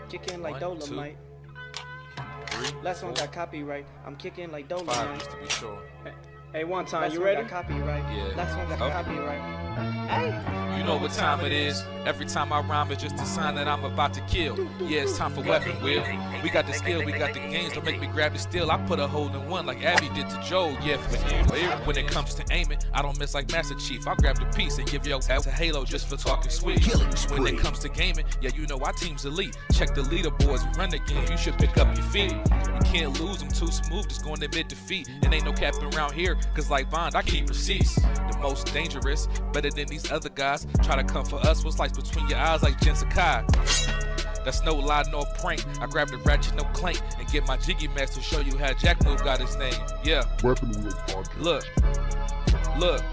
Kicking like 1, 2, Dolomite. 3, Last one 4, got copyright. I'm kicking like 5 Dolomite. just to be sure. Hey, one time, Last you one ready? got Copyright. Yeah. Last one got Okay. copyright. Hey. You know what time it is. Every time I rhyme, it's just a sign that I'm about to kill. Yeah, it's time for weapon wheel. We got the skill, we got the games. Don't make me grab the steel. I put a hole in one like Abby did to Joe. Yeah, when it comes to aiming, I don't miss like Master Chief. I grab the piece and give your ass a halo just for talking sweet. When it comes to gaming, yeah, you know our team's elite. Check the leaderboards, we run the game. You should pick up your feet. You can't lose, I'm too smooth, just going to admit defeat. And ain't no capping around here, cause like Bond, I keep receipts. The most dangerous, better than these other guys. Try to come for us, what's like between your eyes like Jen Sakai. That's no lie, no prank. I grab the ratchet, no clank, and get my jiggy mask to show you how Jack Move got his name. Yeah. Weapon Wheel Podcast. Look.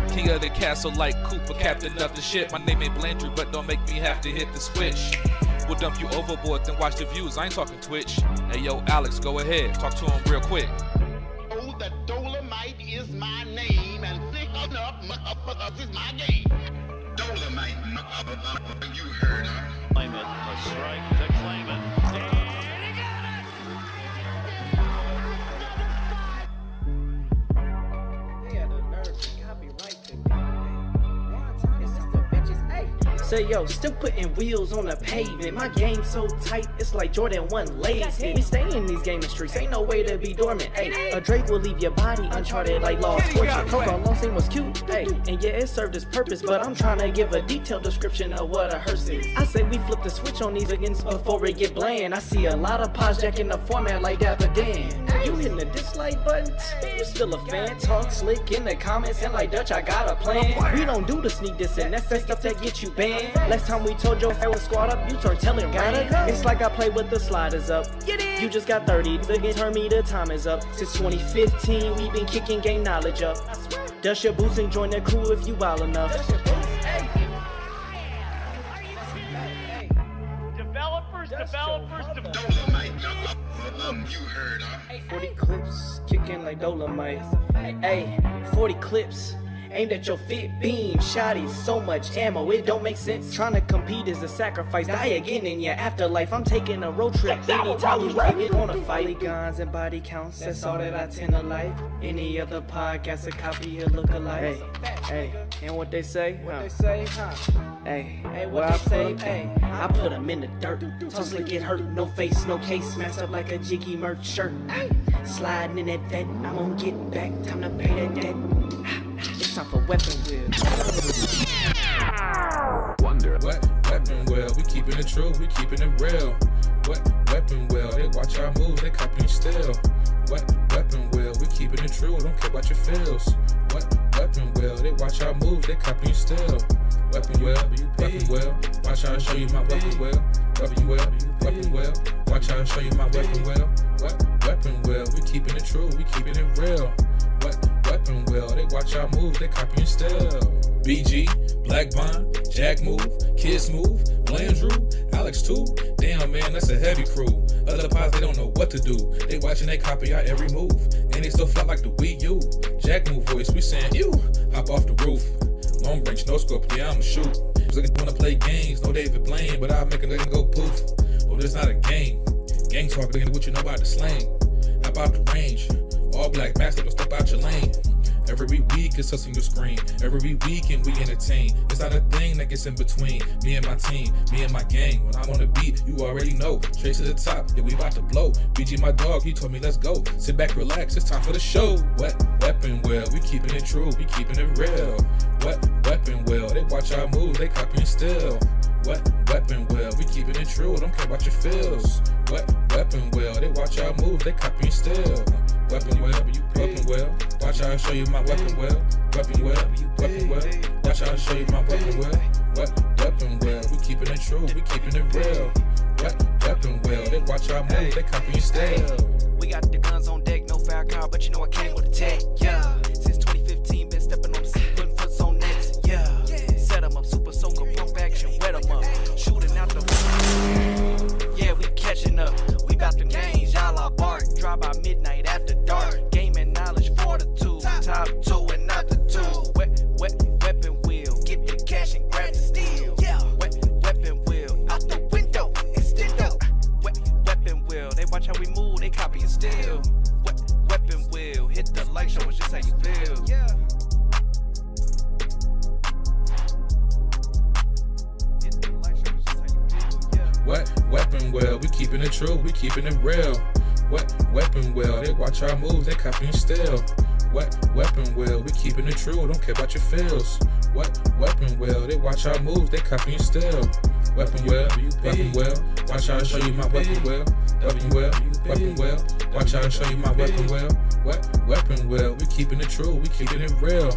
King of the castle like Cooper, captain of the ship. My name ain't Blandry, but don't make me have to hit the switch. We'll dump you overboard, then watch the views. I ain't talking Twitch. Hey yo, Alex, go ahead. Talk to him real quick. Oh, that Dolomite is my name, and thick enough is my game. Dolomite, you heard her. Claim it, a strike to claim it. They had the nerve to copyright the game. It's just the bitches. Hey. Say yo, still putting wheels on the pavement. My game so tight, it's like Jordan 1 lazy. We stay in these gaming streets, ain't no way to be dormant. Hey, a Drake will leave your body uncharted like Lost Fortune. Coco Long Scene was cute, hey, and yeah, it served its purpose. But I'm trying to give a detailed description of what a hearse is. I say we flip the switch on these again before it get bland. I see a lot of pods jacking the format like Dapper Dan. You hitting the dislike button? You still a fan? Talk slick in the comments and like Dutch, I got a plan. We don't do the sneak diss and that's that stuff that get you banned. Last time we told your I was squad up, you turned telling ran. It's like I play with the sliders up. You just got 30, again turn me, the time is up. Since 2015, we been kicking game knowledge up. Dust your boots and join the crew if you wild enough. Developers. Dolomite, you heard her. 40 clips, kicking like Dolomite. Hey, 40 clips. Aimed at your fit beam, shotties, so much ammo, it don't make sense. Trying to compete is a sacrifice, die again in your afterlife. I'm taking a road trip, anytime you get on a fight. Guns and body counts, that's all that I tend to like. Any other podcast, a copy, a look-alike. Hey, and what they say? Hey, what I say? Hey, I put them in the dirt. Tussle get hurt, no face, no case, smashed up like a jiggy merch shirt. Sliding in that vet, I'm gonna get back, time to pay that debt. It's time for weapon wheel. Wonder. What weapon wheel? We keeping it true, we keeping it real. What weapon wheel? They watch our moves, they copying still. What weapon wheel? We keeping it true, don't care about your feels. What weapon wheel? They watch our moves, they copying still. Weapon wheel, watch how I show you my weapon wheel. Weapon wheel, watch how I show you my weapon wheel. What weapon wheel? We keeping it true, we keeping it real. What weapon wheel? They watch our moves, they copying still. BG, Black Bond, Jack Move, Kids Move, Blandrew, Alex too. Damn man, that's a heavy crew. Other pods, they don't know what to do. They watching, they copy our every move. And they still fly like the Wii U. Jack Move voice, we saying you. Hop off the roof. Long range, no scope, yeah, I'ma shoot. Looking wanna play games, no David Blaine, but I'll make a nigga go poof. Oh, this not a game. Gang talk, nigga, what you know about the slang. Hop out the range. All black master, don't step out your lane. Every week it's us on your screen. Every weekend we entertain. It's not a thing that gets in between me and my team, me and my gang. When I'm on the beat, you already know. Straight to the top, yeah, we about to blow. BG my dog, he told me let's go. Sit back, relax, it's time for the show. What weapon wheel? We keeping it true, we keeping it real. What weapon wheel? They watch our moves, they copying still. What weapon wheel? We keeping it true, don't care about your feels. What weapon wheel? They watch our moves, they copying still. Weapon wheel, watch how I show you my weapon wheel. Weapon wheel, watch how I show you my weapon wheel. What weapon wheel? We keeping it true, we keeping it real. What weapon wheel? They watch our moves, they copying still. We got the guns on deck, no foul car, but you know I came with a tech. Yeah, since 2015, been stepping on the scene, putting foots on nets. Yeah, set 'em up, super soaker, pump action, wet 'em up, shooting out the. Yeah, we catching up. We got the games, y'all are bark. Drive by midnight after dark. Gaming knowledge, fortitude. Top two and not the two. Weapon wheel. Get the cash and grab the steel. Yeah. Weapon wheel. Out the window. weapon well, we keeping it true, we keeping it real. What weapon well, they watch our moves, they copying still. What weapon well, we keeping it true, don't care about your feels. What weapon well, they watch our moves, they copying still. Weapon well, watch how I show you my weapon well. Weapon well, watch how I show you my weapon well. What weapon well, we keeping it true, we keeping it real.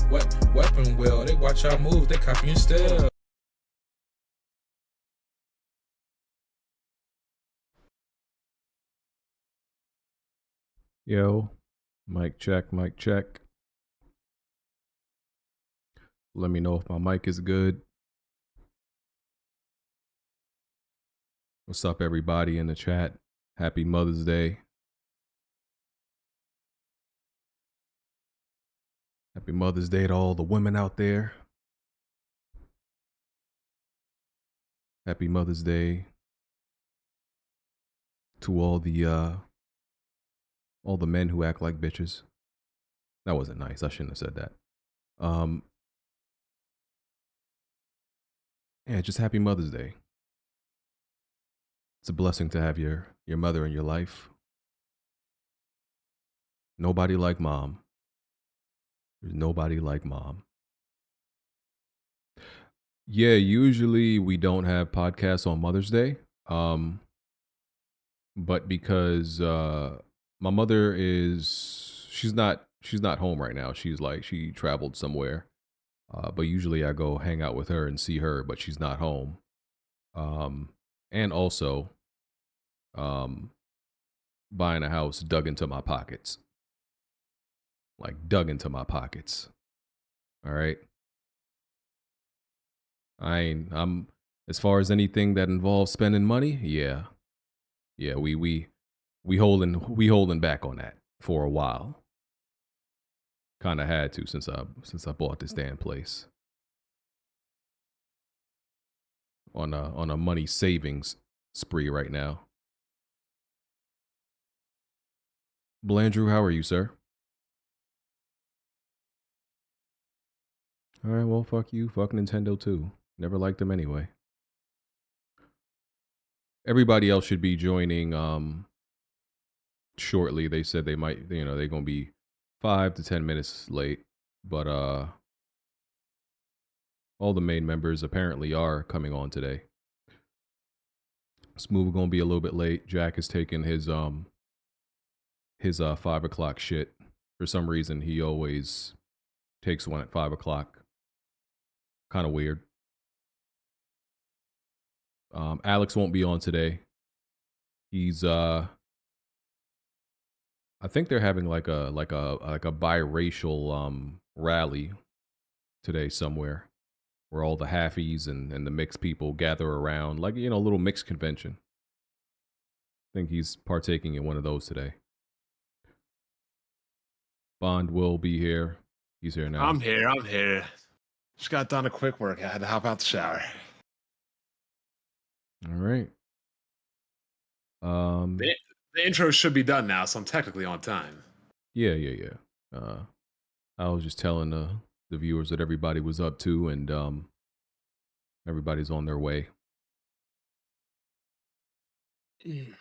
What weapon well, they watch our moves, they copying still. Yo, mic check, mic check. Let me know if my mic is good. What's up, everybody in the chat? Happy Mother's Day. Happy Mother's Day to all the women out there. Happy Mother's Day to all the men who act like bitches. That wasn't nice. I shouldn't have said that. Yeah, just happy Mother's Day. It's a blessing to have your mother in your life. Nobody like mom. There's nobody like mom. Yeah, usually we don't have podcasts on Mother's Day. But because my mother she's not home right now. She traveled somewhere. But usually I go hang out with her and see her, but she's not home. And also buying a house dug into my pockets. Like dug into my pockets. All right. I'm as far as anything that involves spending money, yeah. Yeah, we holding back on that for a while. Kind of had to since I bought this damn place. On a money savings spree right now. Blandrew, how are you, sir? All right, well, fuck you. Fuck Nintendo too. Never liked them anyway. Everybody else should be joining shortly. They said they might, they're going to be 5 to 10 minutes late, but all the main members apparently are coming on today. Smooth going to be a little bit late. Jack is taking his 5 o'clock shit. For some reason, he always takes one at 5 o'clock. Kind of weird. Alex won't be on today. He's I think they're having like a biracial rally today somewhere, where all the halfies and the mixed people gather around, like, a little mixed convention. I think he's partaking in one of those today. Bond will be here. He's here now. I'm here. Just got done a quick work. I had to hop out the shower. All right. The intro should be done now, so I'm technically on time. Yeah. I was just telling the viewers that everybody was up to, and everybody's on their way. Yeah.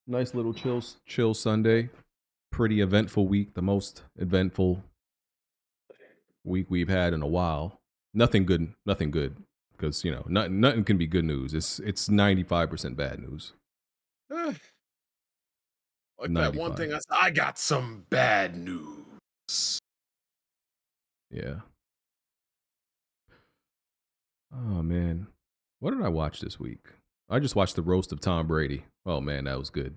Nice little chill Sunday. Pretty eventful week. The most eventful week we've had in a while. Nothing good. Because, nothing can be good news. It's 95% bad news. Like 95. That one thing I got some bad news. Yeah. Oh, man. What did I watch this week? I just watched the roast of Tom Brady. Oh, man, that was good.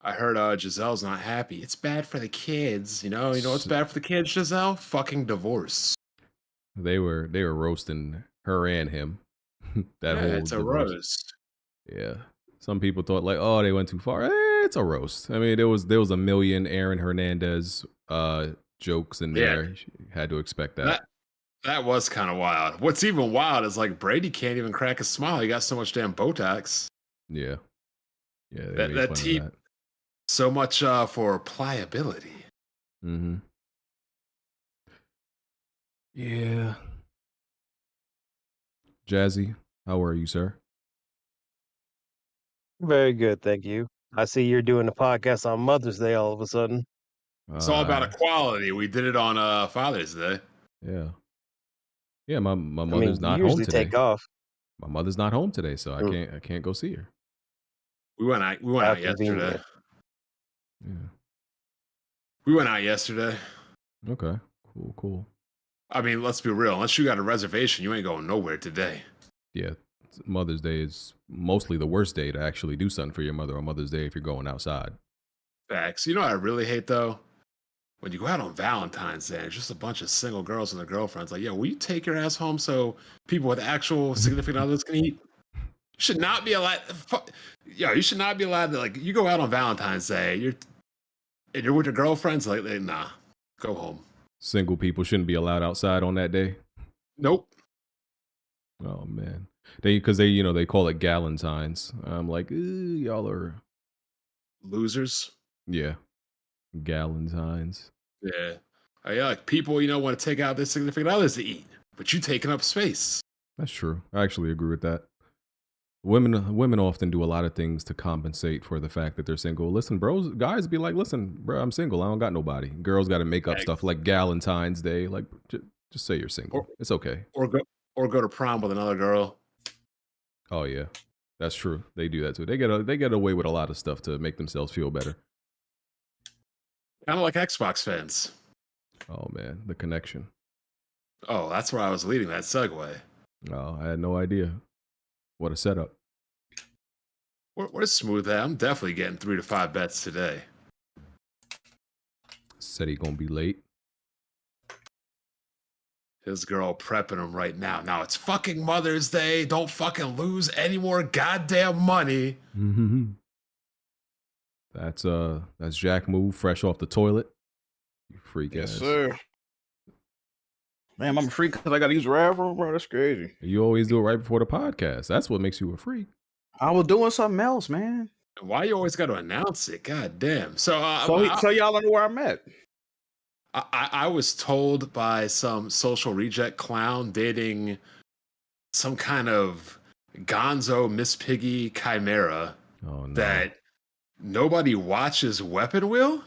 I heard Giselle's not happy. It's bad for the kids. You know what's bad for the kids, Giselle? Fucking divorce. They were roasting her and him. It's a roast. Yeah. Some people thought like, oh, they went too far. It's a roast. I mean, there was a million Aaron Hernandez jokes in there. You had to expect that. That was kind of wild. What's even wild is like Brady can't even crack a smile. He got so much damn Botox. Yeah. Yeah. That teeth. So much for pliability. Mm-hmm. Yeah. Jazzy, How are you, sir? Very good, thank you. I see you're doing a podcast on Mother's Day all of a sudden. It's all about equality. We did it on Father's Day. Yeah. Yeah, my I mother's mean, you not home usually today. take off. My mother's not home today, so Mm. I can't go see her. We went out How yesterday. convenient. Yeah. We went out yesterday. Okay. Cool. I mean, let's be real. Unless you got a reservation, you ain't going nowhere today. Yeah. Mother's Day is mostly the worst day to actually do something for your mother on Mother's Day if you're going outside. Facts. You know what I really hate though? When you go out on Valentine's Day, it's just a bunch of single girls and their girlfriends. Like, yo, will you take your ass home so people with actual significant others can eat? You should not be allowed. You should not be allowed to, like, you go out on Valentine's Day, you're with your girlfriends, like, nah, go home. Single people shouldn't be allowed outside on that day. Nope. Oh man, because they call it Galentine's. I'm like, y'all are Losers. yeah, Galentine's. Yeah. Like people, want to take out their significant others to eat, but you taking up space. That's true. I actually agree with that. Women often do a lot of things to compensate for the fact that they're single. Listen, guys be like, listen, bro, I'm single. I don't got nobody. Girls got to make up stuff like Galentine's Day. Like, just say you're single. It's okay. Or go to prom with another girl. Oh yeah, that's true. They do that too. They get away with a lot of stuff to make themselves feel better. Kind of like Xbox fans. Oh man, the connection. Oh, that's where I was leading that segue. Oh, I had no idea. What a setup. We're smooth at. I'm definitely getting 3 to 5 bets today. Said he gonna be late. His girl prepping him right now. Now it's fucking Mother's Day. Don't fucking lose any more goddamn money. Mm-hmm. That's Jack Move, fresh off the toilet. You freak Yes, ass. sir. Man, I'm a freak because I got to use Rav, bro. That's crazy. You always do it right before the podcast. That's what makes you a freak. I was doing something else, man. Why you always got to announce it? God damn. So y'all know where I'm at. I was told by some social reject clown dating some kind of gonzo Miss Piggy chimera that nobody watches Weapon Wheel.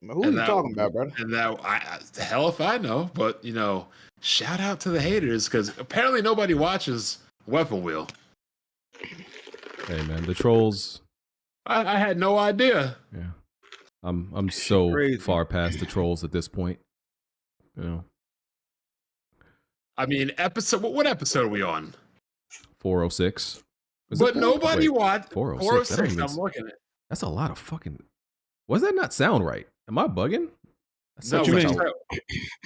Who are you talking about, brother? And the hell if I know, but shout out to the haters because apparently nobody watches Weapon Wheel. Hey man, the trolls. I had no idea. Yeah, I'm so far past the trolls at this point. I mean, what episode are we on? 406. But nobody watched 406. 406. I'm looking at it. That's a lot of fucking. Was that not sound right? Am I bugging? No,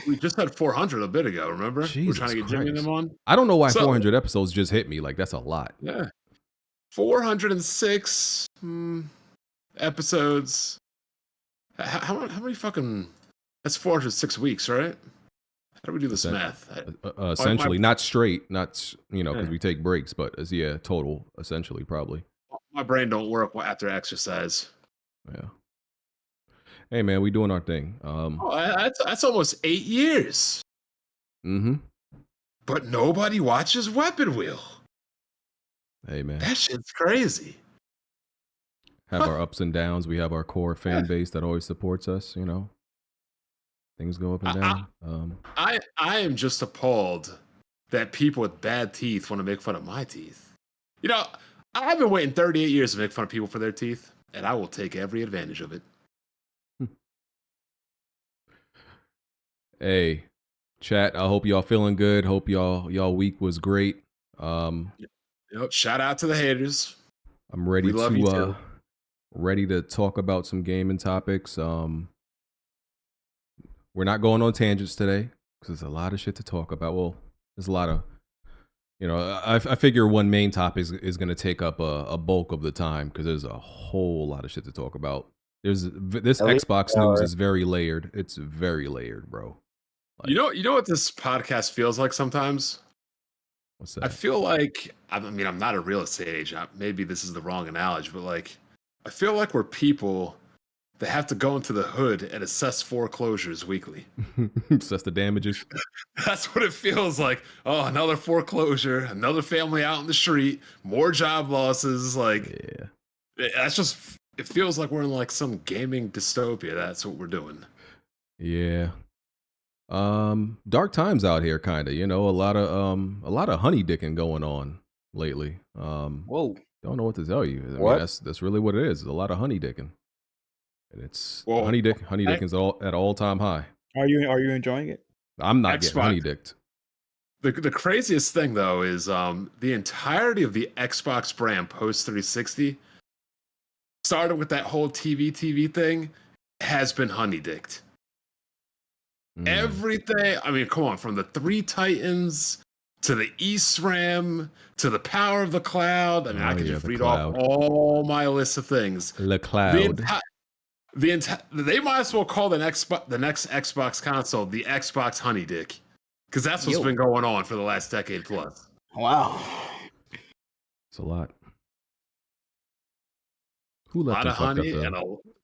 we just had 400 a bit ago. Remember? We're trying to get Jimmy and them on. I don't know why 400 episodes just hit me. Like that's a lot. Yeah, 406 episodes. How many fucking? That's 406 weeks, right? How do we do this math? Essentially, not straight, not because we take breaks, but as total, essentially, probably. My brain don't work after exercise. Yeah. Hey man, we doing our thing. That's almost 8 years. Mm-hmm. But nobody watches Weapon Wheel. Hey man, that shit's crazy. Have our ups and downs. We have our core fan base that always supports us. Things go up and down. I am just appalled that people with bad teeth want to make fun of my teeth. I've been waiting 38 years to make fun of people for their teeth, and I will take every advantage of it. Hey, chat. I hope y'all feeling good. Hope y'all week was great. Shout out to the haters. I'm ready to ready to talk about some gaming topics. We're not going on tangents today because there's a lot of shit to talk about. Well, there's a lot of, I figure one main topic is going to take up a bulk of the time because there's a whole lot of shit to talk about. This Xbox news is very layered. It's very layered, bro. Like, you know what this podcast feels like sometimes? What's that? I feel like, I'm not a real estate agent. Maybe this is the wrong analogy, but like, I feel like we're people they have to go into the hood and assess foreclosures weekly. Assess the damages. That's what it feels like. Oh, another foreclosure, another family out in the street, more job losses. Like, that's just, it feels like we're in like some gaming dystopia. That's what we're doing. Yeah. Dark times out here, kind of. You know, a lot of honey dicking going on lately. Whoa. Don't know what to tell you. I What? mean, that's really what it is. A lot of honey dicking. And it's Well, honey dicking's at all time high. Are you enjoying it? I'm not getting Xbox. honey dicked. The craziest thing though is the entirety of the Xbox brand post 360 started with that whole TV thing has been honey dicked. Everything. I mean, come on, from the 3 Titans to the ESRAM to the power of the cloud. I mean, I could just read off all my list of things. The cloud. They might as well call the next Xbox console the Xbox Honey Dick, because that's what's been going on for the last decade plus. Wow. It's a lot. Who left A lot of honey and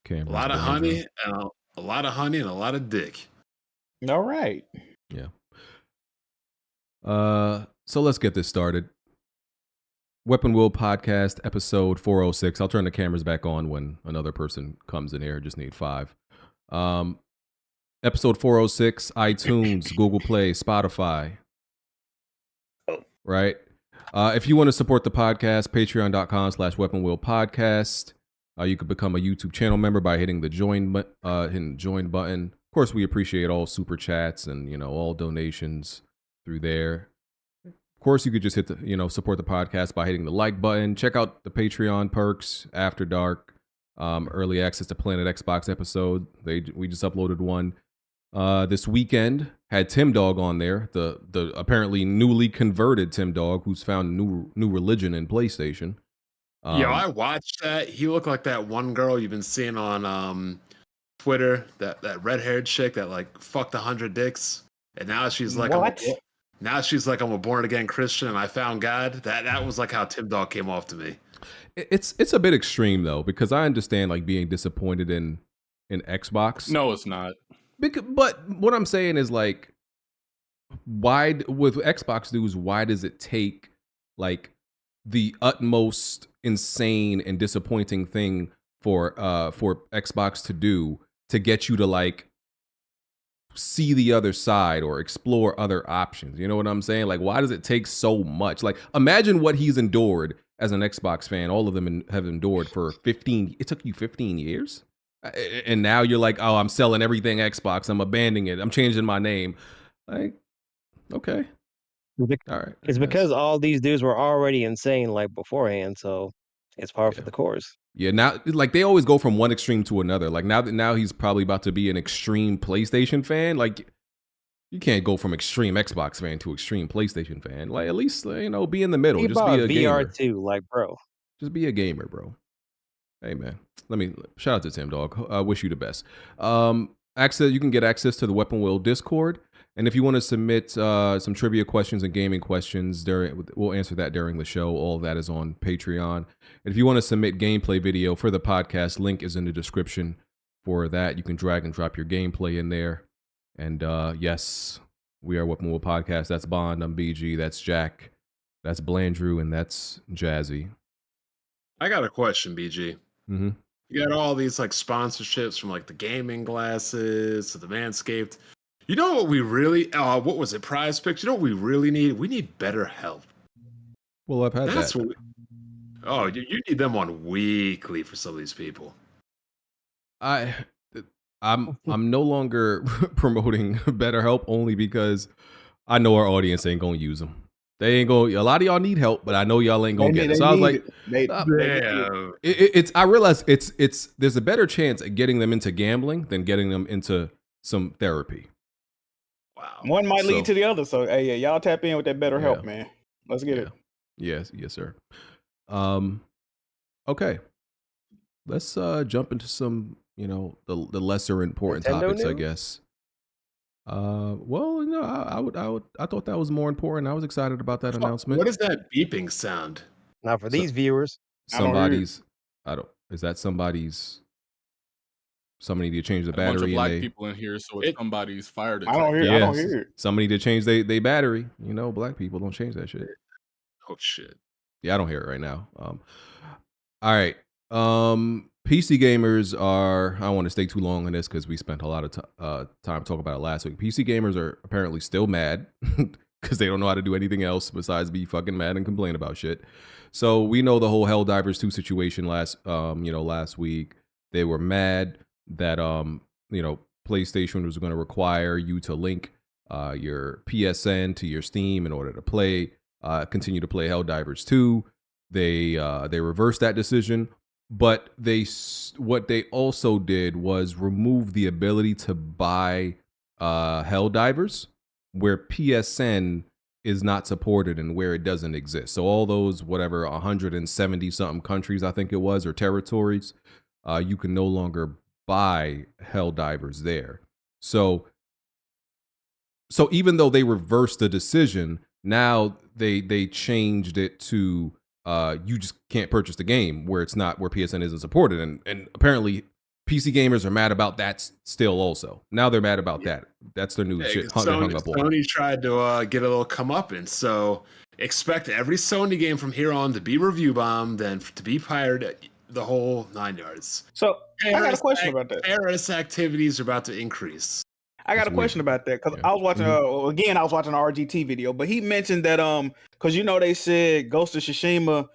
cameras a lot of behind honey them? and a lot of honey and a lot of dick. All right. Yeah. So let's get this started. Weapon Wheel Podcast, episode 406. I'll turn the cameras back on when another person comes in here. Just need 5. Episode 406, iTunes, Google Play, Spotify. Right? If you want to support the podcast, patreon.com/Weapon Wheel Podcast. You could become a YouTube channel member by hitting the join button. Of course, we appreciate all super chats and, you know, all donations through there. Of course, you could just hit the, you know, support the podcast by hitting the like button. Check out the Patreon perks, After Dark, early access to Planet Xbox episode. We just uploaded one this weekend. Had Tim Dog on there, the apparently newly converted Tim Dog, who's found new religion in PlayStation. I watched that. He looked like that one girl you've been seeing on Twitter, that red-haired chick that like fucked 100 dicks, and now she's like, What? I'm a born-again Christian and I found God. That was like how Tim Dog came off to me. It's a bit extreme though, because I understand like being disappointed in Xbox. No, it's not. But what I'm saying is like, why with Xbox news? Why does it take like the utmost insane and disappointing thing for Xbox to do to get you to like see the other side or explore other options? You know what I'm saying? Like, why does it take so much? Like, imagine what he's endured as an Xbox fan. All of them have endured for 15. It took you 15 years. And now you're like, oh, I'm selling everything Xbox. I'm abandoning it. I'm changing my name. Like, okay. All right. It's because all these dudes were already insane like beforehand, so it's par for the course. Yeah, now like they always go from one extreme to another. Like now he's probably about to be an extreme PlayStation fan. Like you can't go from extreme Xbox fan to extreme PlayStation fan. Like at least, you know, be in the middle. Just be a gamer. VR too, like bro. Just be a gamer, bro. Hey man, shout out to Tim Dog. I wish you the best. You can get access to the Weapon Wheel Discord. And if you want to submit some trivia questions and gaming questions, we'll answer that during the show. All of that is on Patreon. And if you want to submit gameplay video for the podcast, link is in the description for that. You can drag and drop your gameplay in there. And yes, we are Weapon Wheel Podcast. That's Bond. I'm BG. That's Jack. That's Blandrew. And that's Jazzy. I got a question, BG. Mm-hmm. You got all these like sponsorships from like the gaming glasses to the Manscaped. You know what we really, what was it, PrizePicks? You know what we really need? We need better help. Well, I've had that. You need them on weekly for some of these people. I'm no longer promoting BetterHelp only because I know our audience ain't gonna use them. They ain't going. A lot of y'all need help, but I know y'all ain't gonna get it. So I was like, I realize it's there's a better chance at getting them into gambling than getting them into some therapy. Wow. One might lead to the other. So hey, yeah, y'all tap in with that better help, man. Let's get it. Yes, sir. Okay. Let's jump into some, you know, the lesser important Nintendo topics, news? I guess. Well, you know, I thought that was more important. I was excited about that announcement. What is that beeping sound? Now for these viewers, Somebody's, is that somebody's Somebody need to change the A bunch of battery. black and people in here, so if somebody's fired. I don't hear. I don't hear it. Somebody need to change they battery. You know, black people don't change that shit. Oh shit. Yeah, I don't hear it right now. All right. PC gamers are. I don't want to stay too long on this because we spent a lot of time talking about it last week. PC gamers are apparently still mad because they don't know how to do anything else besides be fucking mad and complain about shit. So we know the whole Helldivers 2 situation last week. They were mad that PlayStation was going to require you to link your PSN to your Steam in order to continue to play Helldivers 2. They reversed that decision, but what they also did was remove the ability to buy Helldivers where PSN is not supported and where it doesn't exist. So all those 170 something countries I think it was, or territories, you can no longer buy Helldivers there. So even though they reversed the decision, now they changed it to you just can't purchase the game where PSN isn't supported, and apparently PC gamers are mad about that still. Also, now they're mad about that. That's their new shit. Sony tried to get a little comeuppance, so expect every Sony game from here on to be review bombed and to be pirated, the whole 9 yards. So I got a question about that. Terrorist activities are about to increase. I got a question about that because I was watching I was watching an RGT video, but he mentioned that because they said Ghost of Tsushima,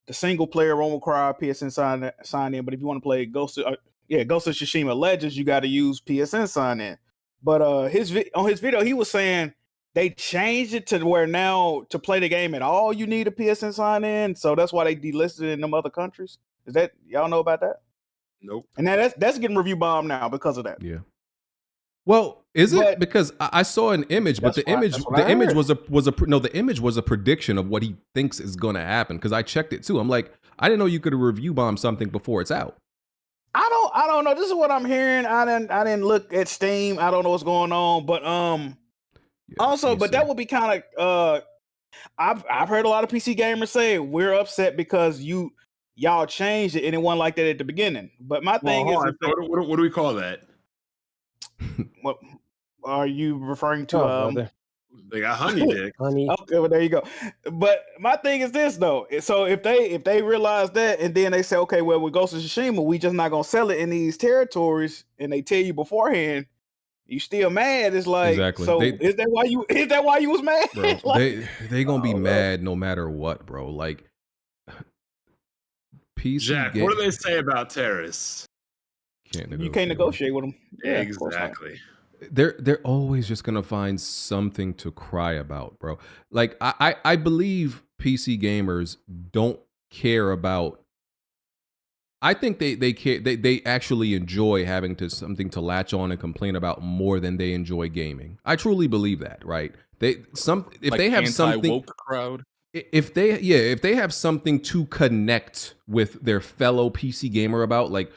the single player won't require PSN sign in, but if you want to play Ghost of Tsushima Legends, you got to use PSN sign in. But on his video, he was saying they changed it to where now to play the game at all you need a PSN sign in, so that's why they delisted in them other countries. Is that y'all know about that? Nope. And now that's getting review bombed now because of that. Yeah. Well, is it because I saw an image, but the image was a prediction of what he thinks is going to happen. Because I checked it too. I'm like, I didn't know you could review bomb something before it's out. I don't know. This is what I'm hearing. I didn't look at Steam. I don't know what's going on, but that would be kind of I've heard a lot of PC gamers say we're upset because y'all changed it and it wasn't like that at the beginning. But my thing is, what do we call that? What are you referring to? They got honey dick. Honey. Okay, well there you go. But my thing is this though. So if they realize that and then they say, okay, well with Ghost of Tsushima, we just not gonna sell it in these territories, and they tell you beforehand, you still mad. It's like, exactly. So is that why you was mad? Bro, like, they gonna be mad no matter what, bro. Like PC Jack, what do they say about terrorists? You can't negotiate with them. Yeah, exactly. They're always just gonna find something to cry about, bro. Like I believe PC gamers don't care about. I think they care. They actually enjoy having something to latch on and complain about more than they enjoy gaming. I truly believe that, right? If they have something woke crowd. If they have something to connect with their fellow PC gamer about, like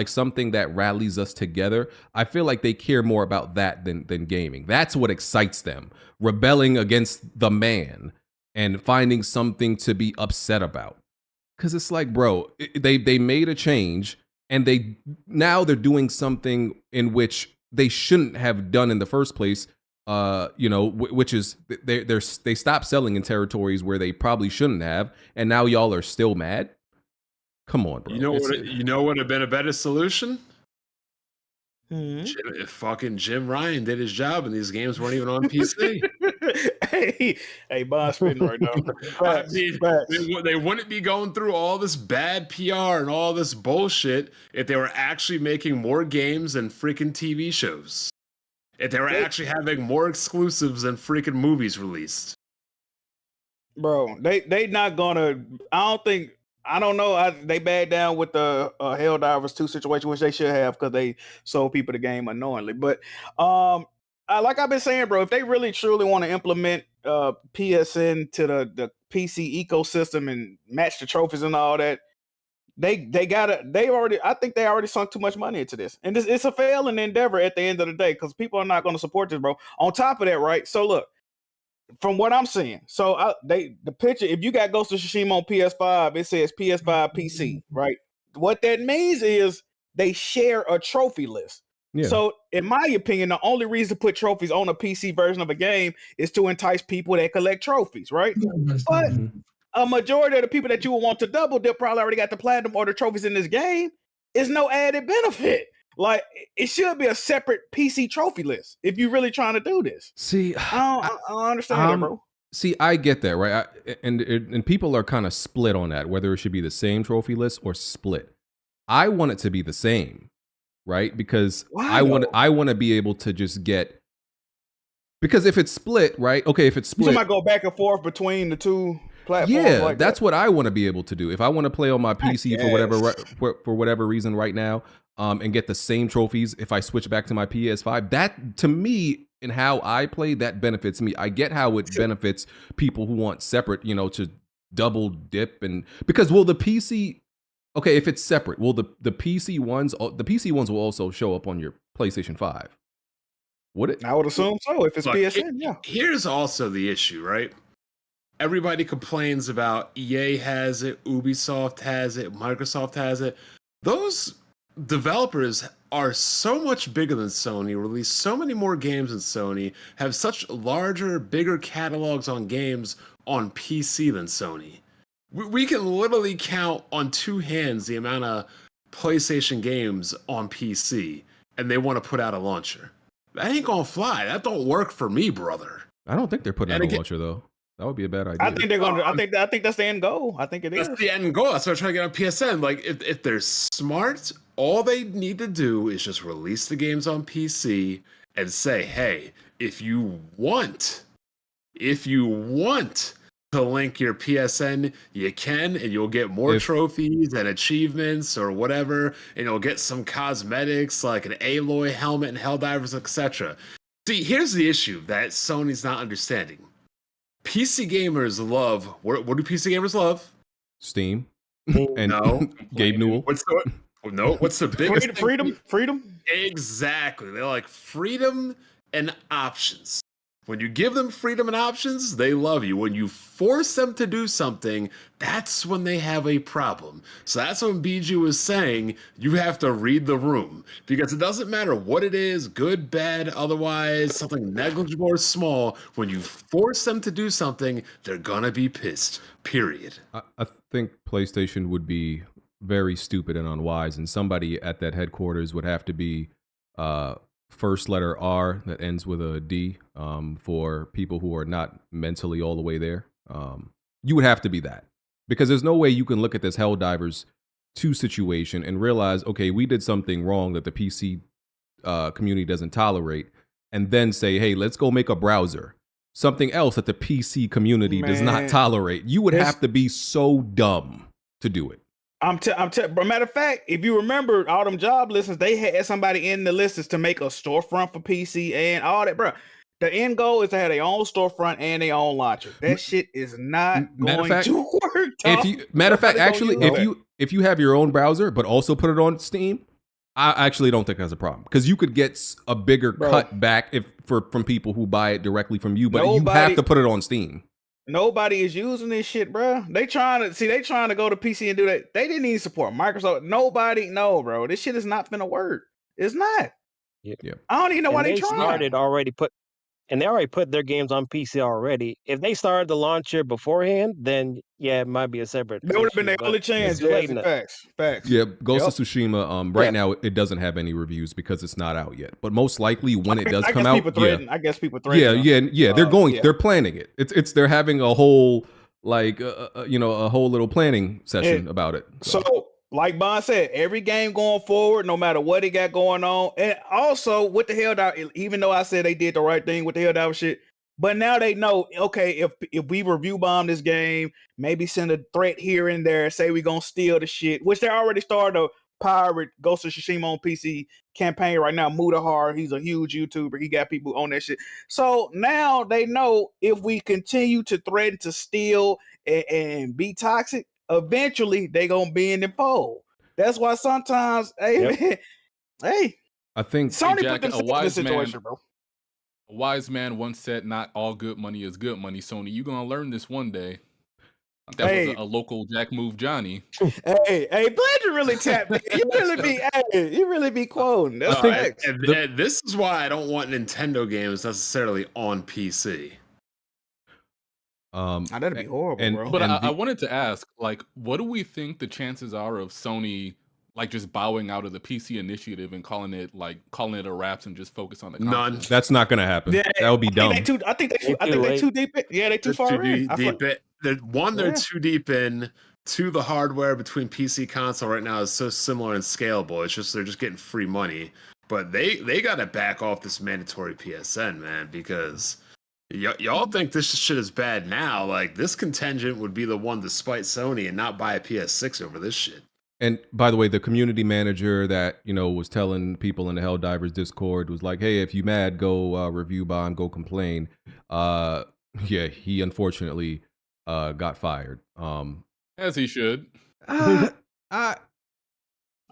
something that rallies us together, I feel like they care more about that than gaming. That's what excites them. Rebelling against the man and finding something to be upset about. Cause it's like, bro, they made a change and they're doing something in which they shouldn't have done in the first place. Which is they stopped selling in territories where they probably shouldn't have, and now y'all are still mad. Come on, bro. You know what would have been a better solution? Mm-hmm. If fucking Jim Ryan did his job and these games weren't even on PC. hey, boss, spitting right now. They wouldn't be going through all this bad PR and all this bullshit if they were actually making more games than freaking TV shows. If they were actually having more exclusives than freaking movies released. Bro, they not gonna. I don't know. They backed down with the Helldivers 2 situation, which they should have because they sold people the game unknowingly. But like I've been saying, bro, if they really truly want to implement PSN to the PC ecosystem and match the trophies and all that, I think they already sunk too much money into this, and it's a failing endeavor at the end of the day because people are not going to support this, bro. On top of that, right? So look, from what I'm seeing, the picture, if you got Ghost of Tsushima on PS5, it says PS5 PC, right? What that means is they share a trophy list. Yeah. So, in my opinion, the only reason to put trophies on a PC version of a game is to entice people that collect trophies, right? But a majority of the people that you would want to double dip probably already got the platinum or the trophies in this game. Is no added benefit. Like, it should be a separate PC trophy list if you're really trying to do this. See, I don't understand that, bro. See, I get that, right? And people are kind of split on that, whether it should be the same trophy list or split. I want it to be the same, right? Because I want to be able to just get, because if it's split, right? Okay, if it's split, You might go back and forth between the two platforms. yeah, like that's that. what I want to be able to do. If I want to play on my PC for whatever reason right now, and get the same trophies if I switch back to my PS5, that to me and how I play, that benefits me. I get how it benefits people who want separate, to double dip, and because the PC, okay, if it's separate, the PC ones will also show up on your PlayStation 5. Would it? I would assume so if it's Look, PSN, yeah. Here's also the issue, right? Everybody complains about EA has it, Ubisoft has it, Microsoft has it. Those developers are so much bigger than Sony, release so many more games than Sony, have such larger, bigger catalogs on games on PC than Sony. We can literally count on two hands the amount of PlayStation games on PC, and they want to put out a launcher. That ain't gonna fly. That don't work for me, brother. I don't think they're putting out a launcher though. That would be a bad idea. I think they're gonna. I think that's the end goal. I think it is. That's the end goal. That's what I'm trying to get on PSN. Like, if they're smart, all they need to do is just release the games on PC and say, hey, if you want to link your PSN, you can, and you'll get more trophies and achievements or whatever, and you'll get some cosmetics like an Aloy helmet and Helldivers, etc. See, here's the issue that Sony's not understanding. PC gamers love, what do PC gamers love? Steam. And Gabe Newell. What's the biggest freedom? Exactly. They like freedom and options. When you give them freedom and options, they love you. When you force them to do something, that's when they have a problem. So that's when BG was saying you have to read the room, because it doesn't matter what it is, good, bad, otherwise, something negligible or small. When you force them to do something, they're gonna be pissed, period. I think PlayStation would be very stupid and unwise, and somebody at that headquarters would have to be first letter R that ends with a D, for people who are not mentally all the way there. You would have to be that, because there's no way you can look at this Helldivers 2 situation and realize, okay, we did something wrong that the PC community doesn't tolerate, and then say, hey, let's go make a browser, something else that the PC community does not tolerate. You would have to be so dumb to do it. But matter of fact, if you remember all them job listings, they had somebody in the listings to make a storefront for PC and all that, bro. The end goal is to have their own storefront and their own launcher. That shit is not going to work. Matter of fact, actually, if you have your own browser but also put it on Steam, I actually don't think that's a problem, because you could get a bigger cut back from people who buy it directly from you, but you have to put it on Steam. Nobody is using this shit, bro. They trying to go to PC and do that. They didn't even support Microsoft. Nobody, no, bro. This shit is not gonna work. It's not. Yeah. I don't even know why they tried. They already put their games on PC already. If they started the launcher beforehand, then yeah, it might be a separate. That would have been their only chance. Facts. Yeah, Ghost of Tsushima. Right now, it doesn't have any reviews because it's not out yet. But most likely, when it does come out, I guess people threaten. Yeah. They're planning it. They're having a whole a whole little planning session about it. So, like Bond said, every game going forward, no matter what they got going on, and also with the Helldiver, even though I said they did the right thing with the Helldiver shit, but now they know, okay, if we review bomb this game, maybe send a threat here and there, say we gonna steal the shit, which they already started a pirate Ghost of Tsushima on PC campaign right now. Mudahar, he's a huge YouTuber. He got people on that shit. So now they know if we continue to threaten to steal and be toxic, eventually they gonna be in the fold. That's why sometimes, man, I think Sony Jack, put themselves in this situation, bro. A wise man once said, "Not all good money is good money." Sony, you gonna learn this one day. That Hey. was a local Jack Move Johnny. Hey, Bledger really tapped in. You really be quoting. That's facts. And this is why I don't want Nintendo games necessarily on PC. That'd be horrible, bro. But I wanted to ask, like, what do we think the chances are of Sony like just bowing out of the PC initiative and calling it a wraps and just focus on the console? None. That's not gonna happen. That would be dumb. I think they too deep. Yeah, they too far in. They're too deep in. Two, the hardware between PC console right now is so similar and scalable. It's just they're just getting free money. But they got to back off this mandatory PSN, man, because y'all think this shit is bad now. Like, this contingent would be the one to spite Sony and not buy a PS6 over this shit. And by the way, the community manager that, was telling people in the Helldivers Discord was like, hey, if you mad, go review bomb, go complain. Yeah, he unfortunately got fired. As he should. I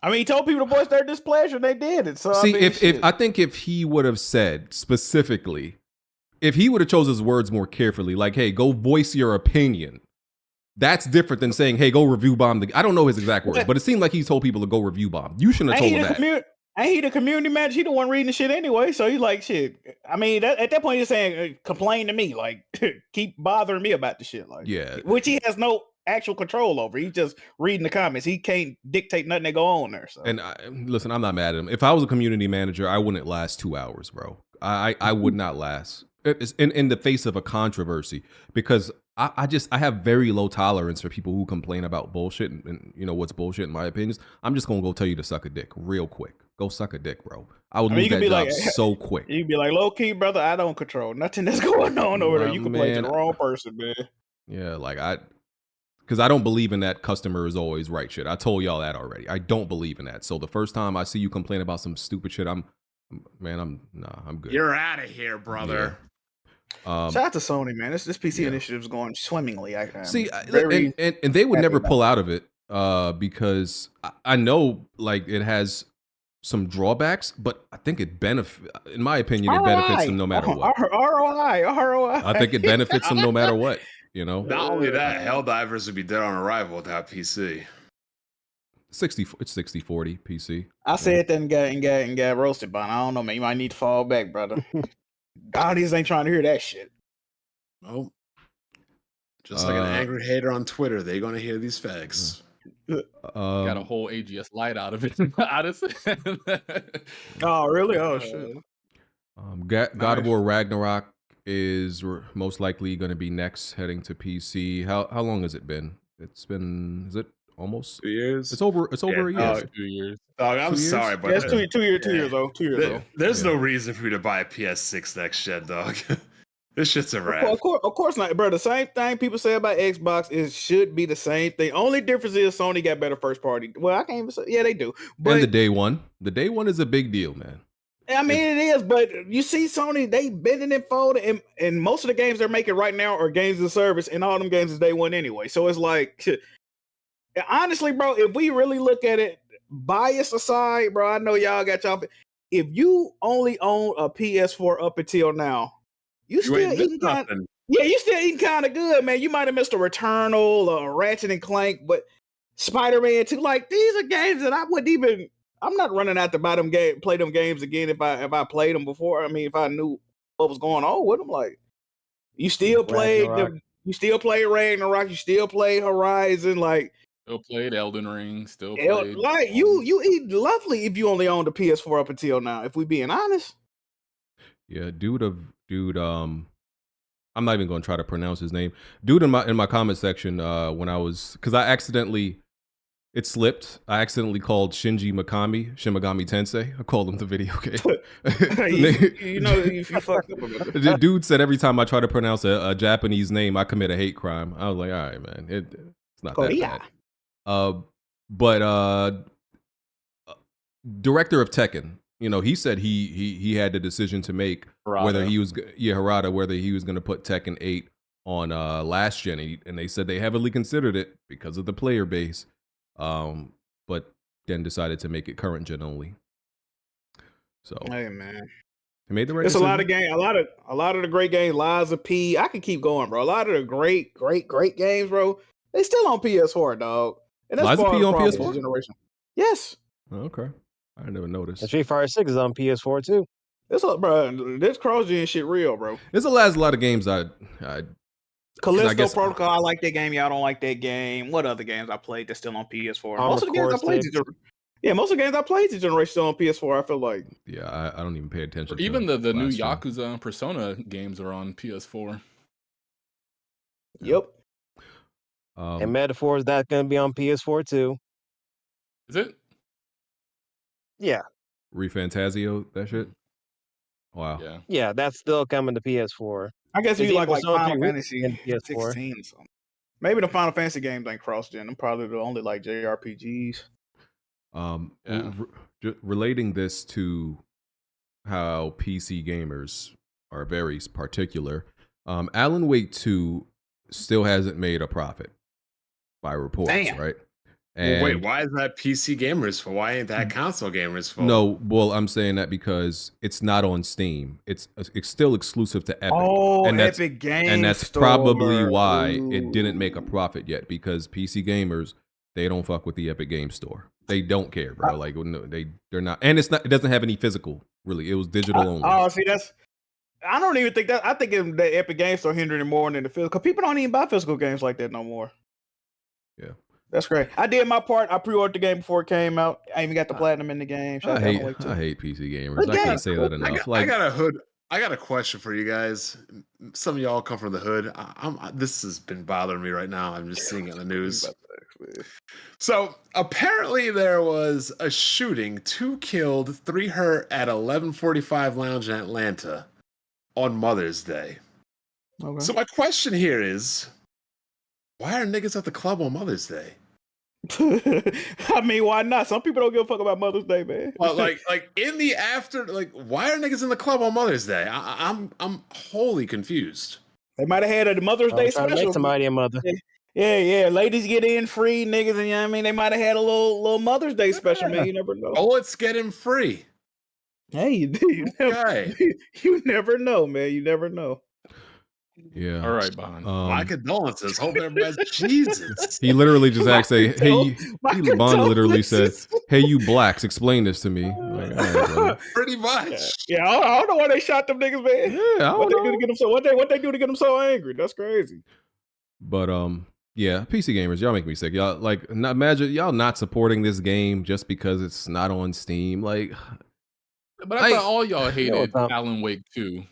mean, he told people to voice their displeasure, and they did it. So see, I think if he would have said specifically, if he would have chose his words more carefully, like, hey, go voice your opinion. That's different than saying, hey, go review bomb. I don't know his exact words, but it seemed like he told people to go review bomb. You shouldn't have told him that. Ain't he the community manager? He the one reading the shit anyway. So he's like, shit. I mean, at that point, he's saying, complain to me. Like, keep bothering me about the shit. Like, yeah. Which he has no actual control over. He's just reading the comments. He can't dictate nothing that go on there. So. And listen, I'm not mad at him. If I was a community manager, I wouldn't last 2 hours, bro. I would not last. It's in the face of a controversy, because I have very low tolerance for people who complain about bullshit and what's bullshit in my opinions. I'm just gonna go tell you to suck a dick real quick. Go suck a dick, bro. I would lose that job so quick. You'd be like, low key, brother, I don't control nothing that's going on over there. You complain to the wrong person, man. Yeah, because I don't believe in that customer is always right shit. I told y'all that already. I don't believe in that. So the first time I see you complain about some stupid shit, I'm good. You're out of here, brother. Yeah. Shout out to Sony, man. This PC initiative is going swimmingly. And they would never pull out of it because I know like it has some drawbacks, but I think in my opinion, it benefits them no matter what. ROI. I think it benefits them no matter what. Not only that, Helldivers would be dead on arrival without PC. It's 60-40 PC. I said that and got roasted, but I don't know, man. You might need to fall back, brother. Audience ain't trying to hear that shit. Well, just like an angry hater on Twitter, they're gonna hear these facts. Got a whole AGS light out of it. Oh, really? Oh, shit. God of War Ragnarok is most likely going to be next, heading to PC. How long has it been? Is it almost 2 years? It's over a year. 2 years. Dog, I'm sorry, but it's 2 years old. 2 years old. There's no reason for you to buy a PS6 next gen, dog. This shit's a wrap. Of course not, bro. The same thing people say about Xbox should be the same thing. Only difference is Sony got better first party. Well, I can't even say, yeah, they do. But and the day one is a big deal, man. I mean, it is, but you see Sony, they bending and folding, and most of the games they're making right now are games of service, and all them games is day one anyway. So it's like, honestly, bro, if we really look at it, bias aside, bro, I know y'all got y'all. If you only own a PS4 up until now, you still eating kind of, you still eating kind of good, man. You might have missed a Returnal or Ratchet and Clank, but Spider-Man 2, like, these are games that I wouldn't even. I'm not running out to play them games again if I played them before. I mean, if I knew what was going on with them, like, you still played you still play Ragnarok, you still play Horizon, like. Still played Elden Ring. Still played. Like you eat lovely if you only owned a PS4 up until now. If we being honest. Yeah, dude. I'm not even going to try to pronounce his name. Dude, in my comment section, when I was, because it slipped. I accidentally called Shin Megami Tensei. I called him the video game. you fucked up about that. The dude said every time I try to pronounce a Japanese name, I commit a hate crime. I was like, all right, man, it's not that bad. But director of Tekken, he said he had the decision to make Harada. whether he was going to put Tekken 8 on last gen, and they said they heavily considered it because of the player base. But then decided to make it current gen only. So hey, man, he made the right. It's decision. a lot of game, a lot of the great games. Lies of P. I can keep going, bro. A lot of the great games, bro. They still on PS4, dog. And that's Lies of part of P the on problem with PS4? this generation. Yes. Okay, I never noticed. And Street Fighter 6 is on PS4 too. It's up, bro. This cross-gen shit real, bro. There's a lot of games I Callisto guess- Protocol, I like that game. Y'all don't like that game. What other games I played that's still on PS4? Armored Most of the games I Core played 6. most of the games I played this generation still on PS4, I feel like. Yeah, I don't even pay attention. to Even the new last gen. Yakuza and Persona games are on PS4. Yep. And Metaphor, is that going to be on PS4 too? Is it? Yeah. Refantasio, that shit. Wow. Yeah. Yeah, that's still coming to PS4. I guess if you like Persona Final 3 Fantasy in PS4. 16 or something. Maybe the Final Fantasy games ain't cross-gen. I'm probably the only like JRPGs. Relating this to how PC gamers are very particular, Alan Wake 2 still hasn't made a profit by reports, Damn. right? Well, wait, why is that PC gamers for? Why ain't that console gamers for? No, well, I'm saying that because it's not on Steam. It's still exclusive to Epic. Oh, and that's, Epic Game and that's Store. probably why Ooh. it didn't make a profit yet, because PC gamers, they don't fuck with the Epic Game Store. They don't care, bro. Like they're not, and it doesn't have any physical. Really, it was digital only. Oh, see, I don't even think that. I think the Epic Game Store hindering it more than the physical. Because people don't even buy physical games like that no more. Yeah. That's great. I did my part. I pre-ordered the game before it came out. I even got the platinum in the game. I hate PC gamers. I can't say that enough. I got a hood. I got a question for you guys. Some of y'all come from the hood. This has been bothering me right now. I'm just seeing it in the news. So apparently there was a shooting, 2 killed, 3 hurt at 1145 Lounge in Atlanta on Mother's Day. Okay. So my question here is, why are niggas at the club on Mother's Day? I mean, why not? Some people don't give a fuck about Mother's Day, man. Well, like in the after, like, why are niggas in the club on Mother's Day? I'm wholly confused. They might have had a Mother's Day Trying to special. make somebody a mother. Yeah. Ladies get in free, niggas, and you know what I mean? They might have had a little Mother's Day special, man. You never know. Bullets get him free. Hey, you never know, man. You never know. Yeah. All right, Bond. My condolences. Hope everybody's Jesus. He literally just asked, "Hey, my Bond literally said, condolences. hey, you blacks, explain this to me." Like, all right, bro. Pretty much. Yeah, I don't know why they shot them niggas, man. Yeah, I What don't they do know. to get them so what they do to get them so angry? That's crazy. But yeah, PC gamers, y'all make me sick. Y'all imagine y'all not supporting this game just because it's not on Steam. Like, But I thought all y'all hated Alan Wake 2.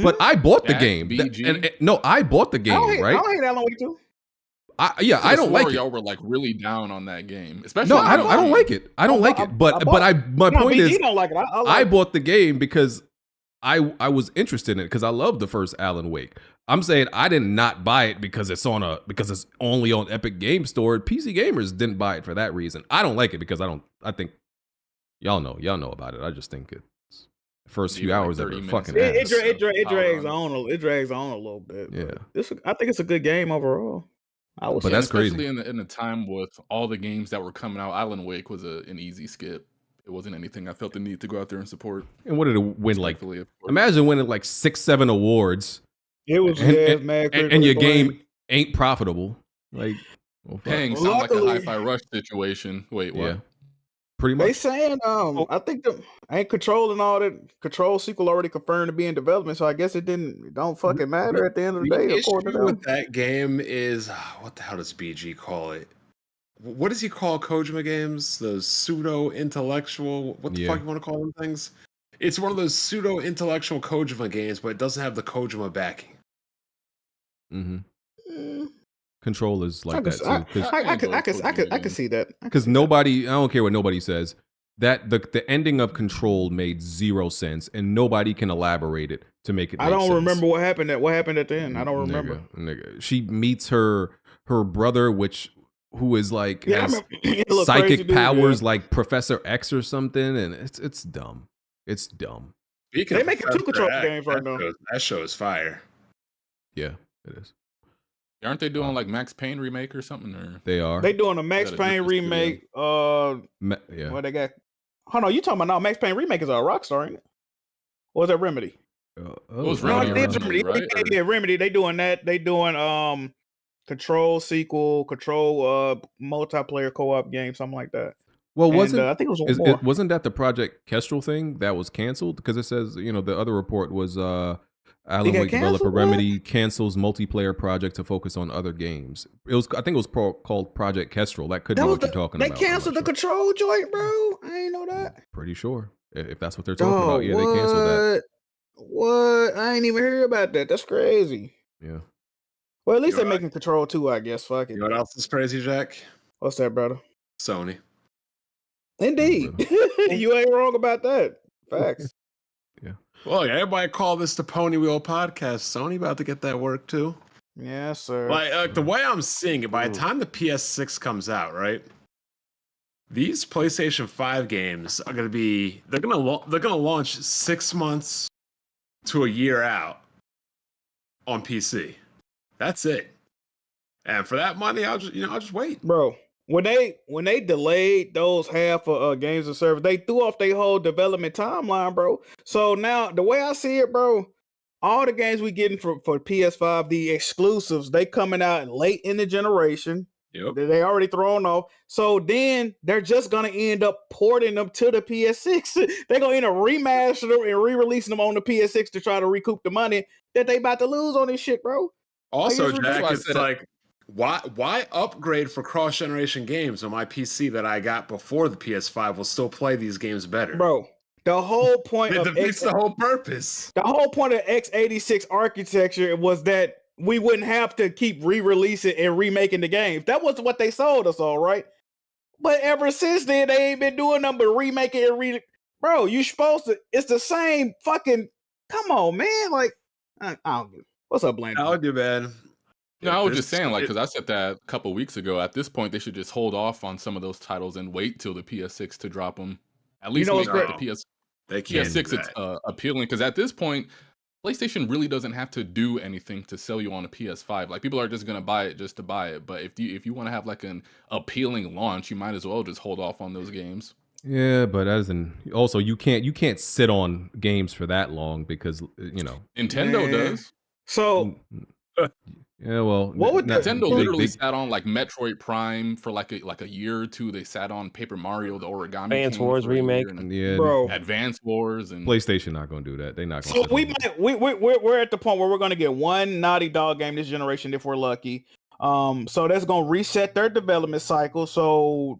but I bought the Jack, game. BG? No, I bought the game, I right? don't hate Alan Wake 2. I don't like it. Y'all were like really down on that game, especially. No, I don't like it. I don't like it. But my point BG is, don't like it. I bought the game because I was interested in it because I love the first Alan Wake. I'm saying I did not buy it because it's only on Epic Game Store. PC gamers didn't buy it for that reason. I don't like it because I think y'all know about it. I just think it's the first few hours of it fucking ass. It drags on a little bit. Yeah. I think it's a good game overall. But that's crazy. Especially in the time with all the games that were coming out, Alan Wake was an easy skip. It wasn't anything I felt the need to go out there and support. And what did it win? Like, imagine winning like 6-7 awards. It was and your game ain't profitable. Like, dang, sound like a Hi-Fi Rush situation. Wait, what? Yeah. Pretty much. They saying I think ain't Control and all that Control sequel already confirmed to be in development, so I guess it don't fucking matter at the end of the day. According to issue them. with that game is what the hell does BG call it? What does he call Kojima games? Those pseudo intellectual. What the fuck you want to call them things? It's one of those pseudo intellectual Kojima games, but it doesn't have the Kojima backing. Mm-hmm. Control is like that too. I can see that. Because nobody, I don't care what nobody says, that the ending of Control made 0 sense, and nobody can elaborate it to make it. I don't remember what happened at the end. I don't remember. Nigga. She meets her brother, who is like has crazy psychic dude, powers like Professor X or something, and it's dumb. It's dumb. They making 2 Control games right now. That show is fire. Yeah, it is. Aren't they doing like Max Payne remake or something? Or they are. They doing a Max Payne remake. Yeah. What they got? Hold on, you talking about now? Max Payne remake is a Rockstar, ain't it? Or is that Remedy? It was Remedy, Remedy, right? Yeah, Remedy. They doing that. They doing Control sequel, Control multiplayer co-op game, something like that. Well, And I think it was one more. wasn't that the Project Kestrel thing that was canceled? Because it says, the other report was Alan Wake developer Remedy cancels multiplayer project to focus on other games. I think it was called Project Kestrel. That could be what you're talking about. They canceled the Control joint, bro. I ain't know that. Pretty sure. If that's what they're talking about, yeah, they canceled that. What? I ain't even hear about that. That's crazy. Yeah. Well, at least they're making Control 2, I guess. Fuck it. You know what else is crazy, Jack? What's that, brother? Sony. Indeed. You ain't wrong about that. Facts. Yeah. Well, everybody call this the Pony Wheel Podcast. Sony about to get that work too. Yes, sir. Like the way I'm seeing it, by the time the PS6 comes out, right? These PlayStation 5 games are gonna be they're gonna launch 6 months to a year out on PC. That's it. And for that money, I'll just wait. Bro, when they delayed those half of games and service, they threw off their whole development timeline, bro. So now the way I see it, bro, all the games we getting for PS5, the exclusives, they coming out late in the generation. Yep. They already thrown off. So then they're just gonna end up porting them to the PS6. They're gonna end up remastering them and re-releasing them on the PS6 to try to recoup the money that they about to lose on this shit, bro. Also, Jack, it's like, why upgrade for cross-generation games on my PC that I got before the PS5 will still play these games better? Bro, the whole point it of defeats the whole purpose. The whole point of x86 architecture was that we wouldn't have to keep re-releasing and remaking the games. That was what they sold us all, right? But ever since then, they ain't been doing nothing but remaking and Bro, you supposed to. It's the same fucking. Come on, man. Like, I don't get it. What's up, Blaine? How would you, man? No, I was just saying, like, because I said that a couple weeks ago. At this point, they should just hold off on some of those titles and wait till the PS6 to drop them. At least make the PS6 it's appealing. Because at this point, PlayStation really doesn't have to do anything to sell you on a PS5. Like, people are just gonna buy it just to buy it. But if you want to have like an appealing launch, you might as well just hold off on those games. Yeah, but also you can't sit on games for that long because Nintendo does. So yeah, well, what would Nintendo literally sat on like Metroid Prime for like a year or two. They sat on Paper Mario, the Origami Advance King Wars remake, bro. Advance Wars, and PlayStation not gonna do that. They're not gonna. So we're at the point where we're gonna get one Naughty Dog game this generation if we're lucky. So that's gonna reset their development cycle. So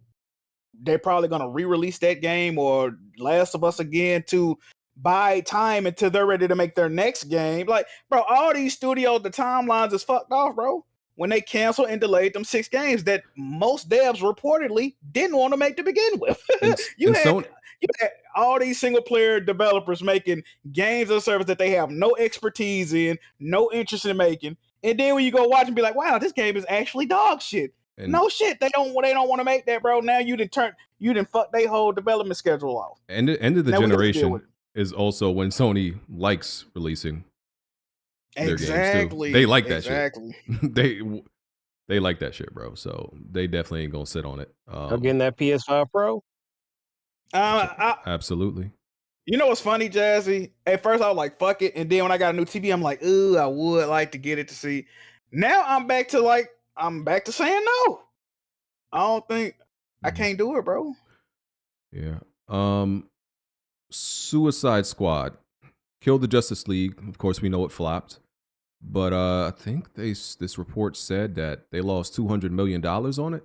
they're probably gonna re-release that game or Last of Us again to buy time until they're ready to make their next game. Like, bro, all these studios, the timelines is fucked off, bro. When they canceled and delayed them 6 games that most devs reportedly didn't want to make to begin with. You had all these single player developers making games or service that they have no expertise in, no interest in making. And then when you go watch and be like, wow, this game is actually dog shit. No shit, they don't want to make that, bro. Now you done fuck their whole development schedule off. And the end of the generation is also when Sony likes releasing their games too. They like that shit. They like that shit, bro. So they definitely ain't gonna sit on it. Getting that PS5 Pro. Absolutely. You know what's funny, Jazzy? At first I was like, fuck it. And then when I got a new TV, I'm like, ooh, I would like to get it to see. Now I'm back to saying no. I don't think I can't do it, bro. Yeah. Suicide Squad killed the Justice League. Of course, we know it flopped. But I think this report said that they lost $200 million on it.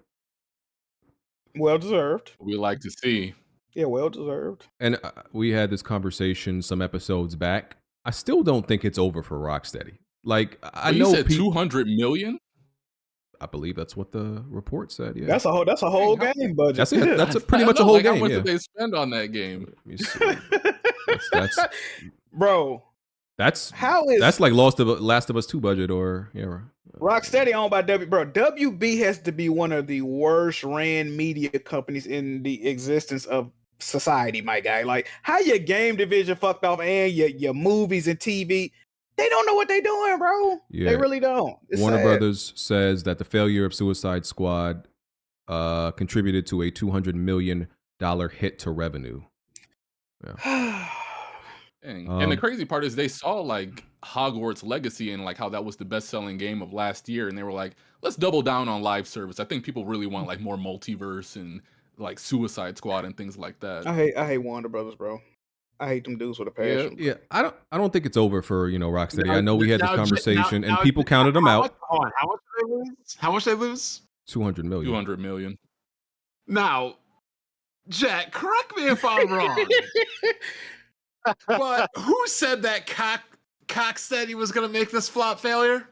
Well deserved. We like to see. Yeah, well deserved. And we had this conversation some episodes back. I still don't think it's over for Rocksteady. Like, I know you said 200 million. I believe that's what the report said. Yeah, that's a whole game budget. That's it. That's pretty much a whole game. How much did they spend on that game? That's bro. That's like Last of Us 2 budget or Rocksteady owned by Bro, WB has to be one of the worst ran media companies in the existence of society, my guy. Like, how your game division fucked off and your movies and TV. They don't know what they're doing, bro. Yeah. They really don't. Warner Brothers says that the failure of Suicide Squad contributed to a $200 million hit to revenue. Yeah. And the crazy part is they saw like Hogwarts Legacy and like how that was the best-selling game of last year, and they were like, let's double down on live service. I think people really want like more multiverse and like Suicide Squad and things like that. I hate Warner Brothers, bro. I hate them dudes with a passion. Yeah. I don't think it's over for Rocksteady. I know we had this conversation and people counted them out. Hold on, how much did they lose? How much they lose? 200 million. 200 million. Now, Jack, correct me if I'm wrong. But who said that Cock said he was going to make this flop failure?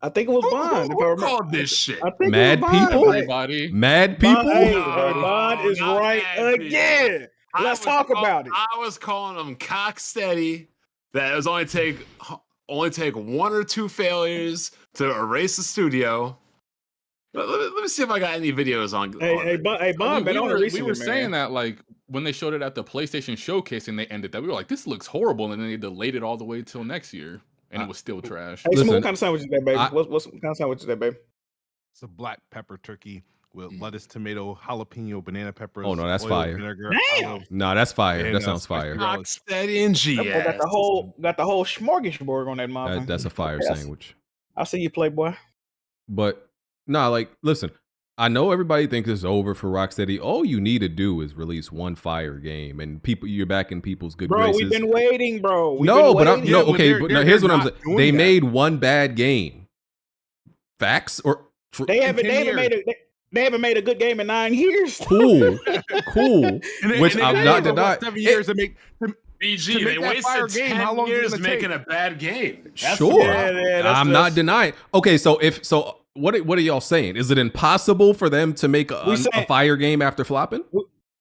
I think it was Bond. Who called this shit? I think Mad people? Everybody. Mad people? Bond is right again. Let's talk about it. I was calling him Cocksteady. That it was only take one or two failures to erase the studio. Let me see if I got any videos on. Bond been on it recently. We were saying that like when they showed it at the PlayStation Showcase and they ended that, we were like, this looks horrible, and then they delayed it all the way till next year, and it was still trash. Hey, Smooth, what kind of sandwich is that, baby? What kind of sandwich is that, baby? It's a black pepper turkey with lettuce, tomato, jalapeno, banana peppers. Oh no, that's oil, fire! Vinegar, Damn, no, that's fire. That sounds fire. Cocksteady and GS. Got the whole smorgasbord on that motherfucker. That's a fire sandwich. I'll see you, Playboy. But nah, like, listen, I know everybody thinks it's over for Rocksteady. All you need to do is release one fire game, and you're back in people's good graces. We've been waiting, bro. Here's what I'm saying. They made one bad game. Facts or they haven't made a good game in 9 years. Cool. Which I'm not denying. 7 years to make. BG, they wasted 10 years making a bad game. Sure, I'm not denying. Okay, so what are y'all saying? Is it impossible for them to make a fire game after flopping?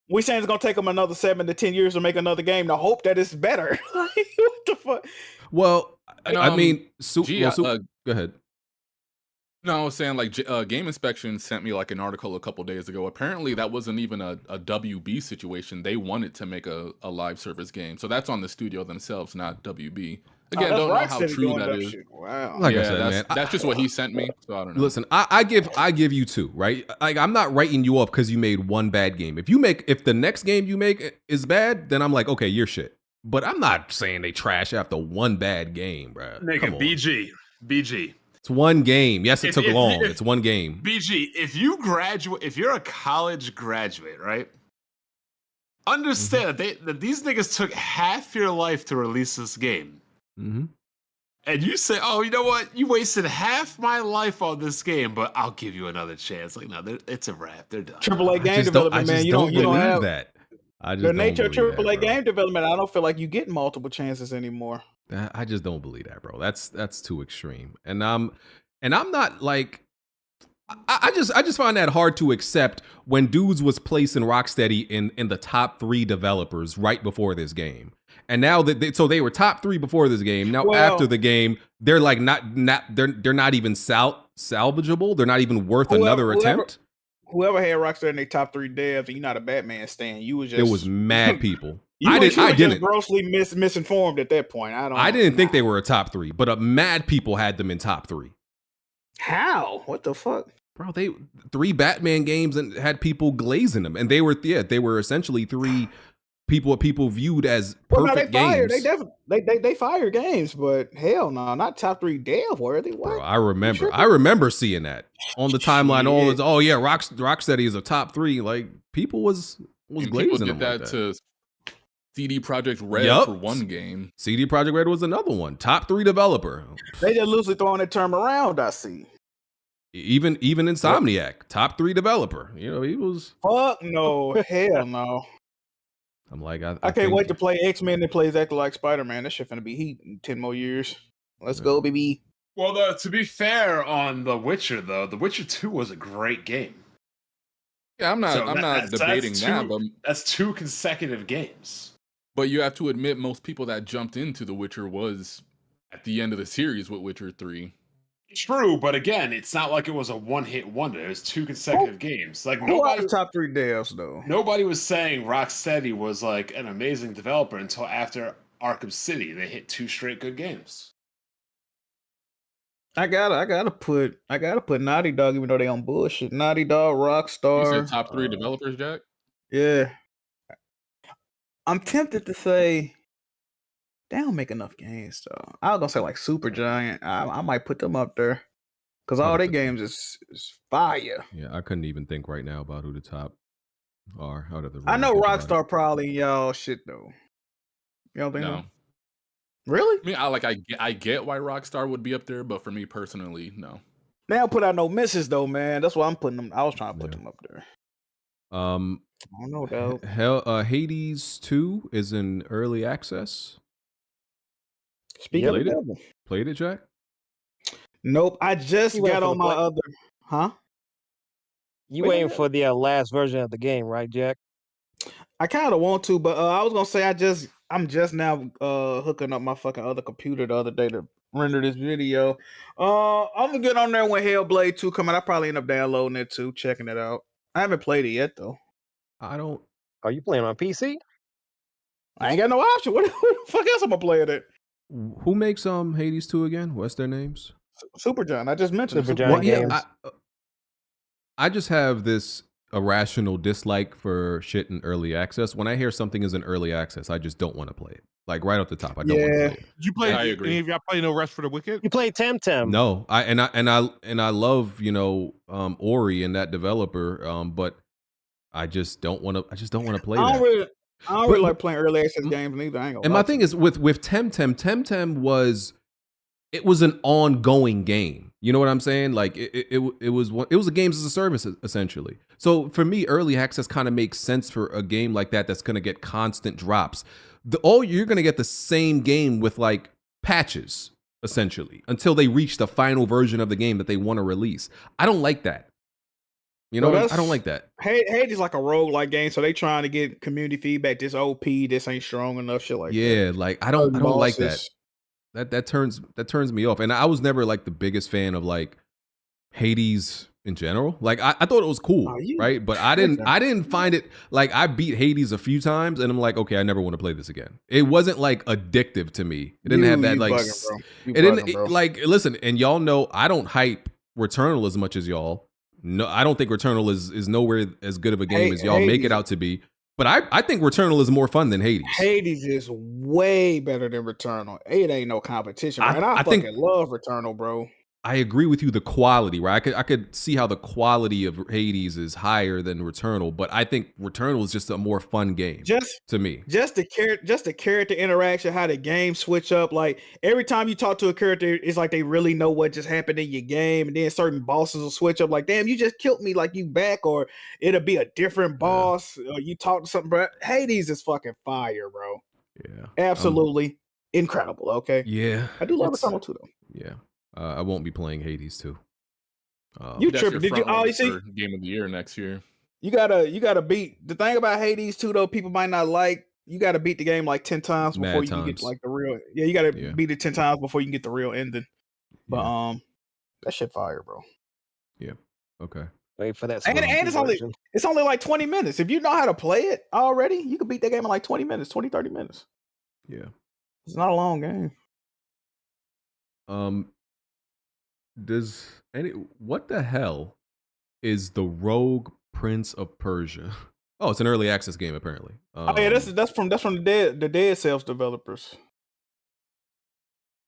We saying it's gonna take them another 7 to 10 years to make another game to hope that it's better. What the fuck? Well, I mean, go ahead. No, I was saying like Game Inspection sent me like an article a couple days ago. Apparently, that wasn't even a WB situation. They wanted to make a live service game, so that's on the studio themselves, not WB. Again, don't know how true that is. Wow. Like I said, man, that's just what he sent me. So I don't know. Listen, I give you two, right? Like I'm not writing you off because you made one bad game. If the next game you make is bad, then I'm like, okay, you're shit. But I'm not saying they trash after one bad game, bro. Nigga, BG. It's one game. Yes, it took long. It's one game. BG, if you're a college graduate, right? Understand that these niggas took half your life to release this game. Mm-hmm. And you say, oh, you know what? You wasted half my life on this game, but I'll give you another chance. Like, no, it's a wrap. They're done. AAA game development, man. You don't have that. The nature of AAA game development, I don't feel like you get multiple chances anymore. I just don't believe that, bro. That's too extreme. And I'm not like I just find that hard to accept when dudes was placing Rocksteady in the top 3 developers right before this game. And now that they were top 3 before this game. Now after the game, they're like they're not even salvageable. They're not even worth another attempt. Whoever had Rockstar in their top 3 devs, and you're not a Batman stan, you was just there was mad people. I didn't grossly misinformed at that point. I didn't think they were a top 3, but mad people had them in top 3. How? What the fuck? Bro, 3 Batman games and had people glazing them, and they were essentially 3 people viewed as perfect games. They fire games, but hell no, not top 3 dev worthy. What? Bro, I remember seeing that on the timeline. Rocksteady is a top 3. Like people was glazing them that like that. To CD Projekt Red for one game. CD Projekt Red was another one. Top 3 developer. They just loosely throwing that term around. I see. Even Insomniac, top 3 developer. You know, he was. Fuck no, hell no. I'm like, I can't wait to play X-Men that plays acting like Spider-Man. That shit finna be heat in 10 more years. Let's go, baby. Well, to be fair on The Witcher, though, The Witcher 2 was a great game. Yeah, I'm not debating that, but that's 2 consecutive games. But you have to admit, most people that jumped into The Witcher was at the end of the series with Witcher 3. True, but again, it's not like it was a one-hit wonder. It was 2 consecutive games. Like nobody top 3 devs though. Nobody was saying Rocksteady was like an amazing developer until after Arkham City. They hit 2 straight good games. I gotta put Naughty Dog, even though they on bullshit. Naughty Dog, Rockstar. You said top 3 developers, Jack? Yeah. I'm tempted to say they don't make enough games though. I was gonna say like Supergiant. I might put them up there because all their games is fire. Yeah, I couldn't even think right now about who the top are out of the. I know Rockstar probably y'all shit though. You don't think No. so? Really? I mean, I get why Rockstar would be up there, but for me personally, no. They don't put out no misses though, man. That's why I'm putting them. I was trying to put them up there. I don't know though. Hades 2 is in early access. Speaking of the devil. Played it, Jack? Nope. I just got on my other. Huh? You waiting for the last version of the game, right, Jack? I kind of want to, but I was gonna say I'm just now hooking up my fucking other computer the other day to render this video. I'm gonna get on there when Hellblade 2 coming. I probably end up downloading it too, checking it out. I haven't played it yet though. I don't. Are you playing on PC? I ain't got no option. What the fuck else am I playing it? Who makes Hades 2 again? What's their names? Supergiant. I just mentioned Supergiant Games. I just have this irrational dislike for shit in early access. When I hear something is in early access, I just don't want to play it. Like right off the top, I don't want to play it. You play? I agree. Any of y'all play No Rest for the Wicked? You play Temtem? No, I love Ori and that developer, but I just don't want to. I just don't want to play that. I don't really like playing early access games neither. I ain't gonna and my thing is with Temtem was an ongoing game. You know what I'm saying? Like it was a games as a service essentially. So for me, early access kind of makes sense for a game like that's going to get constant drops. You're going to get the same game with like patches essentially until they reach the final version of the game that they want to release. I don't like that. You know, I don't like that. Hades is like a roguelike game, so they trying to get community feedback. This OP, this ain't strong enough, shit like that. Yeah, like I don't like that. That turns me off. And I was never like the biggest fan of like Hades in general. Like I thought it was cool, right? But I didn't find it like I beat Hades a few times and I'm like, okay, I never want to play this again. It wasn't like addictive to me. It didn't have that like like listen, and y'all know I don't hype Returnal as much as y'all. No, I don't think Returnal is nowhere as good of a game as y'all make it out to be. But I think Returnal is more fun than Hades. Hades is way better than Returnal. It ain't no competition, man. I fucking love Returnal, bro. I agree with you. The quality, right? I could see how the quality of Hades is higher than Returnal, but I think Returnal is just a more fun game. To me, just the character interaction, how the game switch up. Like every time you talk to a character, it's like they really know what just happened in your game, and then certain bosses will switch up. Like, damn, you just killed me. Like you back, or it'll be a different boss. Or you talk to something, bro. Hades is fucking fire, bro. Yeah, absolutely incredible. Okay, yeah, I do love Returnal too, though. Yeah. I won't be playing Hades 2. You tripping? Did you? Oh, you see, Game of the Year next year. You gotta beat the thing about Hades 2 though. People might not like. You gotta beat the game like 10 times before you can get like the real. Yeah, you gotta beat it 10 times before you can get the real ending. But that shit fire, bro. Yeah. Okay. Wait for that. And it's only like 20 minutes. If you know how to play it already, you can beat that game in like 20 minutes, 30 minutes. Yeah. It's not a long game. What the hell is the Rogue Prince of Persia? Oh, it's an early access game apparently. Oh yeah, that's from the Dead Cells developers.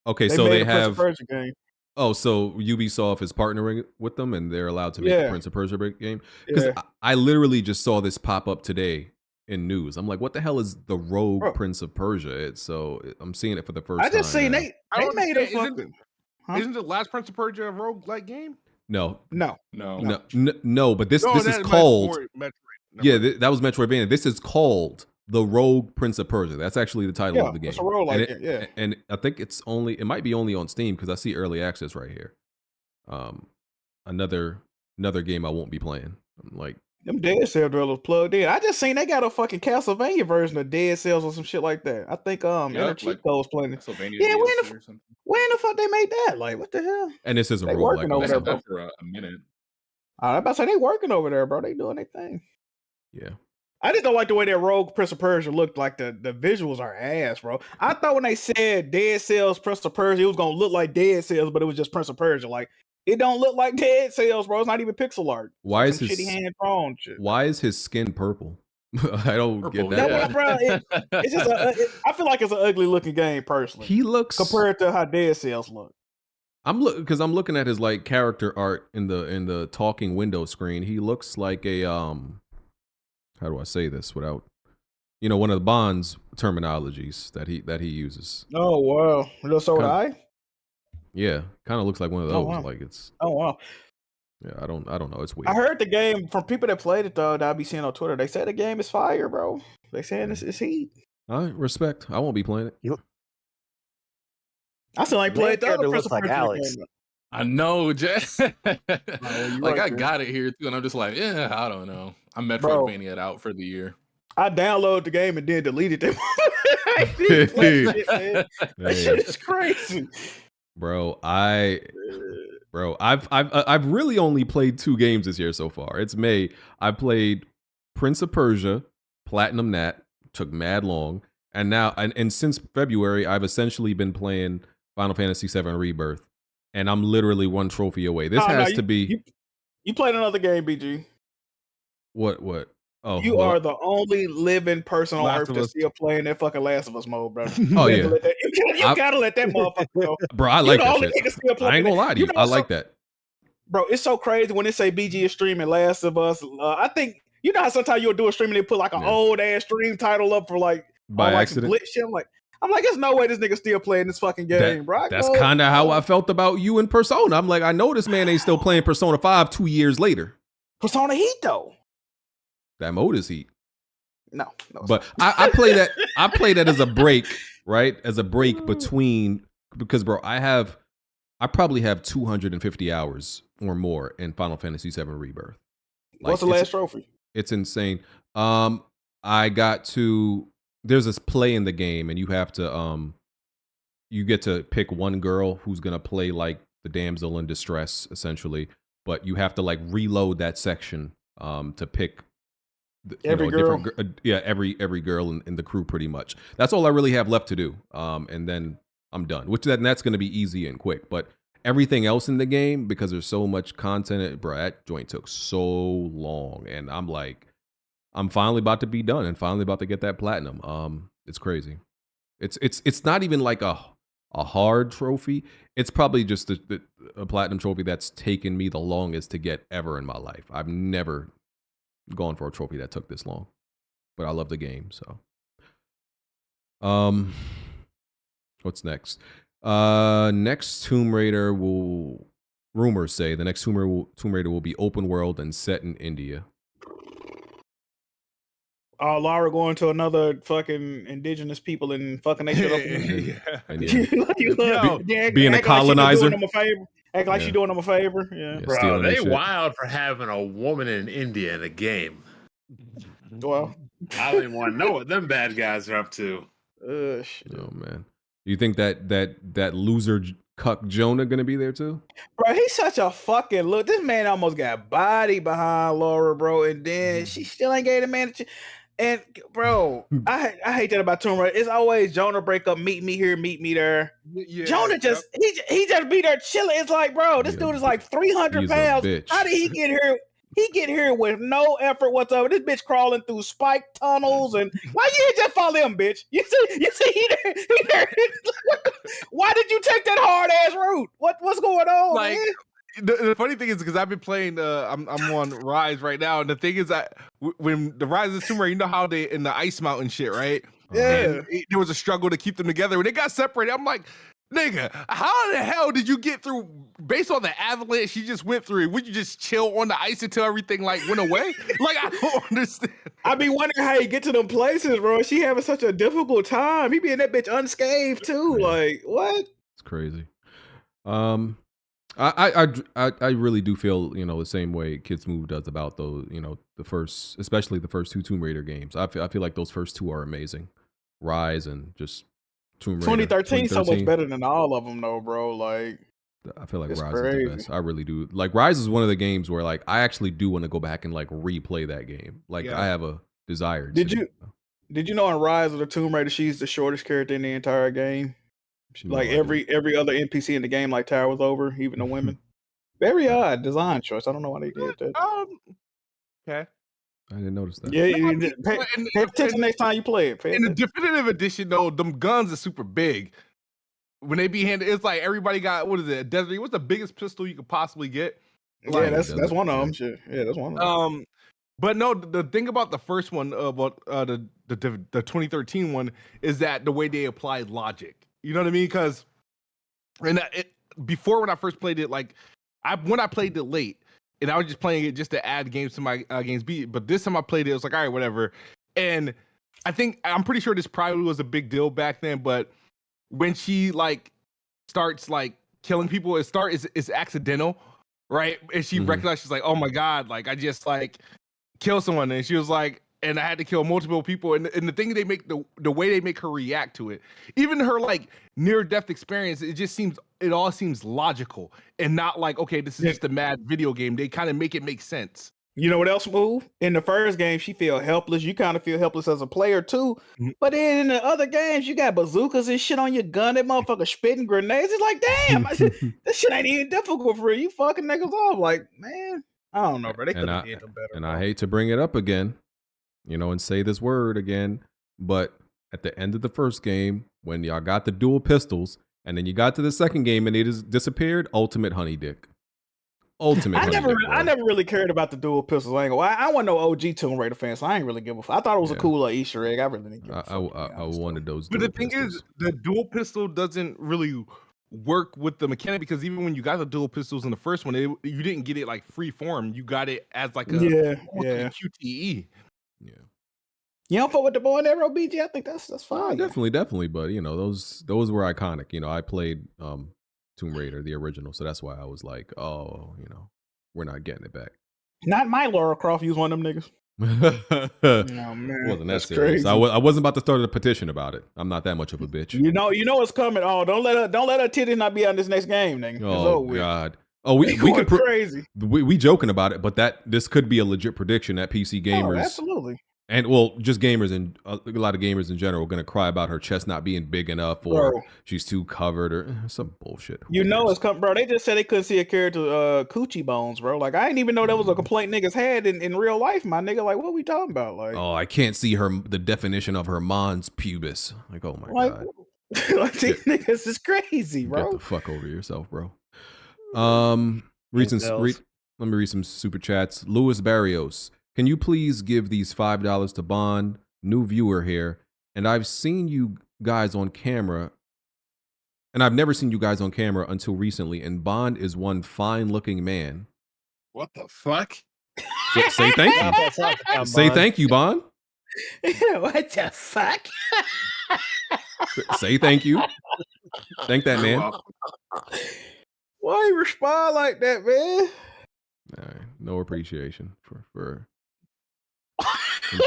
Okay, so they have Persia game. Oh, so Ubisoft is partnering with them and they're allowed to make the Prince of Persia game? Because I literally just saw this pop up today in news. I'm like, what the hell is the Rogue Prince of Persia? I'm seeing it for the first time. I just seen they made a fucking. Isn't the last Prince of Persia a roguelike game? No. But this is called. That was Metroidvania. This is called The Rogue Prince of Persia. That's actually the title of the game. It's a roguelike, and I think it might be only on Steam because I see early access right here. Another game I won't be playing. I'm like, them Dead Cells developers plugged in. I just seen they got a fucking Castlevania version of Dead Cells or some shit like that. I think Chico's playing it. Yeah, when the fuck they made that? Like, what the hell? And this is a working over there, bro. For a minute. I'm about to say they working over there, bro. They doing their thing. Yeah. I just don't like the way that Rogue Prince of Persia looked. Like the visuals are ass, bro. I thought when they said Dead Cells Prince of Persia, it was gonna look like Dead Cells, but it was just Prince of Persia. Like, it don't look like Dead Cells, bro. It's not even pixel art. Why is his shitty hand drawn shit? Why is his skin purple? I don't get that. No, bro, it's just I feel like it's an ugly looking game personally. He looks compared to how Dead Cells look. I'm looking at his like character art in the talking window screen. He looks like a how do I say this without one of the Bond's terminologies that he uses. Oh wow, little sword eye. Yeah, kind of looks like one of those. Oh, wow. Like it's. Oh wow. Yeah, I don't know. It's weird. I heard the game from people that played it though. That I be seeing on Twitter. They said the game is fire, bro. They saying it's heat. I respect. I won't be playing it. I still ain't played the other looks like Alex. I know, Jay. Like right, I got it here too, and I'm just like, yeah, I don't know. I'm Metroidvania out for the year. I downloaded the game and then deleted it. I didn't play shit, man. That shit is crazy, bro. I've really only played 2 games this year so far. It's May. I played Prince of Persia, Platinum Nat, took mad long, and now and since February, I've essentially been playing Final Fantasy VII Rebirth, and I'm literally 1 trophy away. This has to be. You played another game, BG. What? Oh, you are the only living person on Earth that's still playing that fucking Last of Us mode, bro. Oh yeah, you gotta let that motherfucker go, bro. I like that shit. I ain't gonna lie to you. I like that, bro. It's so crazy when they say BG is streaming Last of Us. I think how sometimes you'll do a stream and they put like an old ass stream title up for like by accident. Glitch shit. I'm like, there's no way this nigga still playing this fucking game, bro. That's kind of how I felt about you in Persona. I'm like, I know this man ain't still playing Persona 5 2 years later. Persona Heat though. That mode is Heat. No. But I play that. I play that as a break, right? As a break between, because bro, I probably have 250 hours or more in Final Fantasy VII Rebirth. Like, what's the last trophy? It's insane. I got to. There's this play in the game, and you have to. You get to pick one girl who's gonna play like the damsel in distress, essentially. But you have to like reload that section to pick. Every girl. Every girl in the crew, pretty much. That's all I really have left to do. And then I'm done. That's going to be easy and quick. But everything else in the game, because there's so much content, bro, that joint took so long. And I'm like, I'm finally about to be done and finally about to get that platinum. It's crazy. It's not even like a hard trophy. It's probably just a platinum trophy that's taken me the longest to get ever in my life. I've never gone for a trophy that took this long, but I love the game. So what's next? Next Tomb Raider rumors say the next Tomb Raider will be open world and set in India. Lara going to another fucking indigenous people and fucking they shit up. Being a colonizer. Act like she doing them a favor. Yeah. Bro, they wild for having a woman in India in a game. Well, I don't even want to know what them bad guys are up to. Shit. Oh man, you think that loser cuck Jonah gonna be there too? Bro, he's such a fucking look. This man almost got body behind Laura, bro, and then she still ain't gave the man. And bro, I hate that about Tomb Raider. It's always Jonah break up, meet me here, meet me there. Yeah, Jonah just he just be there chilling. It's like, bro, this dude is like 300 pounds. How did he get here? He get here with no effort whatsoever. This bitch crawling through spike tunnels and why you just follow him, bitch? You see he there. Why did you take that hard ass route? What's going on? Like, man? The funny thing is because I've been playing. I'm on Rise right now, and the thing is that when the Rise of Tomb Raider, you know how they in the Ice Mountain shit, right? Yeah. There was a struggle to keep them together. When they got separated, I'm like, nigga, how the hell did you get through? Based on the avalanche you just went through, would you just chill on the ice until everything like went away? Like, I don't understand. I be wondering how you get to them places, bro. She having such a difficult time. He be in that bitch unscathed too. Like, what? It's crazy. I really do feel, the same way Kids Move does about those, especially the first 2 Tomb Raider games. I feel like those first 2 are amazing. Rise and just Tomb Raider. 2013 so much better than all of them though, bro. Like, I feel like Rise is the best. I really do. Like, Rise is one of the games where like I actually do want to go back and like replay that game. Like, I have a desire. Did you know in Rise of the Tomb Raider she's the shortest character in the entire game? Like every other NPC in the game, like towers over, even the women. Very odd design choice. I don't know why they did that. Okay. I didn't notice that. Yeah, pay attention next time you play it. In the definitive edition, though, them guns are super big. When they be handed, it's like everybody got, what is it, a Desert? What's the biggest pistol you could possibly get? Yeah, that's one of them. Shit. Yeah, that's one of them. But no, the thing about the first one, about the 2013 one, is that the way they applied logic. You know what I mean? Because before, when I first played it, like when I played it late, and I was just playing it just to add games to my games beat. But this time I played it, it was like, all right, whatever. And I'm pretty sure this probably was a big deal back then. But when she like starts like killing people, it's accidental, right? And she recognizes, she's like, oh my god, like I just like kill someone, and she was like, and I had to kill multiple people. And the thing they make, the way they make her react to it, even her like near death experience, it all seems logical and not like, okay, this is just a mad video game. They kind of make it make sense. You know what else move? In the first game, she feel helpless. You kind of feel helpless as a player too. But then in the other games, you got bazookas and shit on your gun. That motherfucker spitting grenades. It's like, damn, this shit ain't even difficult for you. You fucking niggas off. Like, man, I don't know, bro. They could have did them better. And I hate to bring it up again, and say this word again, but at the end of the first game, when y'all got the dual pistols, and then you got to the second game and it just disappeared, ultimate honey dick. I never really cared about the dual pistols. I wasn't no OG Tomb Raider fan, so I ain't really give a fuck. I thought it was a cool Easter egg. I really didn't give a fuck. I wanted those. But the thing is, the dual pistol doesn't really work with the mechanic, because even when you got the dual pistols in the first one, you didn't get it like free form. You got it as like a QTE. Yeah. You don't fuck with the bow and arrow, BG? I think that's fine. Definitely. But those were iconic. I played Tomb Raider, the original, so that's why I was like, oh, we're not getting it back. Not my Lara Croft. You was one of them niggas. Oh man, wasn't that serious? Crazy. I wasn't about to start a petition about it. I'm not that much of a bitch. You know what's coming. Oh, don't let her titties not be on this next game, nigga. Oh God. Oh, we could crazy. We joking about it, but this could be a legit prediction that PC gamers, absolutely. And just gamers and a lot of gamers in general are going to cry about her chest not being big enough, or she's too covered, or some bullshit. It's coming, bro. They just said they couldn't see a character coochie bones, bro. Like, I didn't even know that was a complaint niggas had in real life, my nigga. Like, what are we talking about? Like, oh, I can't see the definition of her mons pubis. Like, oh my god. Like, these niggas is crazy, bro. Get the fuck over yourself, bro. Let me read some super chats. Louis Barrios. Can you please give these $5 to Bond? New viewer here. And I've seen you guys on camera. And I've never seen you guys on camera until recently. And Bond is one fine-looking man. What the fuck? Say thank you. Say thank you, Bond. What the fuck? Say thank you. Thank that man. Why you respond like that, man? All right. No appreciation for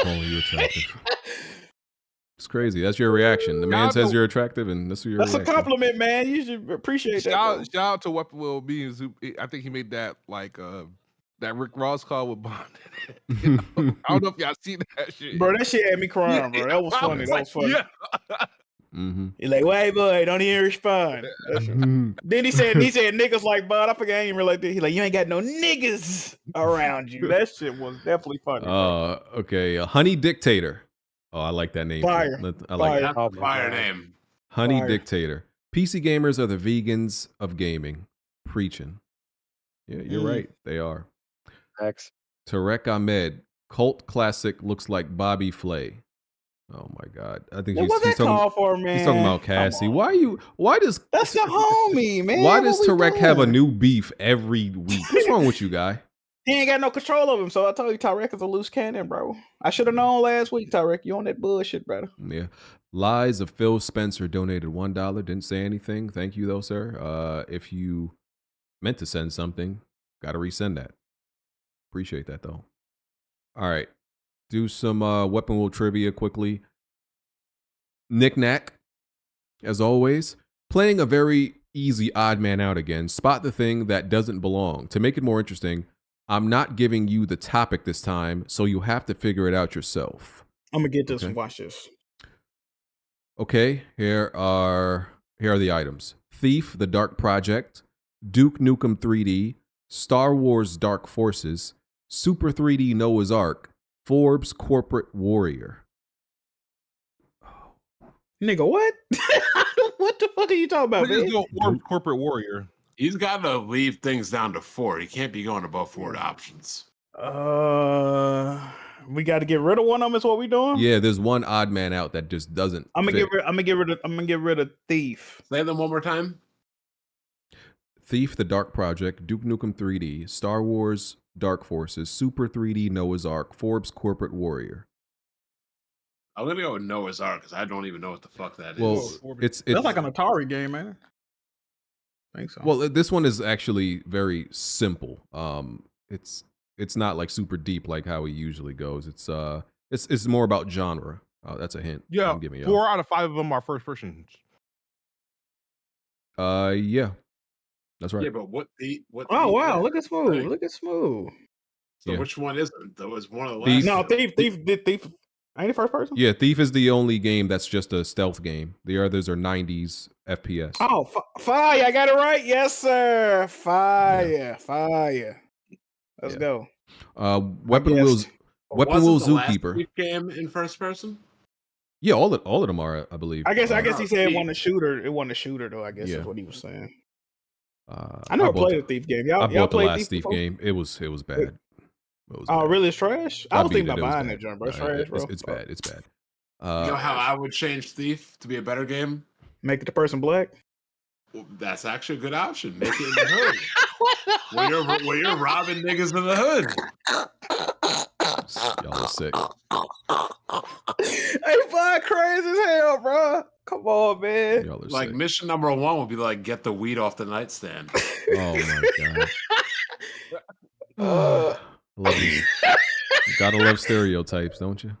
calling you attractive. It's crazy. That's your reaction. The man says you're attractive, and that's your reaction. A compliment, man. You should appreciate that. Shout out to Weapon Will Beans. I think he made that like that Rick Ross call with Bond. I don't know if y'all seen that shit. Bro, that shit had me crying, bro. That was funny. That was funny. Yeah. He's like, wait, boy, don't even respond. Then he said niggas like Bond. I forgot I ain't really like that. He's like, you ain't got no niggas around you. That shit was definitely funny. Okay. Honey Dictator. Oh, I like that name. Fire. I like that. Fire name. Honey Dictator. PC gamers are the vegans of gaming. Preaching. Yeah, you're right. They are. X. Tarek Ahmed. Cult classic looks like Bobby Flay. Oh my God! I think what's that call for, man? He's talking about Cassie. Why does that's the homie, man? Why does Tarek have a new beef every week? What's wrong with you, guy? He ain't got no control of him, so I told you Tarek is a loose cannon, bro. I should have known last week, Tarek. You on that bullshit, brother? Yeah. Lies of Phil Spencer donated $1. Didn't say anything. Thank you though, sir. If you meant to send something, got to resend that. Appreciate that though. All right. Do some Weapon Wheel trivia quickly. Knick-knack, as always. Playing a very easy odd man out again. Spot the thing that doesn't belong. To make it more interesting, I'm not giving you the topic this time, so you have to figure it out yourself. I'm going to get this and watch this. Okay, here are the items. Thief, The Dark Project, Duke Nukem 3D, Star Wars Dark Forces, Super 3D Noah's Ark, Forbes Corporate Warrior. Nigga, what? What the fuck are you talking about, What is man? the Forbes Corporate Warrior? He's got to leave things down to 4. He can't be going above 4 options. We got to get rid of one of them. Is what we doing? Yeah, there's one odd man out that just doesn't. I'm gonna fit. get rid of Thief. Say them one more time. Thief: The Dark Project, Duke Nukem 3D, Star Wars: Dark Forces, Super 3D, Noah's Ark, Forbes Corporate Warrior. I'm gonna go with Noah's Ark because I don't even know what the fuck that is. Well, it's That's like an Atari game, man. I think so. Well, this one is actually very simple. It's not like super deep like how he usually goes. It's more about genre. That's a hint. Yeah, Give me 4 out of 5 of them are first persons. Yeah, that's right. Yeah, but what? Oh wow, look at Smooth. Look at Smooth. So Yeah. which one is it? That was one of the Thief. last. No, Thief. Ain't it first person? Yeah, Thief is the only game that's just a stealth game. The others are 90s FPS. Oh, fire! I got it right. Yes, sir. Fire. Let's go. Weapon Wheels. Weapon Wheels Zookeeper. Thief game in first person. Yeah, all of them are, I believe. I guess he said it wasn't a shooter. It wasn't a shooter though. I guess Yeah. that's what he was saying. I never bought played a Thief game. I Y'all bought the played last Thief before? game. It was bad. Oh, really? It's trash. I was beat thinking it. about It was buying bad. that jump, bro. It's No, trash, bro. It's bad. It's bad. You know how I would change Thief to be a better game? Make the person black. Well, that's actually a good option. Make it in the hood. where you're robbing niggas in the hood. Y'all are sick. Hey, fuck, crazy as hell, bro. Come on, man. Y'all are Like sick. mission number 1 would be like get the weed off the nightstand. Oh my god. Love these. Gotta love stereotypes, don't you?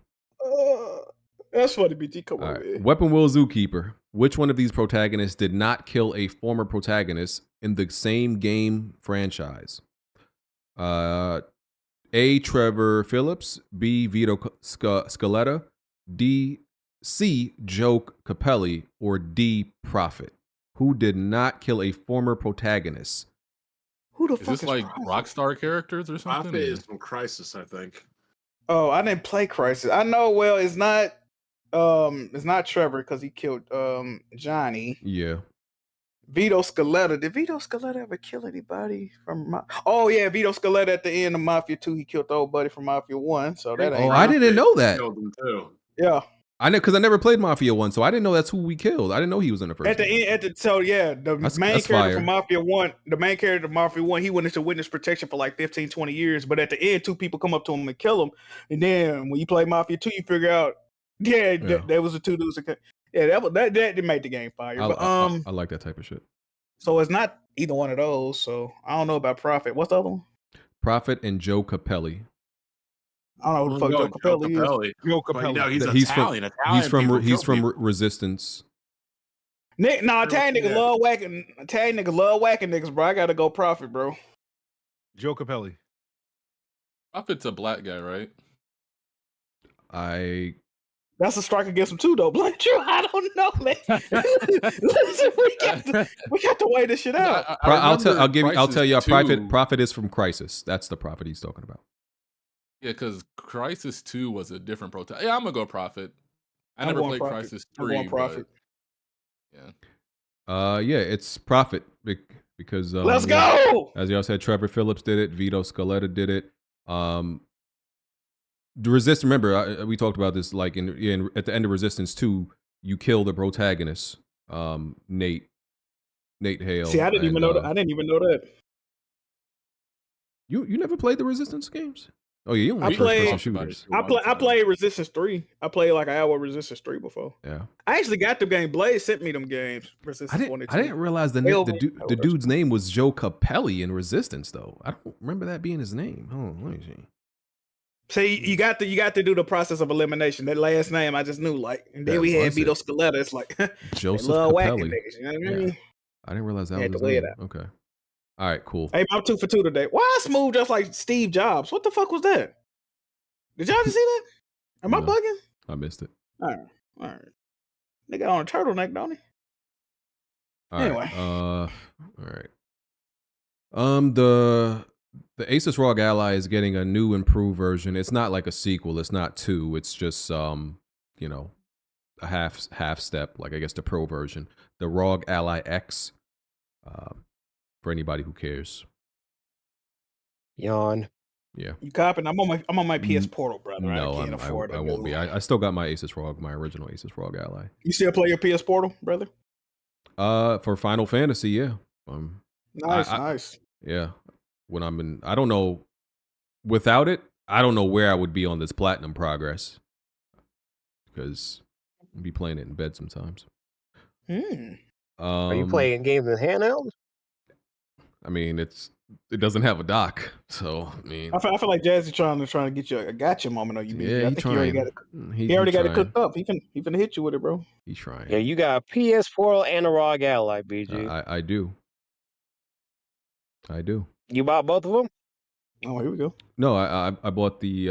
That's funny, BT. Come All on, right. man. Weapon Wheel Zookeeper. Which one of these protagonists did not kill a former protagonist in the same game franchise? A. Trevor Phillips. B. Vito Scaletta. C. Joe Capelli. Or D. Prophet. Who did not kill a former protagonist? Who the Is fuck this like Rockstar characters or something? Prophet is from Crisis, I think. Oh, I didn't play Crisis. I know. Well, it's not Trevor because he killed Johnny. Yeah. Vito Scaletta. Did Vito Scaletta ever kill anybody from? Oh yeah, Vito Scaletta at the end of Mafia 2, he killed the old buddy from Mafia 1. So that ain't. Oh, I didn't know that. Killed him too. Yeah. I know because I never played Mafia 1, so I didn't know that's who we killed. I didn't know he was in the first. At the end, the main that's character fire. from Mafia 1, the main character of Mafia 1, he went into witness protection for like 15, 20 years. But at the end, 2 people come up to him and kill him. And then when you play Mafia 2, you figure out, there was the 2 dudes. That didn't make the game fire. I like that type of shit. So it's not either one of those. So I don't know about Prophet. What's the other one? Prophet and Joe Capelli. I don't know who the fuck Joe Capelli is. Joe But, you know, Capelli. he's He's Italian. from Italian he's from people. Resistance. Italian niggas love whacking. Italian niggas love whacking niggas, bro. I gotta go Prophet, bro. Joe Capelli. Prophet's a black guy, right? That's a strike against him too, though. Blunt you, I don't know, man. Listen, we got to weigh this shit out. I'll tell you. Crisis 2. Prophet is from Crisis. That's the Prophet he's talking about. Yeah, because Crisis 2 was a different protagonist. Yeah, I'm gonna go Prophet. I never played Crisis 3. I'm going Prophet. Yeah, it's Prophet because Let's go. As y'all said, Trevor Phillips did it. Vito Scaletta did it. The Resistance. Remember, we talked about this. Like at the end of Resistance 2, you kill the protagonist, Nate Hale. See, I didn't even know that. I didn't even know that. You never played the Resistance games? Oh yeah, you don't like I played. first-person shooters. I played Resistance 3. I played like an hour of Resistance 3 before. Yeah. I actually got the game. Blaze sent me them games. Resistance I 1 and 2. didn't realize the dude's name was Joe Capelli in Resistance though. I don't remember that being his name. Hold on, let me see. See, you got to do the process of elimination. That last name I just knew, like, and then we had Vito Scaletta. It's like Joseph love whacking Capelli. niggas, you know what I mean? I didn't realize that Had was to his weigh name. it out. Okay. All right, cool. Hey, I'm 2 for 2 today. Why I smooth just like Steve Jobs? What the fuck was that? Did y'all just see that? Am I bugging? I missed it. All right. Nigga on a turtleneck, don't he? All right. Anyway. All right. The the Asus ROG Ally is getting a new improved version. It's not like a sequel. It's not 2. It's just you know, a half step, like I guess the pro version. The ROG Ally X. For anybody who cares. Yawn. Yeah. You copping? I'm on my PS Portal, brother. No, I can't afford it. I won't be. I still got my Asus ROG, my original Asus ROG Ally. You still play your PS Portal, brother? For Final Fantasy, yeah. Nice. Yeah. When I'm in, I don't know. Without it, I don't know where I would be on this platinum progress. Because I'd be playing it in bed sometimes. Are you playing games in handheld? I mean, it doesn't have a dock, so I mean, I feel like Jazzy trying to get you a gotcha moment on you. Yeah, I think he already got it cooked up. He finna hit you with it, bro. He's trying. Yeah, you got a PS Portal and a ROG Ally, BG. I do. You bought both of them? Oh, here we go. No, I bought the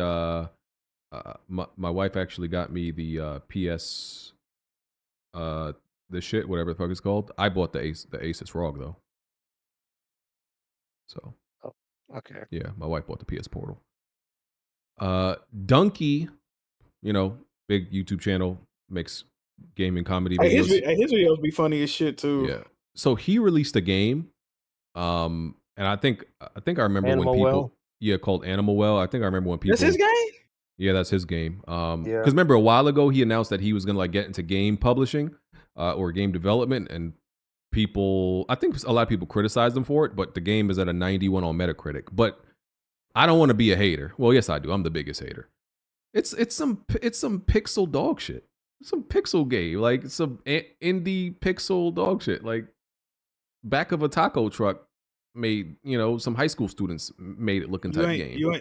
my wife actually got me the PS the shit, whatever the fuck it's called. I bought the Asus ROG though. So okay. Yeah, my wife bought the PS Portal. Donkey, you know, big YouTube channel, makes gaming comedy videos. His videos be funny as shit too. Yeah. So he released a game, and I think I remember Animal when people Well? called Animal Well. I think I remember when people That's his game. Yeah, that's his game. Yeah. Because remember a while ago he announced that he was gonna like get into game publishing, or game development, and I think a lot of people criticized him for it, but the game is at a 91 on Metacritic. But I don't want to be a hater. Well, yes, I do. I'm the biggest hater. It's some pixel dog shit. Some pixel game, like some indie pixel dog shit. Like back of a taco truck made, you know, some high school students made it looking type game. You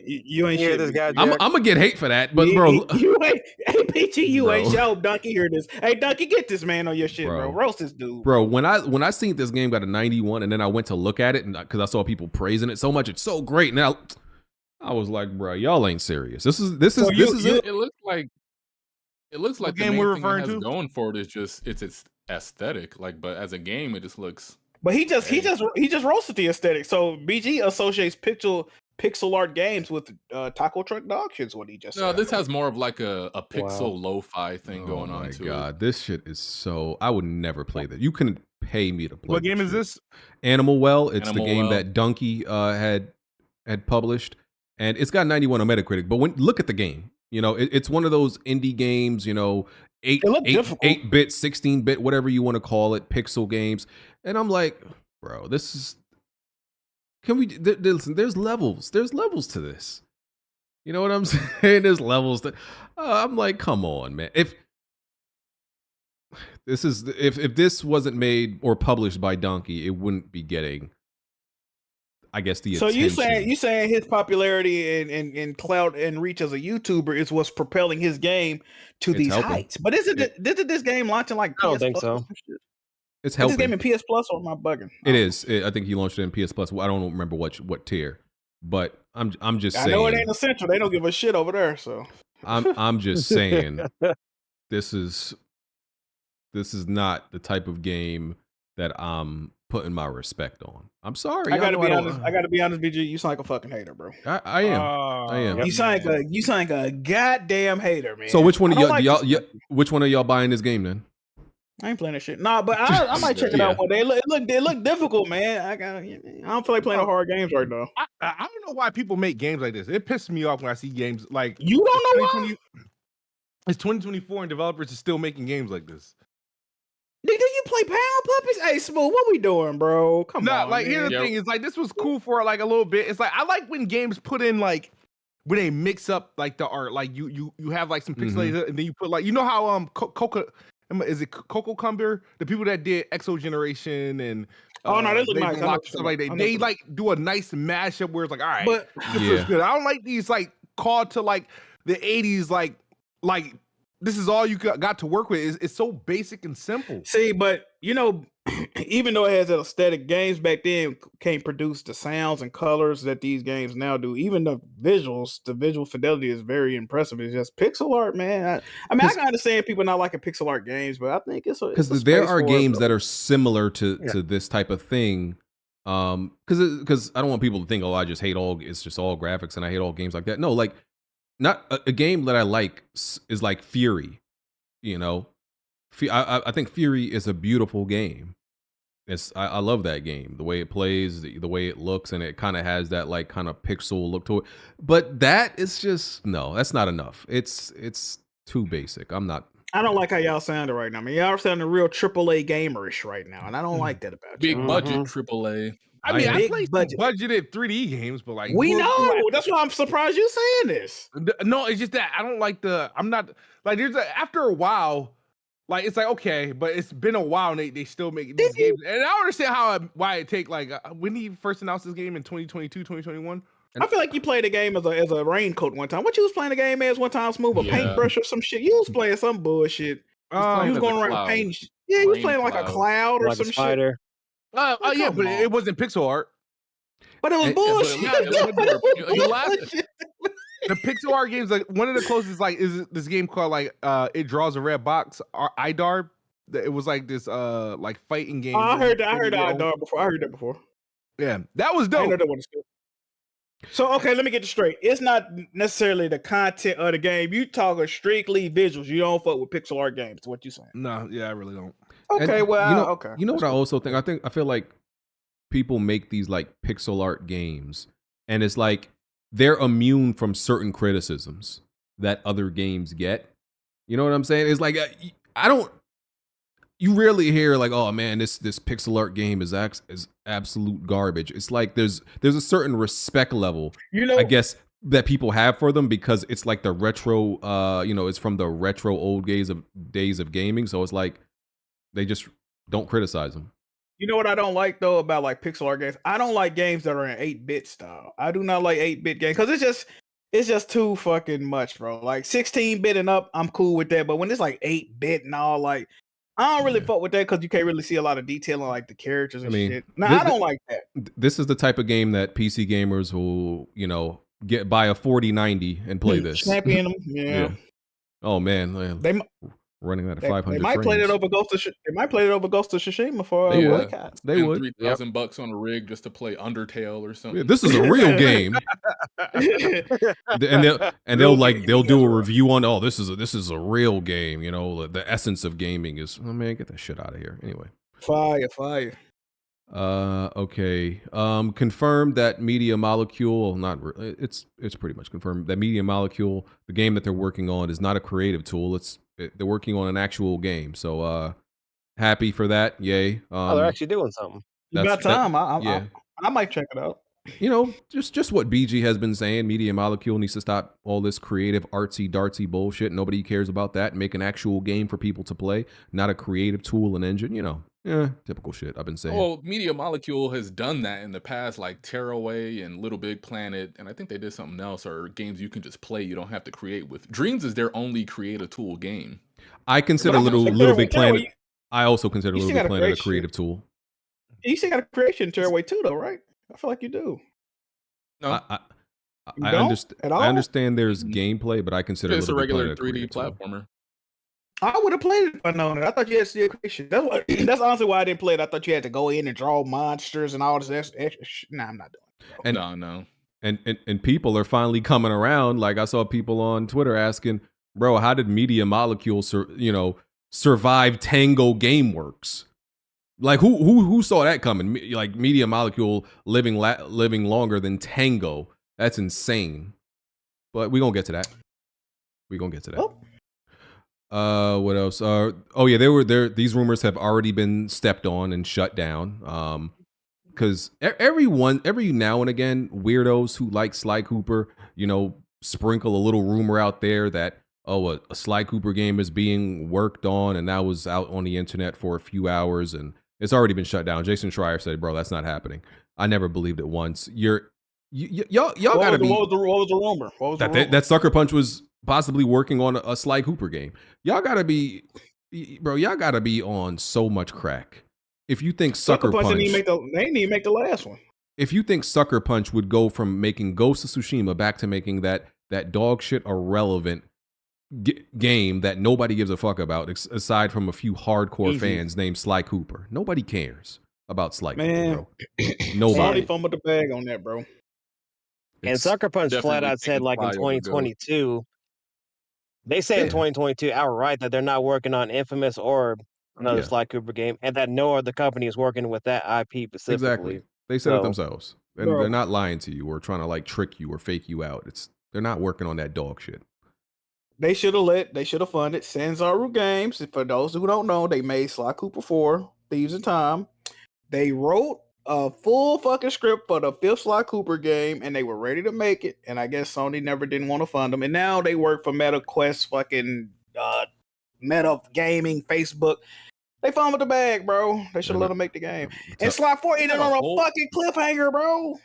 ain't shit. This guy. I'm gonna get hate for that, but bro, you ain't. Hey, PG, you Bro. ain't. Yo, Donkey, hear this. Hey, Donkey, get this man on your shit, bro. Roast this dude. Bro, when I seen this game got a 91, and then I went to look at it, and because I saw people praising it so much, it's so great. Now I was like, bro, y'all ain't serious. This is it. It looks like the game main we're thing it referring has to? going for it is just its aesthetic. Like, but as a game, it just looks. But he just roasted the aesthetic. So BG associates pixel art games with taco truck dog shit's what he just No, said. this has more of like a pixel lo-fi thing going on Oh to my god, this shit is so. I would never play that. You couldn't pay me to play. What game shit. is this? Animal Well. It's Animal the game Well. that Donkey had published, and it's got 91 on Metacritic. But look at the game. You know, it's one of those indie games. You know, 8-bit, 16-bit, whatever you want to call it, pixel games. And I'm like, bro, this is. Can we listen? There's levels. There's levels to this. You know what I'm saying? There's levels to. I'm like, come on, man. If this wasn't made or published by Donkey, it wouldn't be getting, I guess, the So attention. you saying his popularity and clout and reach as a YouTuber is what's propelling his game to It's these helping. heights. But didn't this game launch in like PS I don't think Plus so. or some shit? It's Is helping. this game in PS Plus or am I bugging? It is. I think he launched it in PS Plus. I don't remember what tier, but I'm just I saying. know it ain't essential. They don't give a shit over there. So I'm just saying. This is not the type of game that I'm putting my respect on. I'm sorry. I gotta know be don't- honest. I gotta be honest, BG. You sound like a fucking hater, bro. I am. I am. You sound like a goddamn hater, man. So which one of I y'all, don't like this which one of y'all buying this game then? I ain't playing that shit. Nah, but I might check it out one day. They look difficult, man. I don't feel like playing hard games right now. I don't know why people make games like this. It pisses me off when I see games like You don't know why? It's 2024 and developers are still making games like this. Nigga, you play Pound Puppets? Hey, Smooth, what we doing, bro? Come on. Like man. here's the thing is like this was cool for like a little bit. It's like I like when games put in like when they mix up like the art. Like you have like some pixelated and then you put like you know how is it Coco Cumber? The people that did Exo Generation and Oh no, they look nice. stuff like that. They like do a nice mashup where it's like, all right, But this is good. I don't like these like call to like the 80s like this is all you got to work with. It's so basic and simple. See, but you know, even though it has that aesthetic, games back then can't produce the sounds and colors that these games now do. Even the visuals, the visual fidelity is very impressive. It's just pixel art, man. I mean, I can understand people not liking pixel art games, but I think it's Because there are games that are similar to this type of thing. Because I don't want people to think, oh, I just hate it's just all graphics and I hate all games like that. No, like not a game that I like is like Fury. You know, I think Fury is a beautiful game. I love that game, the way it plays, the way it looks, and it kind of has that like kind of pixel look to it. But that is just that's not enough. It's too basic. I don't like how y'all sounding right now. I mean, y'all are sounding real AAA gamerish right now, and I don't like that about you. Big budget AAA. I mean, I play budgeted 3D games, but like we know. That's why I'm surprised you saying this. No, it's just that I don't like I'm not like after a while. Like it's like okay, but it's been a while and they still make these games, and I don't understand why it take like when he first announced this game in 2022, 2021. I feel like you played the game as a raincoat one time. What you was playing the game as one time? Smooth a paintbrush or some shit. You was playing some bullshit. You was going around painting. Yeah, you was playing like a cloud or some shit. Yeah, but it wasn't pixel art. But it was bullshit. The pixel art games, like one of the closest, like is this game called like It Draws a Red Box, or IDAR. It was like this like fighting game. Oh, I heard IDAR before. I heard that before. Yeah, that was dope. I know that one is good. So okay, let me get this straight. It's not necessarily the content of the game. You talking strictly visuals. You don't fuck with pixel art games. What you saying? No, yeah, I really don't. Okay, well, okay. You know what I also think? I feel like people make these like pixel art games, and it's like they're immune from certain criticisms that other games get. You know what I'm saying? It's like you rarely hear like, oh man, this pixel art game is absolute garbage. It's like there's a certain respect level, I guess, that people have for them because it's like the retro, it's from the retro old days of gaming. So it's like they just don't criticize them. You know what I don't like though about like pixel art games? I don't like games that are in 8-bit style. I do not like 8-bit games because it's just too fucking much, bro. Like 16-bit and up, I'm cool with that. But when it's like 8-bit and all, like I don't really fuck with that because you can't really see a lot of detail on like the characters and shit. No, I don't like that. This is the type of game that PC gamers will, buy a 4090 and play this. Champion them, yeah. Oh man, they running that at 500. They might play it over Ghost of Tsushima for boycott. They would $3,000 on a rig just to play Undertale or something. Yeah, this is a real game. and they'll do a review on this is a real game. The essence of gaming is man, get that shit out of here. Anyway, fire. Okay. Confirmed that Media Molecule, it's pretty much confirmed that Media Molecule, the game that they're working on, is not a creative tool. They're working on an actual game. So happy for that. Yay. They're actually doing something. You got time. I might check it out. Just what BG has been saying. Media Molecule needs to stop all this creative artsy dartsy bullshit. Nobody cares about that. Make an actual game for people to play, not a creative tool and engine. Typical shit I've been saying. Well, Media Molecule has done that in the past, like Tearaway and Little Big Planet, and I think they did something else, or games you can just play, you don't have to create with. Dreams is their only creative tool game. I consider Little Big Planet. I also consider Little Big Planet a creative tool. You still got a creation Tearaway too, though, right? I feel like you do. No, I understand there's gameplay, but I consider it's a regular 3D platformer. I would have played it if I known it. I thought you had to see a creation. That's honestly why I didn't play it. I thought you had to go in and draw monsters and all this extra shit. Nah, I'm not doing it. No. And people are finally coming around. Like I saw people on Twitter asking, bro, how did Media Molecule survive Tango Gameworks? Like who saw that coming? Like Media Molecule living longer than Tango. That's insane. But we're gonna get to that. What else? These rumors have already been stepped on and shut down. Because every now and again, weirdos who like Sly Cooper, sprinkle a little rumor out there that a Sly Cooper game is being worked on, and that was out on the internet for a few hours, and it's already been shut down. Jason Schreier said, "Bro, that's not happening. I never believed it once. Y'all gotta be." What was the rumor? That Sucker Punch was possibly working on a Sly Cooper game. Y'all gotta be on so much crack. If you think Sucker Punch they didn't even make the last one. If you think Sucker Punch would go from making Ghost of Tsushima back to making that dog shit irrelevant game that nobody gives a fuck about, aside from a few hardcore fans named Sly Cooper, nobody cares. about Sly Cooper, Man, bro. Sony Nobody. fumbled the bag on that, bro. And It's Sucker Punch flat definitely out said, taking like in Fly over Ghost. 2022, they say in Yeah. 2022 outright that they're not working on Infamous or another Yeah. Sly Cooper game, and that no other company is working with that IP specifically. Exactly. They said it So, themselves. And Bro. they're not lying to you or trying to like trick you or fake you out. They're not working on that dog shit. They should have funded Sanzaru Games. For those who don't know, they made Sly Cooper 4, Thieves in Time. They wrote a full fucking script for the 5th Sly Cooper game, and they were ready to make it. And I guess Sony never didn't want to fund them. And now they work for Meta Quest, fucking Meta Gaming, Facebook. They fumbled the bag, bro. They should have let them make the game. And Sly 4 ended on a fucking cliffhanger, bro.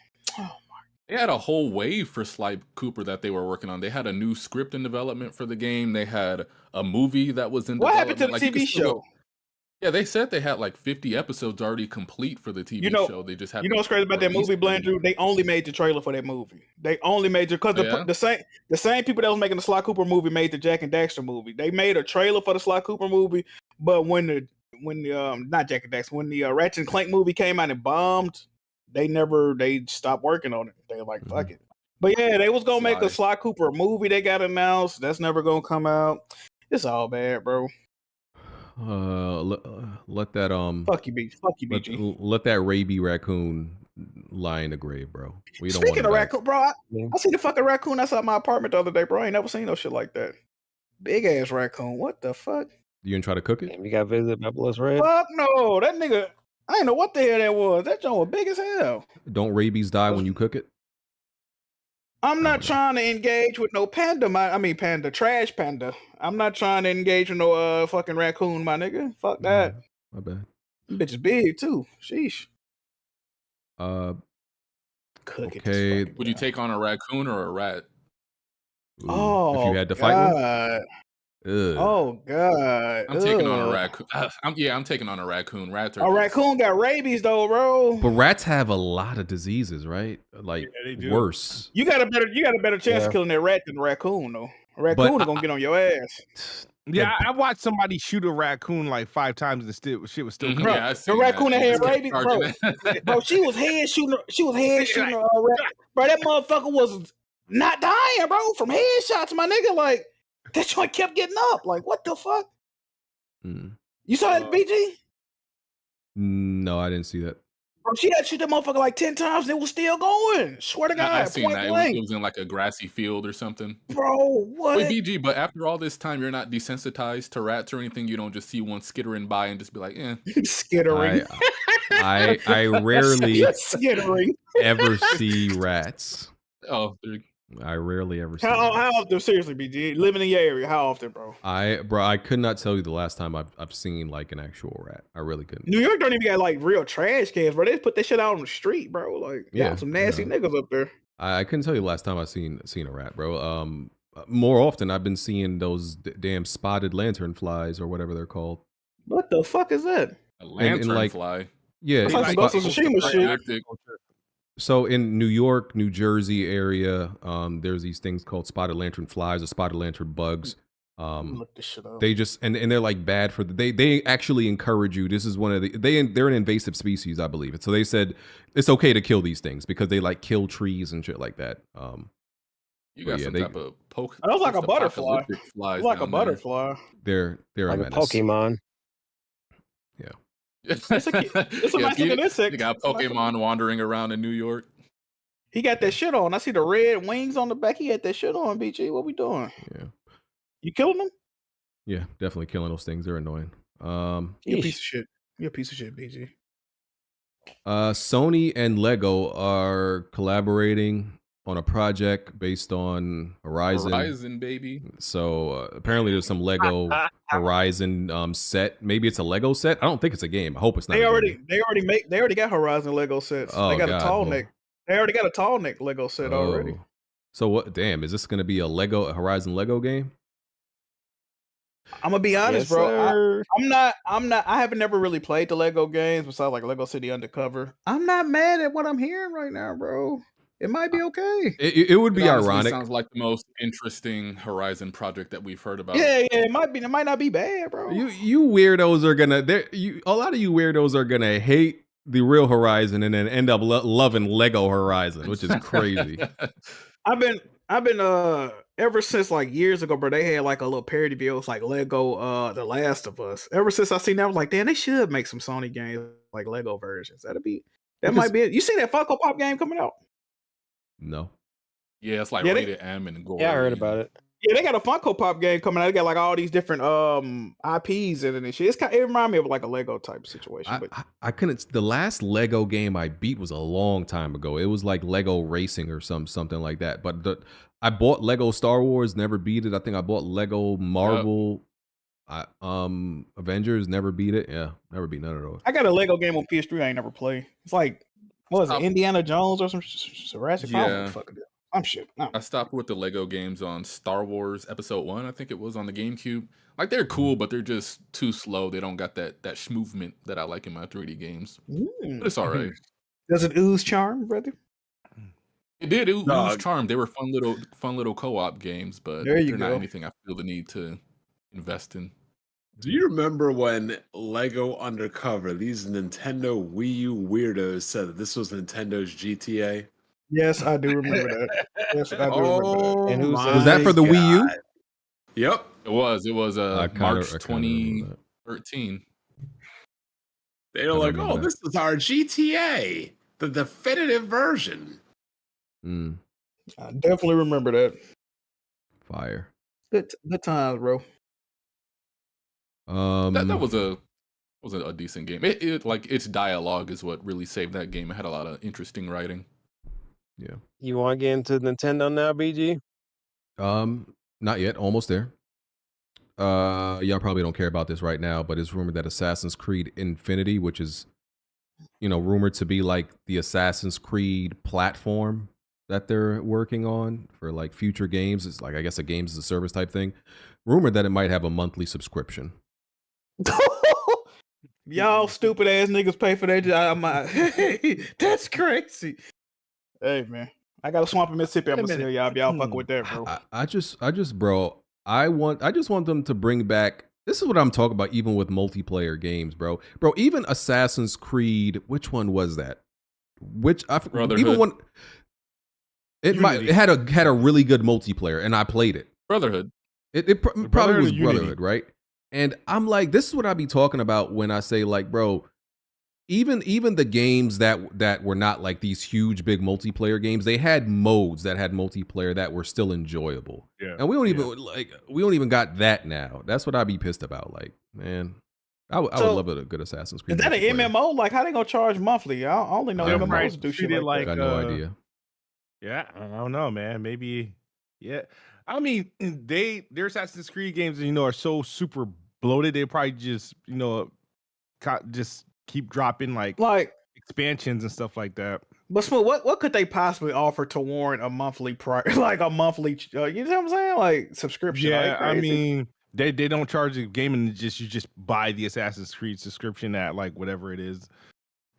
They had a whole wave for Sly Cooper that they were working on. They had a new script in development for the game. They had a movie that was in What development. happened to the TV show? Yeah, they said they had like 50 episodes already complete for the TV show. They just had. You know what's crazy about that movie, Blandrew? They only made the trailer for that movie. They only made it because the same people that was making the Sly Cooper movie made the Jack and Daxter movie. They made a trailer for the Sly Cooper movie, but when the not Jack and Daxter, when the Ratchet and Clank movie came out and bombed, they stopped working on it. They were like, fuck it. But yeah, they was gonna make a Sly Cooper movie. They got announced. That's never gonna come out. It's all bad, bro. Let that fuck you, BG. Let that Raby raccoon lie in the grave, bro. We don't Speaking want of raccoon, bro, I seen the fucking raccoon outside my apartment the other day, bro. I ain't never seen no shit like that. Big ass raccoon. What the fuck? You gonna try to cook it? We got visited by Blood's Red. Fuck no, that nigga. I ain't know what the hell that was. That joint was big as hell. Don't rabies die when you cook it? I'm not trying to engage with no panda. Panda, trash panda. I'm not trying to engage with no fucking raccoon, my nigga. Fuck that. My bad. Them bitch is big too. Sheesh. Cook it. Would you take on a raccoon or a rat? Oh, if you had to fight one? Oh god. I'm taking on a raccoon. I'm taking on a raccoon. Rats are raccoon got rabies though, bro. But rats have a lot of diseases, right? Like worse. You got a better chance of killing that rat than a raccoon though. A raccoon is gonna get on your ass. Yeah, I watched somebody shoot a raccoon like 5 times and shit was still coming. Yeah, the raccoon that had rabies, bro. She was head shooting. Bro, that motherfucker was not dying, bro, from headshots, my nigga. Like that joint kept getting up. Like what the fuck? You saw that, BG? No, I didn't see that. Bro, she had to shoot that motherfucker like 10 times and it was still going. Swear to God. I've seen that. It was in like a grassy field or something. Bro, what? Wait, BG, but after all this time, you're not desensitized to rats or anything? You don't just see one skittering by and just be like, eh. Skittering. I rarely skittering. ever see rats. Oh, I rarely ever see How often, seriously, BG? Living in your area, how often, bro? I could not tell you the last time I've seen like an actual rat. I really couldn't. New York don't even got like real trash cans, bro. They just put that shit out on the street, bro. Like, yeah, some nasty niggas up there. I couldn't tell you the last time I seen a rat, bro. More often I've been seeing those damn spotted lantern flies or whatever they're called. What the fuck is that? A lantern fly. Yeah, it's like Tsushima shit. So in New York, New Jersey area, there's these things called spotted lantern flies or spotted lantern bugs. Look this shit up. They just and they're like bad for they actually encourage you. This is one of they're an invasive species, I believe. So they said it's okay to kill these things because they like kill trees and shit like that. You got some type of poke. That was like a butterfly. Like a butterfly. They're like a a Pokemon. Yeah. It's a nice looking insect. You got Pokemon wandering around in New York. He got that shit on. I see the red wings on the back. He had that shit on, BG. What we doing? Yeah. You killing them? Yeah, definitely killing those things. They're annoying. You're a piece of shit. You're a piece of shit, BG. Sony and Lego are collaborating on a project based on Horizon. Horizon, baby. So apparently there's some Lego Horizon set. Maybe it's a Lego set. I don't think it's a game. I hope it's not. They already got Horizon Lego sets. Oh, they got God, a tall neck. They already got a tall neck Lego set already. So what? Damn, is this going to be a Horizon Lego game? I'm gonna be honest, bro. I'm not. I haven't never really played the Lego games besides like Lego City Undercover. I'm not mad at what I'm hearing right now, bro. It might be okay. It would be ironic. Sounds like the most interesting Horizon project that we've heard about. Yeah, it might be. It might not be bad, bro. You weirdos are gonna. A lot of you weirdos are gonna hate the real Horizon and then end up loving Lego Horizon, which is crazy. I've been ever since like years ago, bro. They had like a little parody video. It's like Lego The Last of Us. Ever since I seen that, I was like, damn, they should make some Sony games like Lego versions. That might be it. You seen that Funko Pop game coming out? No. Yeah, it's like rated M and gory. Yeah, I heard about it. Yeah, they got a Funko Pop game coming out. They got like all these different IPs in it and shit. It reminds me of like a Lego type situation. But I couldn't. The last Lego game I beat was a long time ago. It was like Lego Racing or something like that. But I bought Lego Star Wars, never beat it. I think I bought Lego Marvel, Avengers, never beat it. Yeah, never beat none of those. I got a Lego game on PS3 I ain't never played. It's like, what was it, Indiana Jones or some Jurassic Park? Yeah. Fuck it. I'm shit. No. I stopped with the Lego games on Star Wars Episode 1, I think it was, on the GameCube. Like, they're cool, but they're just too slow. They don't got that movement that I like in my 3D games. But it's all right. Does it ooze charm, brother? It did ooze charm. They were fun little co-op games, but they're not anything I feel the need to invest in. Do you remember when Lego Undercover, these Nintendo Wii U weirdos, said that this was Nintendo's GTA? Yes, I do remember that. Yes, I do remember that. And was that for the Wii U? Yep. It was March 2013. They're like, oh, this is our GTA, the definitive version. I definitely remember that. Fire. Good times, bro. That was a decent game. It like its dialogue is what really saved that game. It had a lot of interesting writing. Yeah. You want to get into Nintendo now, BG? Not yet. Almost there. Y'all probably don't care about this right now, but it's rumored that Assassin's Creed Infinity, which is, rumored to be like the Assassin's Creed platform that they're working on for like future games. It's like, I guess, a games as a service type thing. Rumored that it might have a monthly subscription. Y'all stupid ass niggas pay for that. That's crazy. Hey man, I got a swamp in Mississippi. I'm gonna tell y'all if y'all fuck with that, bro. I just, bro. I just want them to bring back. This is what I'm talking about. Even with multiplayer games, bro. Even Assassin's Creed. Which one was that? Even one. It had a really good multiplayer, and I played it. Brotherhood. It probably was Brotherhood, right? And I'm like, this is what I be talking about when I say, like, bro, even the games that were not like these huge big multiplayer games, they had modes that had multiplayer that were still enjoyable. Yeah. And we don't even got that now. That's what I be pissed about. Like, man, I would love a good Assassin's Creed. Is that an MMO? Like, how they gonna charge monthly? I only know MMOs do shit like that. I got no idea. Yeah, I don't know, man. Maybe, yeah. I mean, their Assassin's Creed games, are so super bloated. They probably just, just keep dropping like expansions and stuff like that. But Smooth, what could they possibly offer to warrant a monthly price, like a monthly, you know what I'm saying, like subscription? Yeah, I mean, they don't charge a game, and you just buy the Assassin's Creed subscription at like whatever it is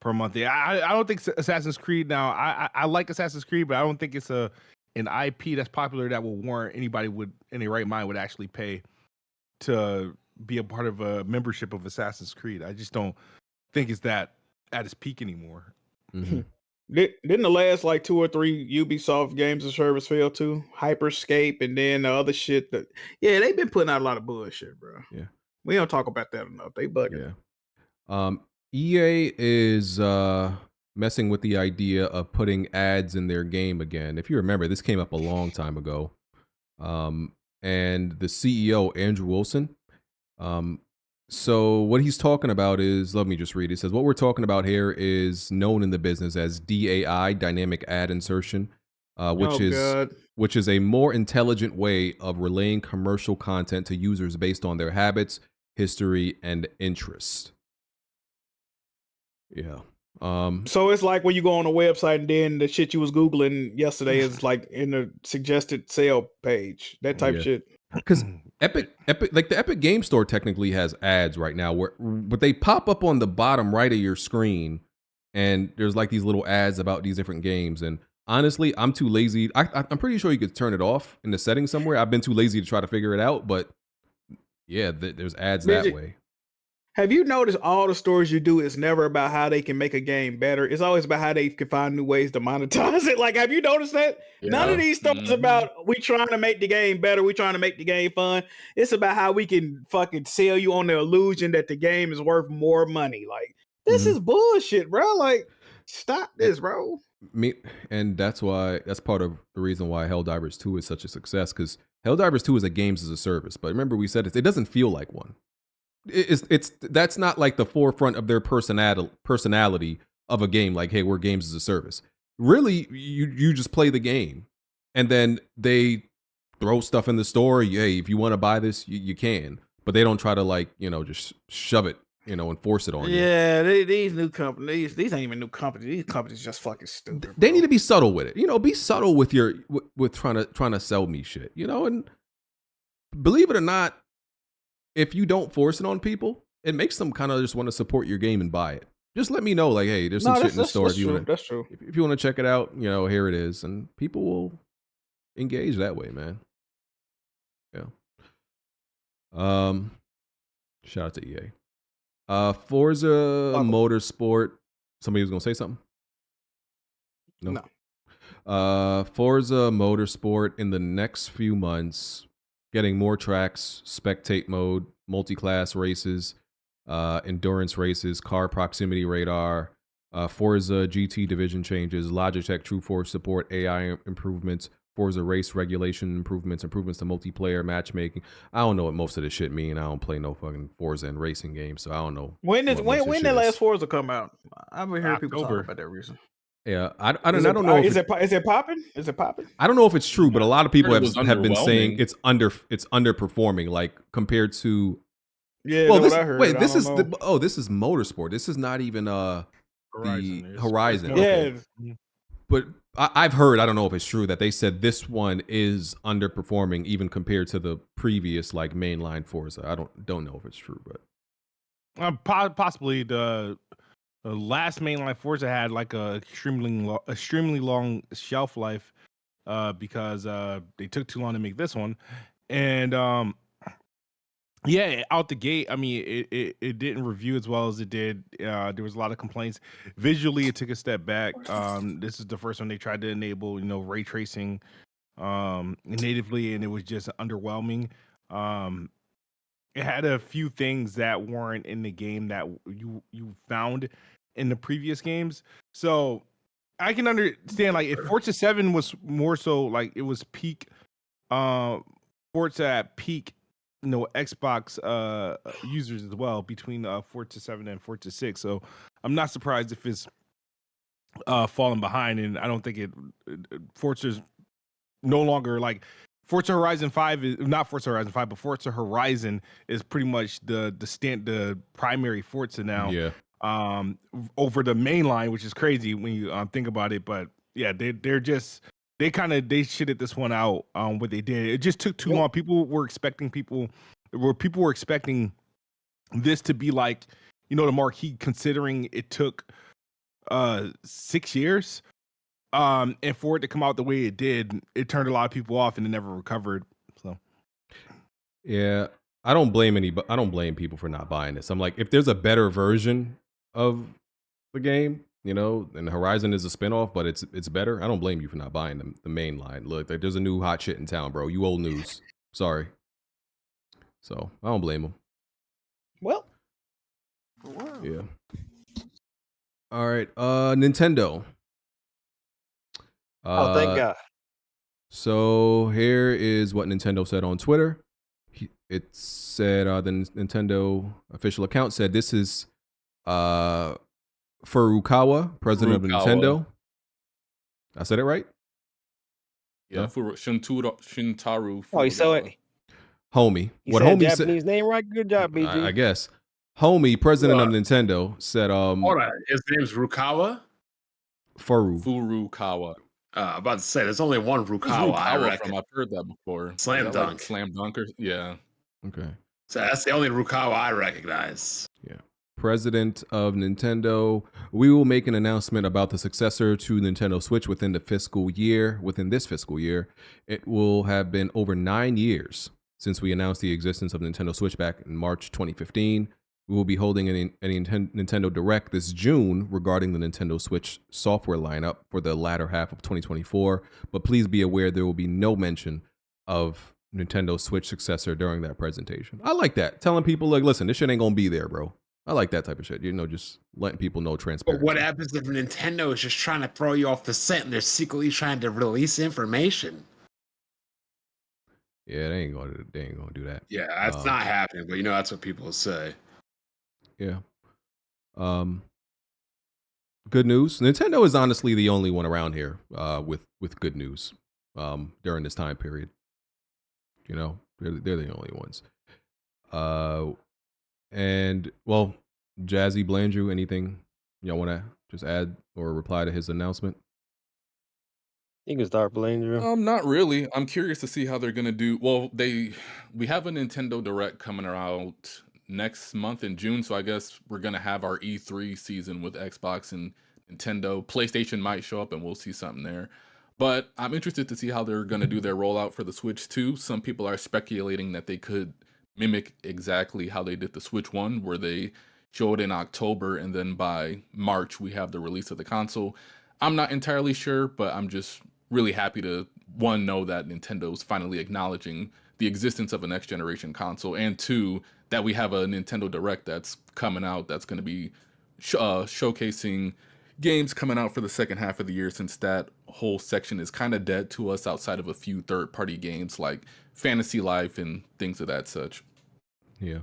per month. Yeah, I don't think Assassin's Creed now. I like Assassin's Creed, but I don't think it's an IP that's popular that will warrant anybody in their right mind would actually pay to be a part of a membership of Assassin's Creed. I just don't think it's that at its peak anymore. Mm-hmm. Didn't the last like 2 or 3 Ubisoft games of service fail too? Hyperscape and then the other shit they've been putting out a lot of bullshit, bro. Yeah. We don't talk about that enough. They bugging. Yeah. EA is messing with the idea of putting ads in their game again. If you remember, this came up a long time ago. And the CEO, Andrew Wilson, so what he's talking about is, let me just read. It says, what we're talking about here is known in the business as DAI, dynamic ad insertion, which is a more intelligent way of relaying commercial content to users based on their habits, history, and interest. Yeah. So it's like when you go on a website and then the shit you was Googling yesterday is like in the suggested sale page, that type of shit. Because Epic, like the Epic Game Store technically has ads right now, but they pop up on the bottom right of your screen, and there's like these little ads about these different games. And honestly, I'm too lazy. I'm pretty sure you could turn it off in the settings somewhere. I've been too lazy to try to figure it out, but yeah, there's ads that way. Have you noticed all the stories you do is never about how they can make a game better? It's always about how they can find new ways to monetize it. Like, have you noticed that? Yeah. None of these stories about we trying to make the game better, we trying to make the game fun. It's about how we can fucking sell you on the illusion that the game is worth more money. Like, this is bullshit, bro. Like, stop this, bro. And that's part of the reason why Helldivers 2 is such a success, because Helldivers 2 is a games as a service. But remember, we said it doesn't feel like one. That's not like the forefront of their personality of a game. Like, hey, we're games as a service. Really, you just play the game, and then they throw stuff in the store. Hey, if you want to buy this, you can. But they don't try to, like, just shove it, and force it on you. Yeah, these new companies, these ain't even new companies. These companies just fucking stupid. They need to be subtle with it. Be subtle with with trying to sell me shit. And believe it or not, if you don't force it on people, it makes them kind of just want to support your game and buy it. Just let me know, like, hey, there's some shit in the store. That's true. If you want to check it out, here it is, and people will engage that way, man. Yeah. Shout out to EA. Forza Motorsport. Somebody was gonna say something? No. Forza Motorsport in the next few months, getting more tracks, spectate mode, multi-class races, endurance races, car proximity radar, Forza GT division changes, Logitech True Force support, AI improvements, Forza race regulation improvements to multiplayer matchmaking. I don't know what most of this shit mean. I don't play no fucking Forza and racing games, so I don't know. When did last Forza come out? I've been hearing people talk about that recently. Yeah, I don't know. Is it popping? Is it popping? I don't know if it's true, but a lot of people have been saying it's underperforming, like compared to. Yeah, well, what I heard. Wait, this is Motorsport. This is not even the Horizon. Yeah, but I've heard. I don't know if it's true that they said this one is underperforming even compared to the previous like mainline Forza. I don't know if it's true, but possibly the last mainline Forza had like a extremely long shelf life because they took too long to make this one, and yeah, out the gate, I mean, it didn't review as well as it did. There was a lot of complaints. Visually, it took a step back. This is the first one they tried to enable, ray tracing natively, and it was just underwhelming. It had a few things that weren't in the game that you found in the previous games. So I can understand, like, if Forza 7 was more so like it was peak, Forza at peak, Xbox users as well between Forza 7 and Forza 6. So I'm not surprised if it's falling behind, and I don't think Forza's no longer like Forza Horizon 5 is not Forza Horizon 5, but Forza Horizon is pretty much the primary Forza now. Yeah. Over the main line, which is crazy when you think about it, but yeah, they shitted this one out on what they did. It just took too long. People were expecting this to be like, the marquee, considering it took 6 years. And for it to come out the way it did, it turned a lot of people off and it never recovered. So yeah, I don't blame people for not buying this. I'm like, if there's a better version of the game, and Horizon is a spinoff, but it's better, I don't blame you for not buying the main line. Look, there's a new hot shit in town, bro. You old news. Sorry. So I don't blame them. Well, yeah. All right, Nintendo. Thank God. So here is what Nintendo said on Twitter. It said the Nintendo official account said this is Furukawa, president of Nintendo. I said it right? Yeah, Shintaro Furukawa. Oh, you saw it. Homie. You said Japanese name right? Good job, BG. I guess. Homie, president of Nintendo, said hold on, his name's Rukawa? Furukawa. I'm about to say, there's only one Rukawa. I've heard that before. Slam Dunk. Like Slam Dunker. Yeah. Okay. So that's the only Rukawa I recognize. Yeah. President of Nintendo. We will make an announcement about the successor to Nintendo Switch within this fiscal year. It will have been over 9 years since we announced the existence of Nintendo Switch back in March 2015. We will be holding a Nintendo Direct this June regarding the Nintendo Switch software lineup for the latter half of 2024, but please be aware there will be no mention of Nintendo Switch Successor during that presentation. I like that. Telling people, like, listen, this shit ain't gonna be there, bro. I like that type of shit. You know, just letting people know transparency. But what happens if Nintendo is just trying to throw you off the scent and they're secretly trying to release information? Yeah, they ain't gonna do that. Yeah, that's not happening, but you know that's what people say. Yeah. Good news. Nintendo is honestly the only one around here with good news during this time period. You know, they're the only ones. And well, Jazzy Blandrew, anything y'all want to just add or reply to his announcement? You can start, Blandrew. Not really. I'm curious to see how they're gonna do. Well, we have a Nintendo Direct coming out next month in June, so I guess we're gonna have our E3 season with Xbox and Nintendo. PlayStation might show up and we'll see something there. But I'm interested to see how they're gonna do their rollout for the Switch 2. Some people are speculating that they could mimic exactly how they did the Switch 1, where they showed in October and then by March we have the release of the console. I'm not entirely sure, but I'm just really happy to, one, know that Nintendo's finally acknowledging the existence of a next generation console, and two, that we have a Nintendo Direct that's coming out that's going to be showcasing games coming out for the second half of the year, since that whole section is kind of dead to us outside of a few third-party games like Fantasy Life and things of that such. Yeah.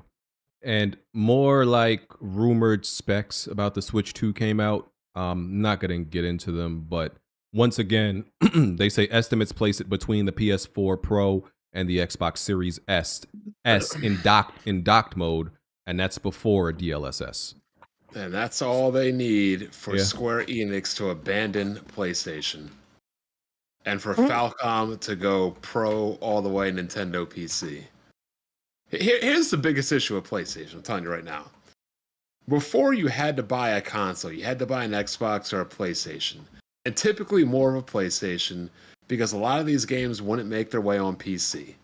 And more like rumored specs about the Switch 2 came out. Not going to get into them, but once again, they say estimates place it between the PS4 Pro and the Xbox Series S in docked mode, and that's before a DLSS. And that's all they need for Square Enix to abandon PlayStation. And for Falcom to go pro all the way Nintendo PC. Here's the biggest issue with PlayStation, I'm telling you right now. Before you had to buy a console, you had to buy an Xbox or a PlayStation. And typically more of a PlayStation, because a lot of these games wouldn't make their way on PC.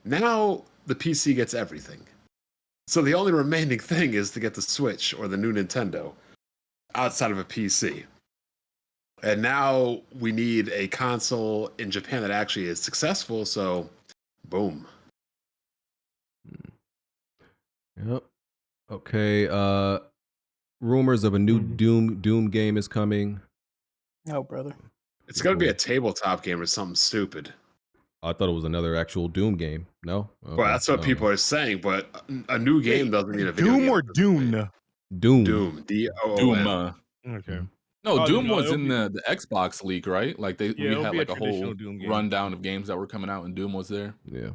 Now the PC gets everything. So the only remaining thing is to get the Switch or the new Nintendo outside of a PC. And now we need a console in Japan that actually is successful, so boom. Yep. Okay, rumors of a new Doom game is coming. No, brother. It's going to be a tabletop game or something stupid. I thought it was another actual Doom game. No? Okay. Well, that's what people are saying, but a new game doesn't mean a video Doom game. or Dune? Doom. D-O-O-M. Okay. No, Doom was it'll in the Xbox leak, right? Like we it'll had be like a traditional whole Doom game. rundown of games that were coming out, and Doom was there. Yeah.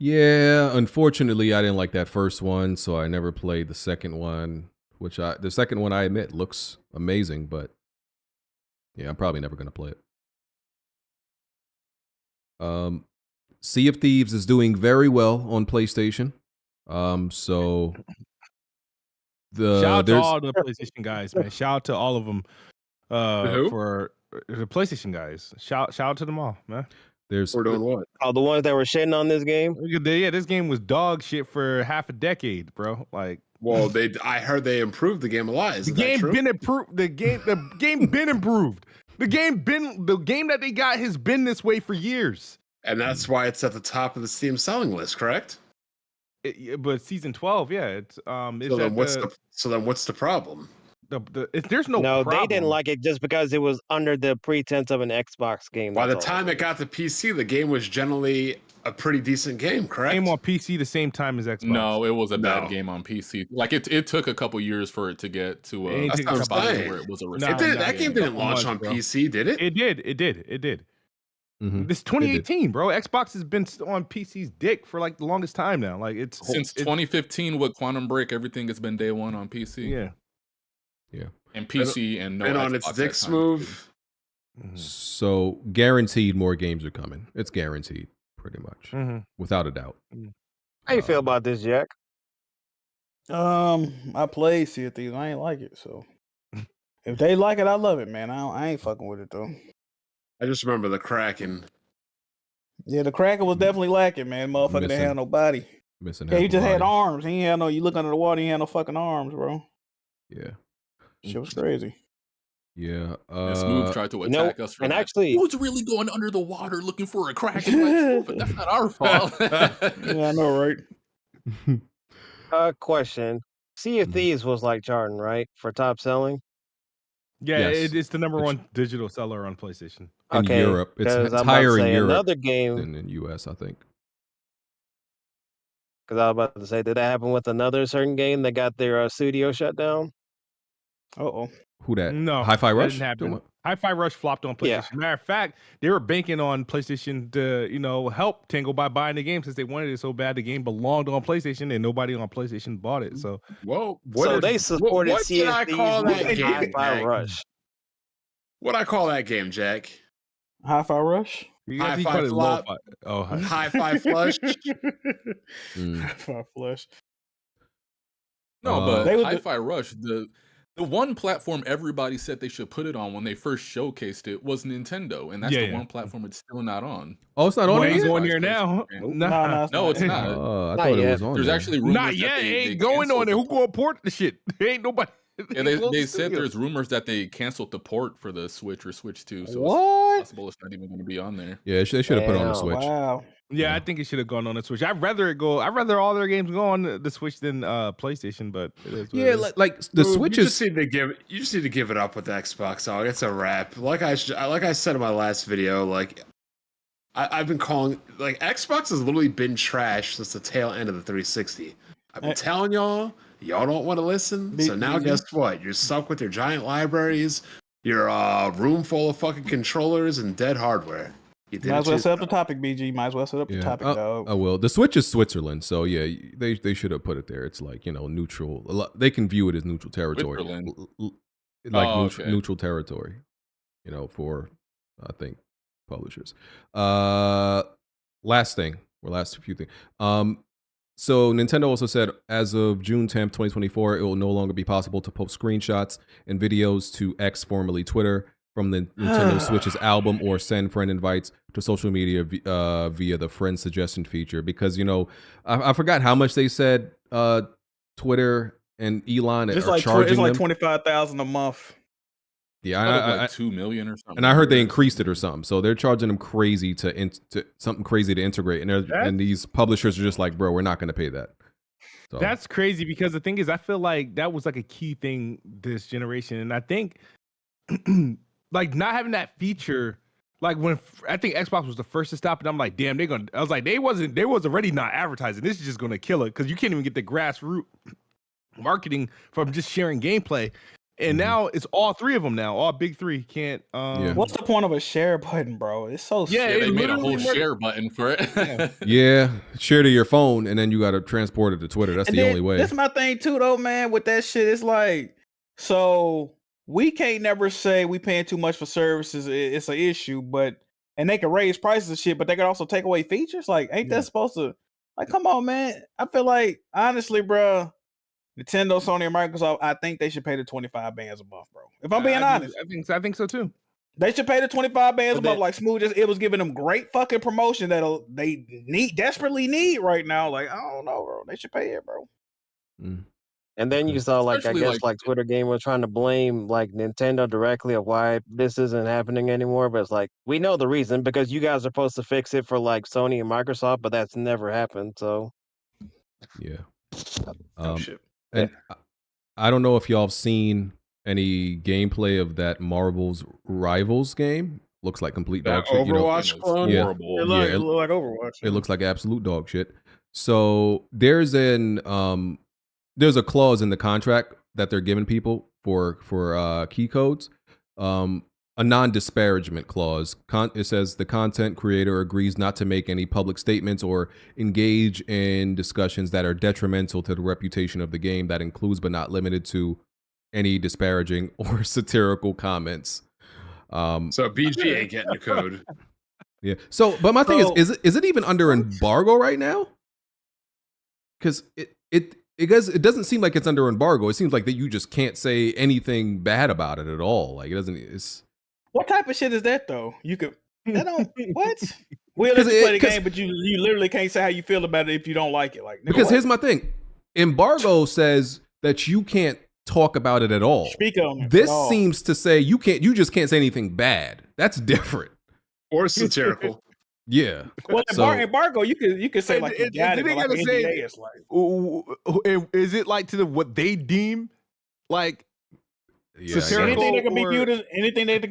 Yeah, unfortunately, I didn't like that first one, so I never played the second one, the second one, I admit, looks amazing, but yeah, I'm probably never going to play it. Sea of Thieves is doing very well on PlayStation. So shout out to all the PlayStation guys, man. Shout out to all of them for the PlayStation guys. Shout out to them all, man. We're doing what? Oh, the ones that were shitting on this game? Yeah, this game was dog shit for half a decade, bro. Like, well, I heard they improved the game a lot. Isn't the game that true? been improved. The game been improved. The game that they got has been this way for years. And that's why it's at the top of the Steam selling list, correct? But season 12, yeah, it's so then what's the problem? There's no problem. They didn't like it just because it was under the pretense of an Xbox game. By the time it got to PC, the game was generally a pretty decent game, correct? Game on PC the same time as Xbox. No, it was a bad game on PC. Like it took a couple years for it to get to a spot where it was a that game didn't launch on PC, did it? It did. Mm-hmm. This 2018, bro. Xbox has been on PC's dick for like the longest time now. Like since 2015 with Quantum Break, everything has been day one on PC. Yeah. And PC and no been Xbox on its dick move. So guaranteed more games are coming. It's guaranteed, pretty much, without a doubt. How you feel about this, Jack? I played Sea of Thieves. I ain't like it, so if they like it, I love it, man. I ain't fucking with it though. I just remember the Kraken. Yeah, the Kraken was definitely lacking, man. Motherfucker didn't have no body. Missing Yeah, half he a just had body. arms. He ain't had no. You look under the water, he ain't had no fucking arms, bro. Yeah. Shit was crazy. Yeah. Smooth tried to attack us for and that. actually, Who's really going under the water looking for a crack? Like, but that's not our fault. Yeah, I know, right? Question. Sea of Thieves was like charting, right? For top selling? Yeah, Yes. it's the number one digital seller on PlayStation. In Okay, Europe. It's 'cause I'm about to higher in say Europe another game. than in US, I think. Because I was about to say, did that happen with another certain game that got their studio shut down? Uh-oh. Who that? No, Hi-Fi that Rush? didn't happen. What? Hi-Fi Rush flopped on PlayStation. Yeah. Matter of fact, they were banking on PlayStation to, help Tango by buying the game since they wanted it so bad. The game belonged on PlayStation and nobody on PlayStation bought it. So, Well, So they supported what Sea did of I Thieves call with that game, Hi-Fi Jack? Rush. What I call that game, Jack? Hi-Fi Rush. Hi-Fi flop. Oh, Hi-Fi flush. Hi-Fi flush. No, but They was Hi-Fi Rush, the one platform everybody said they should put it on when they first showcased it was Nintendo, and that's the one platform it's still not on. Oh, it's not on Well, there ain't yet? going there now. No, it's not. I Not thought it yet. was on There's there. actually rumors Not yet. Ain't going on there. Who gonna port the shit? Ain't nobody. Yeah, they said there's rumors that they canceled the port for the Switch or Switch 2, so What? it's possible it's not even going to be on there. Yeah, they should have put it on the Damn, Switch. Wow. Yeah, I think it should have gone on the Switch. I'd rather all their games go on the Switch than PlayStation. But it is what Yeah, it is. like the Ooh, Switch you is. just need to give it up with the Xbox dog. It's a wrap. Like I said in my last video, like I've been calling, like, Xbox has literally been trash since the tail end of the 360. I've been telling y'all don't want to listen. So now guess what? You're stuck with your giant libraries, your room full of fucking controllers and dead hardware. You Might as well set up the topic, BG. Might as well set up the topic, dog. I will. The Switch is Switzerland, so yeah, they should have put it there. It's like, neutral. They can view it as neutral territory, neutral territory. For I think publishers. Last few things. So Nintendo also said as of June 10th, 2024, it will no longer be possible to post screenshots and videos to X, formerly Twitter, from the Nintendo Switch's album or send friend invites to social media via the friend suggestion feature. Because, I forgot how much they said Twitter and Elon are charging them. It's like $25,000 a month. Yeah, like 2 million or something. And I heard they increased it or something. So they're charging them crazy to something crazy to integrate. And these publishers are just like, bro, we're not going to pay that. So. That's crazy because the thing is, I feel like that was like a key thing this generation. And I think like not having that feature, like when I think Xbox was the first to stop it, I'm like, damn, I was like, they was already not advertising. This is just going to kill it because you can't even get the grassroots marketing from just sharing gameplay. And now it's all three of them now. All big three can't. What's the point of a share button, bro? It's so they made a whole share button for it. Yeah, share to your phone, and then you got to transport it to Twitter. That's the only way. That's my thing too, though, man. With that shit, it's like, so we can't never say we paying too much for services. It's an issue, and they can raise prices and shit, but they can also take away features. Like, ain't that supposed to? Like, come on, man. I feel like, honestly, bro. Nintendo, Sony, and Microsoft, I think they should pay the 25 bands a month, bro. If I'm being honest. I think so too. They should pay the 25 bands a month, like Smooth. It was giving them great fucking promotion that they desperately need right now. Like, I don't know, bro. They should pay it, bro. And then you saw, like, Especially I guess, like Twitter game was trying to blame like Nintendo directly of why this isn't happening anymore. But it's like, we know the reason because you guys are supposed to fix it for like Sony and Microsoft, but that's never happened. So, yeah. Shit. And I don't know if y'all have seen any gameplay of that Marvel's Rivals game. Looks like complete dog shit. Overwatch clone? Yeah. Horrible. It looked like Overwatch. It looks like absolute dog shit. So there's a clause in the contract that they're giving people for key codes. A non-disparagement clause. It says the content creator agrees not to make any public statements or engage in discussions that are detrimental to the reputation of the game. That includes but not limited to any disparaging or satirical comments. So BG ain't getting the code. Yeah. So, but my thing is it even under embargo right now? Because it doesn't seem like it's under embargo. It seems like that you just can't say anything bad about it at all. Like it doesn't. It's what type of shit is that though? You could. That don't what? We'll let you play the game, but you literally can't say how you feel about it if you don't like it. Like, because here's my thing: embargo says that you can't talk about it at all. Speak on it. This seems to say you can't. You just can't say anything bad. That's different. Or satirical. Yeah. Well, embargo, you could say like you got it, but like NDA is like. Is it like to what they deem like? Yeah, anything that can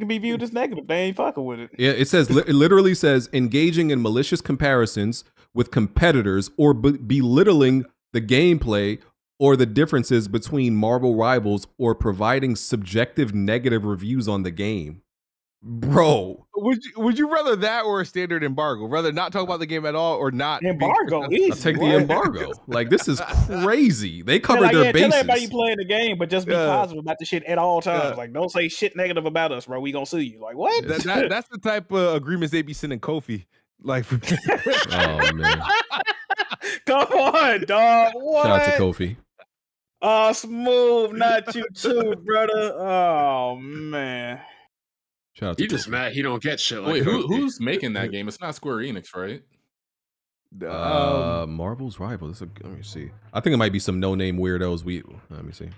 be viewed as negative, they ain't fucking with it. Yeah, it says it literally says engaging in malicious comparisons with competitors or belittling the gameplay or the differences between Marvel rivals or providing subjective negative reviews on the game. Bro, would you rather that or a standard embargo? Rather not talk about the game at all or not embargo? I'll take the embargo. Like, this is crazy. They covered their bases. Tell everybody you playing the game, but just be positive about the shit at all times. Like, don't say shit negative about us, bro. We gonna sue you. Like, what? That's the type of agreements they be sending Kofi. Like, oh man, come on, dog. What? Shout out to Kofi. Oh, smooth, not you too, brother. Oh man. He just mad he don't get shit like Wait, that. who's making that game? It's not Square Enix, right? Marvel's rival. Let me see. I think it might be some no-name weirdos. Let me see.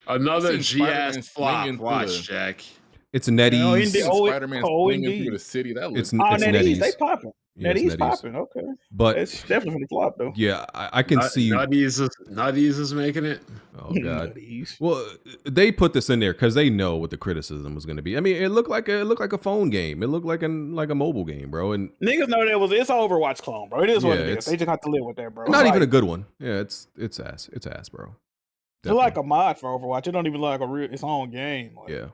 Another G-ass flop. Watch, Jack. It's NetEase. Spider-Man swinging through the city. That looks. It's NetEase. They popping. Yeah, NetEase popping. Okay, but it's definitely gonna flop though. Yeah, I can see. NetEase is making it. Oh god. Well, they put this in there because they know what the criticism was going to be. I mean, it looked like a phone game. It looked like a mobile game, bro. And niggas know it's an Overwatch clone, bro. It is what it is. They just have to live with that, bro. Not even a good one. Yeah, it's ass. It's ass, bro. It's like a mod for Overwatch. It don't even look like its own game. Like, yeah.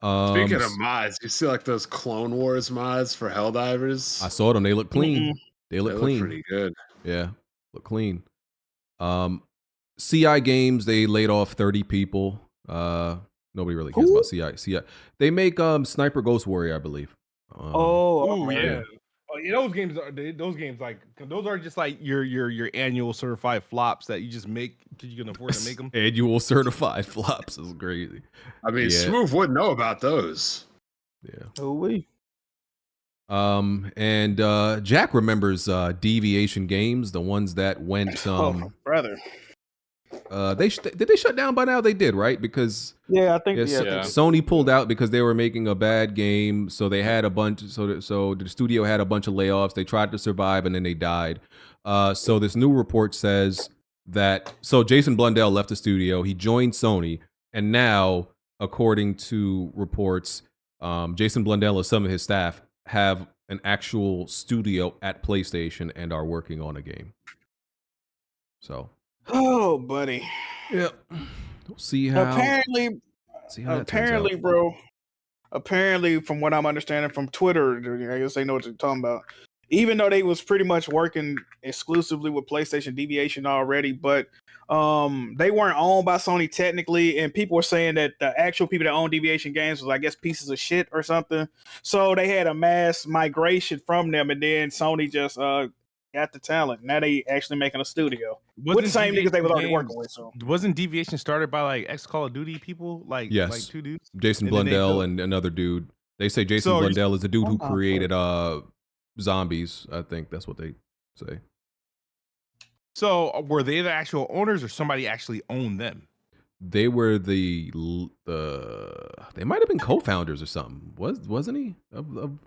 Speaking of mods, you see like those Clone Wars mods for Helldivers? I saw them. They look clean. They look clean. Pretty good. Yeah, look clean. CI Games, they laid off 30 people. Nobody really cares about CI. They make Sniper Ghost Warrior, I believe. Yeah. Those games like those are just like your annual certified flops that you just make because you can afford to make them. Annual certified flops is crazy. I mean, Smooth wouldn't know about those. Yeah. Oh we. And Jack remembers Deviation Games, the ones that went. Brother. Did they shut down by now? They did, right? Because I think Sony pulled out because they were making a bad game. So they had a bunch. So the studio had a bunch of layoffs. They tried to survive and then they died. So this new report says that Jason Blundell left the studio. He joined Sony, and now, according to reports, Jason Blundell and some of his staff have an actual studio at PlayStation and are working on a game. So. Oh, buddy. Yep. We'll see how. Apparently, bro. Apparently, from what I'm understanding from Twitter, I guess they know what they're talking about. Even though they was pretty much working exclusively with PlayStation Deviation already, but they weren't owned by Sony technically, and people were saying that the actual people that own Deviation Games was, I guess, pieces of shit or something. So they had a mass migration from them, and then Sony just got the talent. Now they actually making a studio with the same niggas they was already working with. So wasn't Deviation started by like ex Call of Duty people? Like yes, like two dudes, Jason Blundell and another dude. They say Jason Blundell is the dude who created Zombies. I think that's what they say. So were they the actual owners, or somebody actually owned them? They were they might have been co-founders or something. Wasn't he?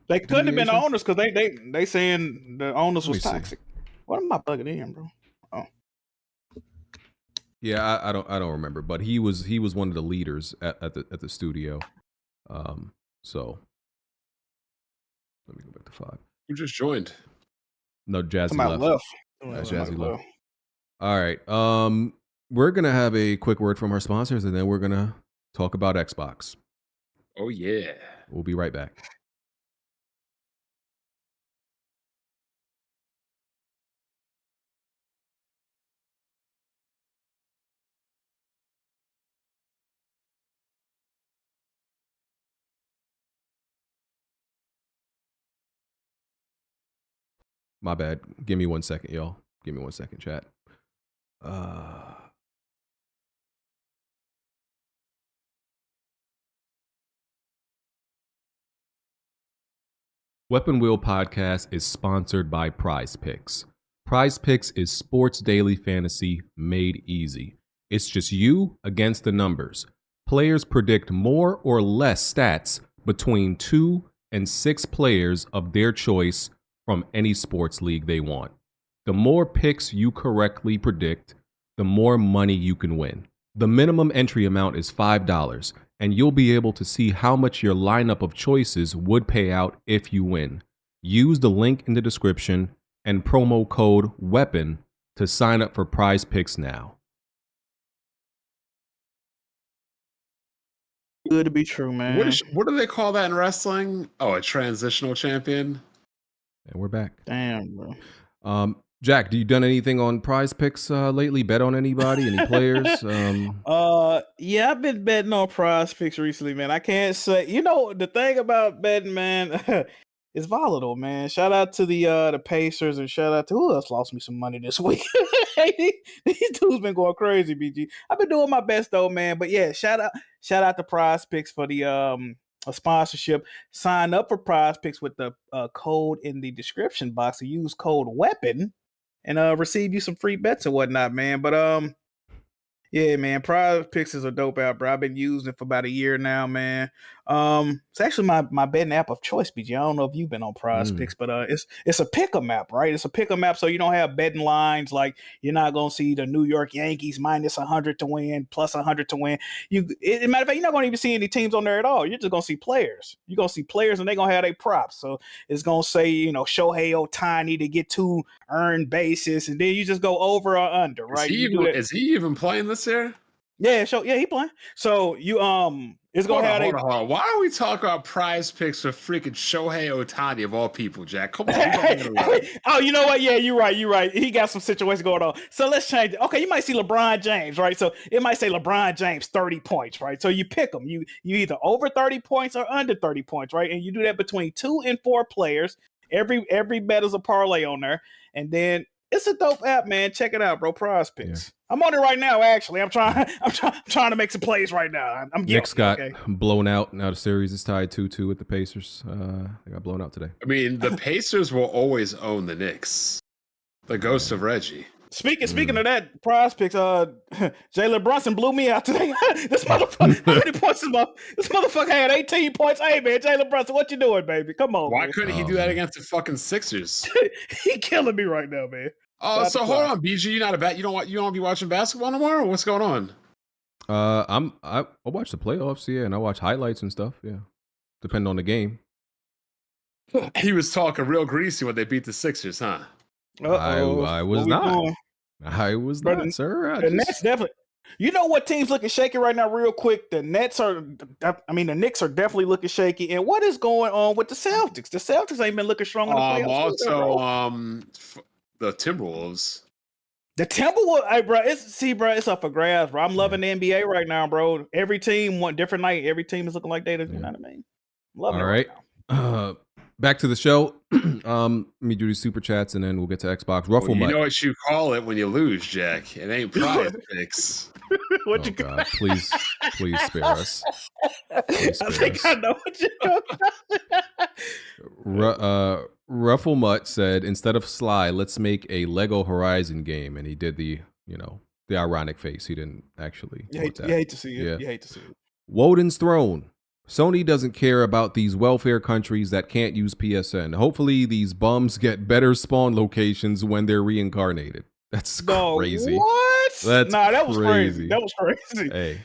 They couldn't have been the owners because they saying the owners was toxic. What am I bugging in, bro? Oh, yeah, I don't remember, but he was one of the leaders at the studio. So let me go back to 5. Who just joined? No, Jazzy Somebody left. Jazzy left. All right. We're going to have a quick word from our sponsors, and then we're going to talk about Xbox. Oh, yeah. We'll be right back. My bad. Give me 1 second, y'all. Give me 1 second, chat. Weapon Wheel Podcast is sponsored by PrizePicks. PrizePicks is sports daily fantasy made easy. It's just you against the numbers. Players predict more or less stats between 2 and 6 players of their choice from any sports league they want. The more picks you correctly predict, the more money you can win. The minimum entry amount is $5, and you'll be able to see how much your lineup of choices would pay out if you win. Use the link in the description and promo code WEAPON to sign up for PrizePicks now. Good to be true, man. What do they call that in wrestling? Oh, a transitional champion. And we're back. Damn, bro. Jack, do you done anything on PrizePicks lately? Bet on anybody? Any players? Yeah, I've been betting on PrizePicks recently, man. I can't say. You know, the thing about betting, man, it's volatile, man. Shout out to the Pacers and shout out to who else lost me some money this week. These dudes been going crazy, BG. I've been doing my best though, man. But yeah, shout out to PrizePicks for the a sponsorship. Sign up for PrizePicks with the code in the description box and use code WEAPON and receive you some free bets and whatnot, man. But yeah, man, PrizePicks is a dope app, bro. I've been using it for about a year now, man. It's actually my betting app of choice, BG. I don't know if you've been on PrizePicks, but it's a pick'em app, right? It's a pick'em app, so you don't have betting lines like you're not gonna see the New York Yankees minus 100 to win, plus 100 to win. Matter of fact, you're not gonna even see any teams on there at all. You're just gonna see players. You're gonna see players, and they're gonna have their props. So it's gonna say, you know, Shohei Ohtani to get 2 earned bases, and then you just go over or under, right? Is he even playing this year? Yeah, he playing. So you it's gonna have hold on. Why are we talking about PrizePicks for freaking Shohei Ohtani of all people, Jack? Come on. Oh, you know what? Yeah, you're right. He got some situation going on. So let's change it. Okay, you might see LeBron James, right? So it might say LeBron James 30 points, right? So you pick them. You either over 30 points or under 30 points, right? And you do that between 2 and 4 players. Every bet is a parlay on there, and then it's a dope app, man. Check it out, bro. PrizePicks. Yeah. I'm on it right now. Actually, I'm trying to make some plays right now. I'm Knicks got blown out. Now the series is tied 2-2 with the Pacers. They got blown out today. I mean, the Pacers will always own the Knicks. The ghost of Reggie. Speaking of that, PrizePicks, Jalen Brunson blew me out today. This motherfucker, how many points this motherfucker had 18 points. Hey man, Jalen Brunson, what you doing, baby? Come on. Why couldn't he do that against the fucking Sixers? He killing me right now, man. Oh, so hold on, BG. You're not a bet. You don't be watching basketball no more? Or what's going on? I watch the playoffs, yeah, and I watch highlights and stuff, yeah. Depending on the game. He was talking real greasy when they beat the Sixers, huh? I was not. I was not, sir. The Nets definitely. You know what team's looking shaky right now, real quick? The Knicks are definitely looking shaky. And what is going on with the Celtics? The Celtics ain't been looking strong in the playoffs. The Timberwolves. The Timberwolves, hey, bro, it's up for grabs, bro. I'm loving the NBA right now, bro. Every team one different night. Every team is looking like they, you know what I mean? Loving it right now. Back to the show. Let me do these super chats and then we'll get to Xbox. You know what you call it when you lose, Jack. It ain't PrizePicks. God, please spare us. I know what you're Rufflemutt said, instead of Sly, let's make a Lego Horizon game. And he did the ironic face. He didn't actually. You hate to see it. Yeah. You hate to see it. Woden's Throne. Sony doesn't care about these welfare countries that can't use PSN. Hopefully these bums get better spawn locations when they're reincarnated. That's crazy. What? That was crazy. That was crazy. Hey.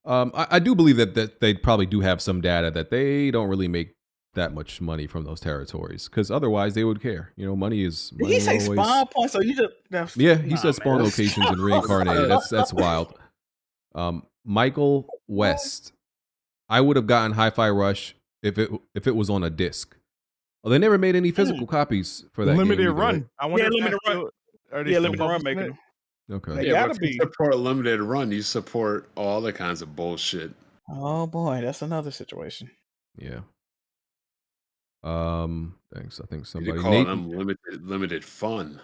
I do believe that they probably do have some data that they don't really make that much money from those territories, because otherwise they would care. You know, money is. Did he say spawn points? So you just he said spawn locations and reincarnated. That's wild. Michael West. I would have gotten Hi-Fi Rush if it was on a disc. Well, they never made any physical copies for that limited game run. I wonder limited run. Limited run making them. Okay. Yeah, but if you support limited run, you support all the kinds of bullshit. Oh boy, that's another situation. Yeah. Thanks. I think somebody call them limited fun.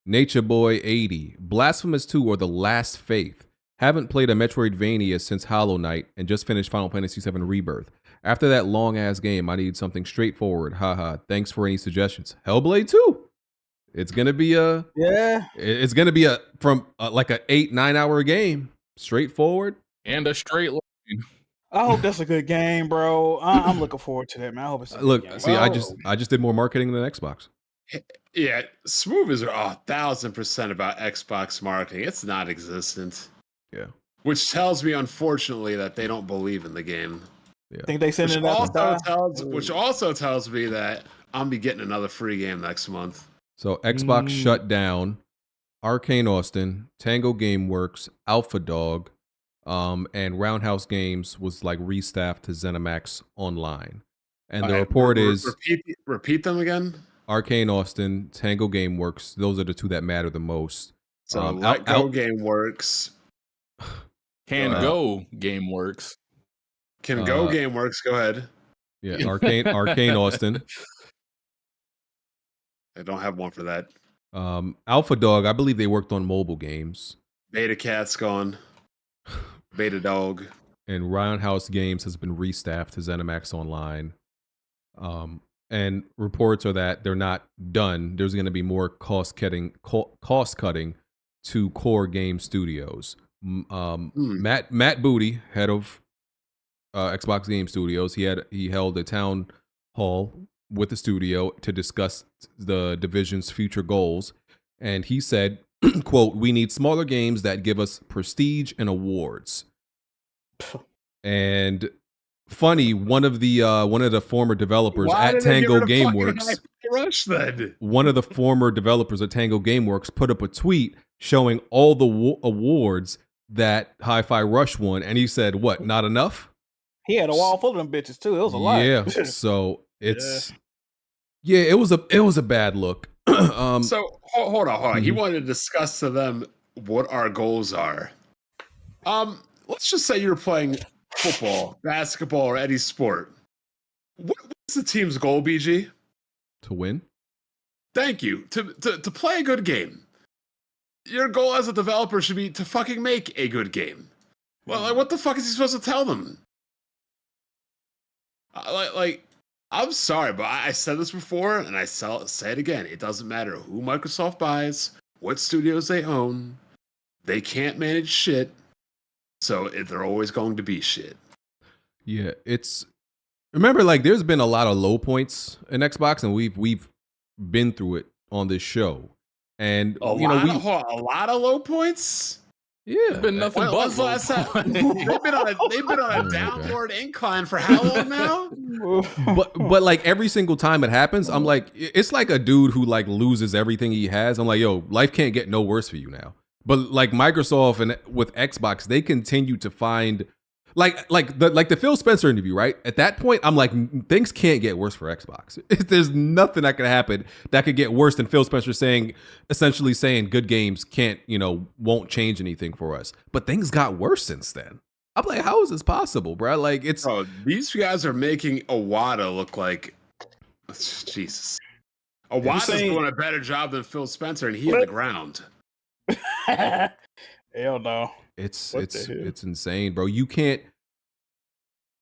Nature Boy 80. Blasphemous 2 or The Last Faith. Haven't played a Metroidvania since Hollow Knight and just finished Final Fantasy VII Rebirth. After that long ass game, I need something straightforward. Haha. Thanks for any suggestions. Hellblade 2. It's gonna be a It's gonna be from like a 8-9 hour game. Straightforward and a straight line. I hope that's a good game, bro. I'm looking forward to that, man. I hope it's a good game. See, I just did more marketing than Xbox. Yeah, Smooth are 1,000% about Xbox marketing. It's non-existent. Yeah. Which tells me, unfortunately, that they don't believe in the game. Yeah. Think they send it out which also tells me that I'm be getting another free game next month. So Xbox shut down Arkane Austin, Tango Gameworks, Alpha Dog, and Roundhouse Games was like restaffed to ZeniMax Online. And the report is repeat them again. Arkane Austin, Tango Gameworks. Those are the two that matter the most. So Let Go Gameworks. Can Go Gameworks. Can Go Gameworks. Go ahead. Yeah, Arkane Austin. I don't have one for that. Alpha Dog, I believe they worked on mobile games. Beta Cat's gone. Beta Dog. And Roundhouse Games has been restaffed to ZeniMax Online. And reports are that they're not done. There's going to be more cost cutting to core game studios. Matt Booty, head of Xbox Game Studios, he held a town hall with the studio to discuss the division's future goals, and he said, quote, "We need smaller games that give us prestige and awards." And funny, one of the former developers at Tango Gameworks, one of the former developers at Tango Gameworks put up a tweet showing all the awards that Hi-Fi Rush won, and he said, "What? Not enough?" He had a wall full of them bitches too. It was a lot. Yeah. So it's it was a bad look. So hold on. He wanted to discuss to them what our goals are. Let's just say you're playing football, basketball, or any sport. What's the team's goal, BG? To win. Thank you. To play a good game. Your goal as a developer should be to fucking make a good game. Well, like, what the fuck is he supposed to tell them? I'm sorry, but I said this before, and I say it again. It doesn't matter who Microsoft buys, what studios they own. They can't manage shit, so they're always going to be shit. Yeah, remember, like, there's been a lot of low points in Xbox, and we've been through it on this show. And a lot of low points. Yeah, it's been nothing but last time. They've been on a downward incline for how long now? But like every single time it happens, I'm like, it's like a dude who like loses everything he has. I'm like, yo, life can't get no worse for you now. But like Microsoft and with Xbox, they continue to find like the Phil Spencer interview, right? At that point, I'm like, things can't get worse for Xbox. There's nothing that could happen that could get worse than Phil Spencer essentially saying good games won't change anything for us. But things got worse since then. I'm like, how is this possible, bro? Like, these guys are making Iwata look like Jesus. Iwata's doing a better job than Phil Spencer, and he hit the ground. Hell no. It's insane, bro. You can't,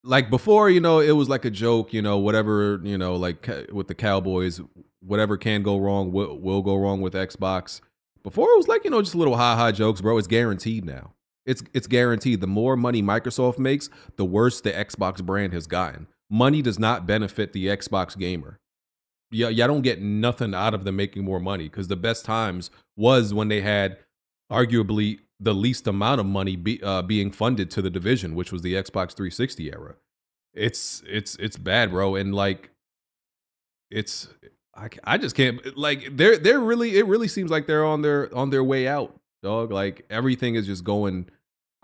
like, before, it was like a joke, whatever, like with the Cowboys, whatever can go wrong will go wrong with Xbox. Before it was like, just little ha jokes, bro. It's guaranteed now. It's guaranteed. The more money Microsoft makes, the worse the Xbox brand has gotten. Money does not benefit the Xbox gamer. Yeah, y'all don't get nothing out of them making more money, because the best times was when they had arguably the least amount of money being funded to the division, which was the Xbox 360 era. It's bad, bro, and like I just can't, like, they're really, it really seems like they're on their way out, dog. Like everything is just going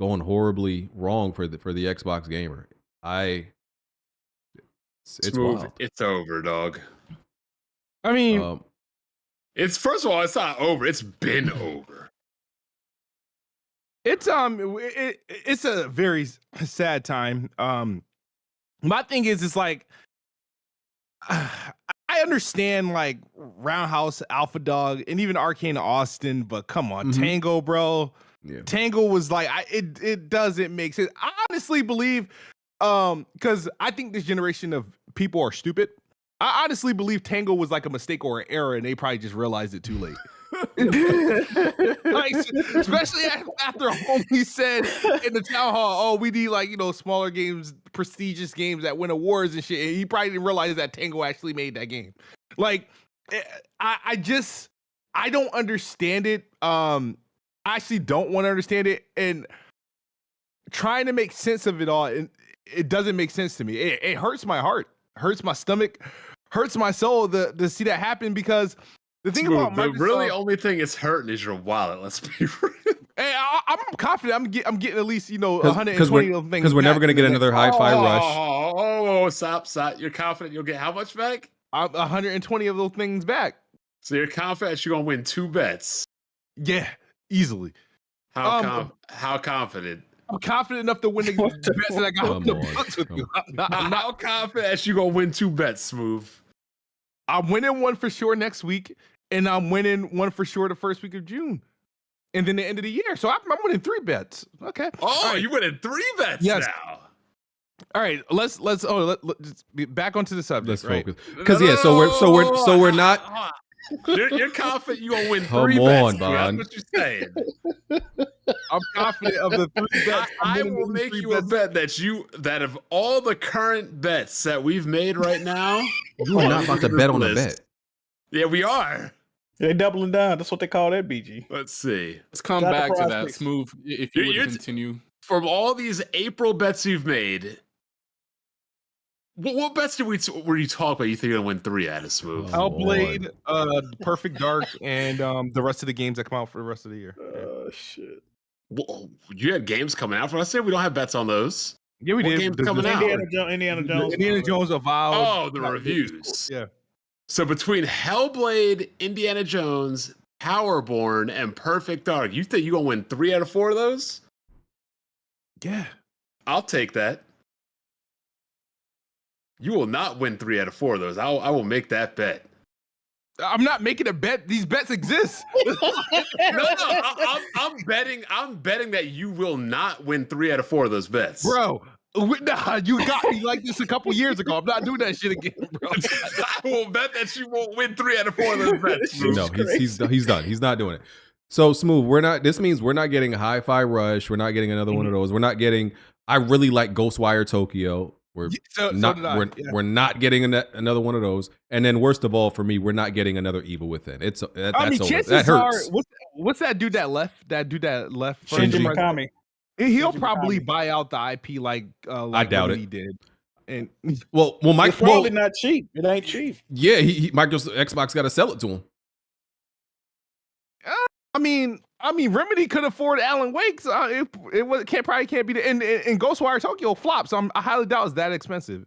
horribly wrong for the Xbox gamer. It's wild. It's over, dog. I mean, first of all, it's not over. It's been over. It's a very sad time. My thing is, it's like, I understand like Roundhouse, Alpha Dog, and even Arkane Austin, but come on, Tango, bro. Yeah. Tango was like, it doesn't make sense. I honestly believe because I think this generation of people are stupid. I honestly believe Tango was like a mistake or an error, and they probably just realized it too late. Like, especially after Homie said in the town hall, "Oh, we need like smaller games, prestigious games that win awards and shit." And he probably didn't realize that Tango actually made that game. Like, I don't understand it. I actually don't want to understand it, and trying to make sense of it all, it doesn't make sense to me. It hurts my heart, hurts my stomach, hurts my soul to see that happen, because the thing about Microsoft, the really only thing it's hurting is your wallet. Let's be real. Hey, I'm confident I'm getting at least 120 of things, because we're never gonna get another hi-fi rush. Oh, stop! You're confident you'll get how much back? 120 of those things back. So you're confident you're gonna win 2 bets? Yeah, easily. How confident? I'm confident enough to win the bets that I got on the books with you. How confident you gonna win 2 bets, Smooth? I'm winning one for sure next week, and I'm winning one for sure the first week of June, and then the end of the year. So I'm winning 3 bets. Okay. Oh, right. You winning 3 bets now. All right, let's let's get back onto the subject. Let's right? focus, because so we're not. You're confident you gonna win 3 Come bets. on, Bond. That's what you're saying. I'm confident of the 3 bets. I will make you a bet that of all the current bets that we've made right now, you are not about to bet on a bet. Yeah, we are. They're doubling down. That's what they call that, BG. Let's see. Let's come back to that, Smooth. If you would continue. From all these April bets you've made, what bets were you talking about? You think you're gonna win 3 out of Smooth? Hellblade, Perfect Dark, and the rest of the games that come out for the rest of the year. Oh shit! Well, you had games coming out for us here. We don't have bets on those. Yeah, we did. Games coming out? Indiana Jones. Indiana Jones Avowed. Oh, the reviews. Yeah. So between Hellblade, Indiana Jones, Powerborn, and Perfect Dark, you think you're gonna win 3 out of 4 of those? Yeah. I'll take that. You will not win 3 out of 4 of those. I will make that bet. I'm not making a bet. These bets exist. No, I'm betting that you will not win 3 out of 4 of those bets, bro. Nah, you got me like this a couple years ago. I'm not doing that shit again, bro. I will bet that you won't win 3 out of 4 of those bets. No, he's done. He's not doing it. So Smooth, this means we're not getting Hi-Fi Rush. We're not getting another one of those. We're not getting. I really like Ghostwire Tokyo. We're not getting another one of those. And then worst of all for me, we're not getting another Evil Within. That's over. That hurts. What's that dude that left? Shinji Mikami. He'll probably buy out the IP like I doubt it. He did. And well, it's probably not cheap. It ain't cheap. Yeah, Microsoft Xbox got to sell it to him. I mean, Remedy could afford Alan Wake. So it can't be the and Ghostwire Tokyo flops. So I highly doubt it's that expensive.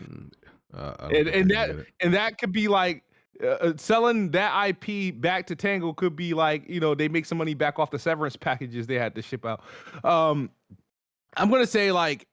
And that could be like selling that IP back to Tango could be like they make some money back off the severance packages they had to ship out. I'm gonna say like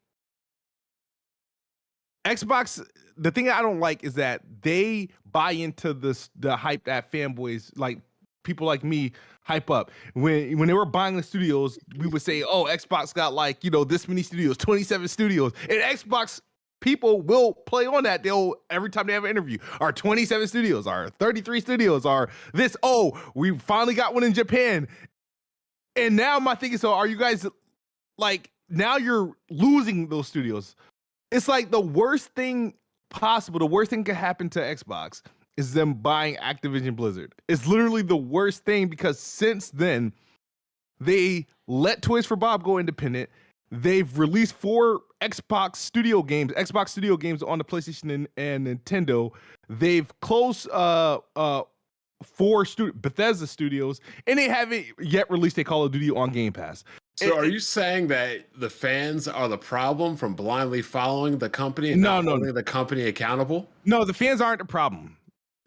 Xbox. The thing I don't like is that they buy into the hype that fanboys like. People like me hype up when they were buying the studios. We would say, "Oh, Xbox got like this many studios, 27 studios," and Xbox people will play on that. They'll every time they have an interview, our 27 studios, our 33 studios, are this. Oh, we finally got one in Japan, and now my thing is, so are you guys like now you're losing those studios? It's like the worst thing possible. The worst thing could happen to Xbox is them buying Activision Blizzard. It's literally the worst thing because since then, they let Toys for Bob go independent. They've released 4 Xbox Studio games on the PlayStation and Nintendo. They've closed 4 Bethesda studios, and they haven't yet released a Call of Duty on Game Pass. So are you saying that the fans are the problem from blindly following the company and not holding the company accountable? No, the fans aren't the problem.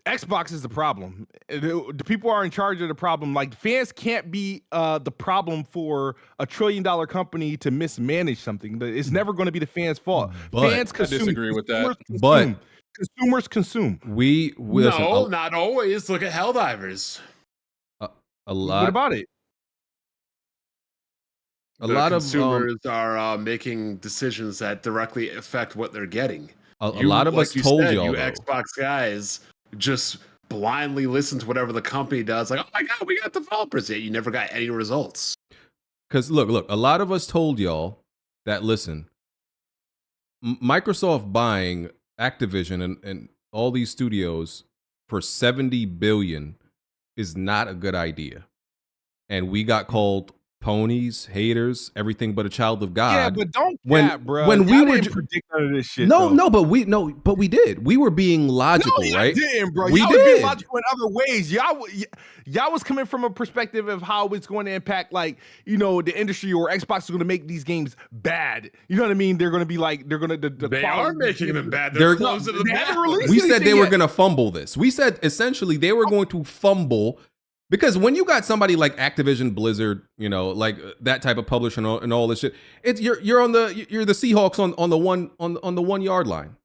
Xbox is the problem. The people are in charge of the problem. Like fans can't be the problem for a $1 trillion company to mismanage something. It's never going to be the fans' fault. Fans consume. I disagree with that. But consumers consume. No, not always. Look at Helldivers. A lot. What about it? consumers are making decisions that directly affect what they're getting. A lot of us told y'all, you though. Xbox guys just blindly listen to whatever the company does. Like, oh my god, we got developers. Yet you never got any results. Because look, a lot of us told y'all that, listen, Microsoft buying Activision and all these studios for $70 billion is not a good idea. And we got called ponies, haters, everything but a child of God. Yeah, but don't bro. When we were didn't predict none of this shit. But we did. We were being logical, right? Didn't, bro. We y'all did. was being logical in other ways. Y'all was coming from a perspective of how it's going to impact, like, you know, the industry, or Xbox is going to make these games bad. You know what I mean? They're going to be like, they're going to. They are making them bad. They're closing them down. We said they were going to fumble this. We said essentially they were going to fumble. Because when you got somebody like Activision, Blizzard, you know, like that type of publisher and all this shit, it's you're the Seahawks on the 1 yard line,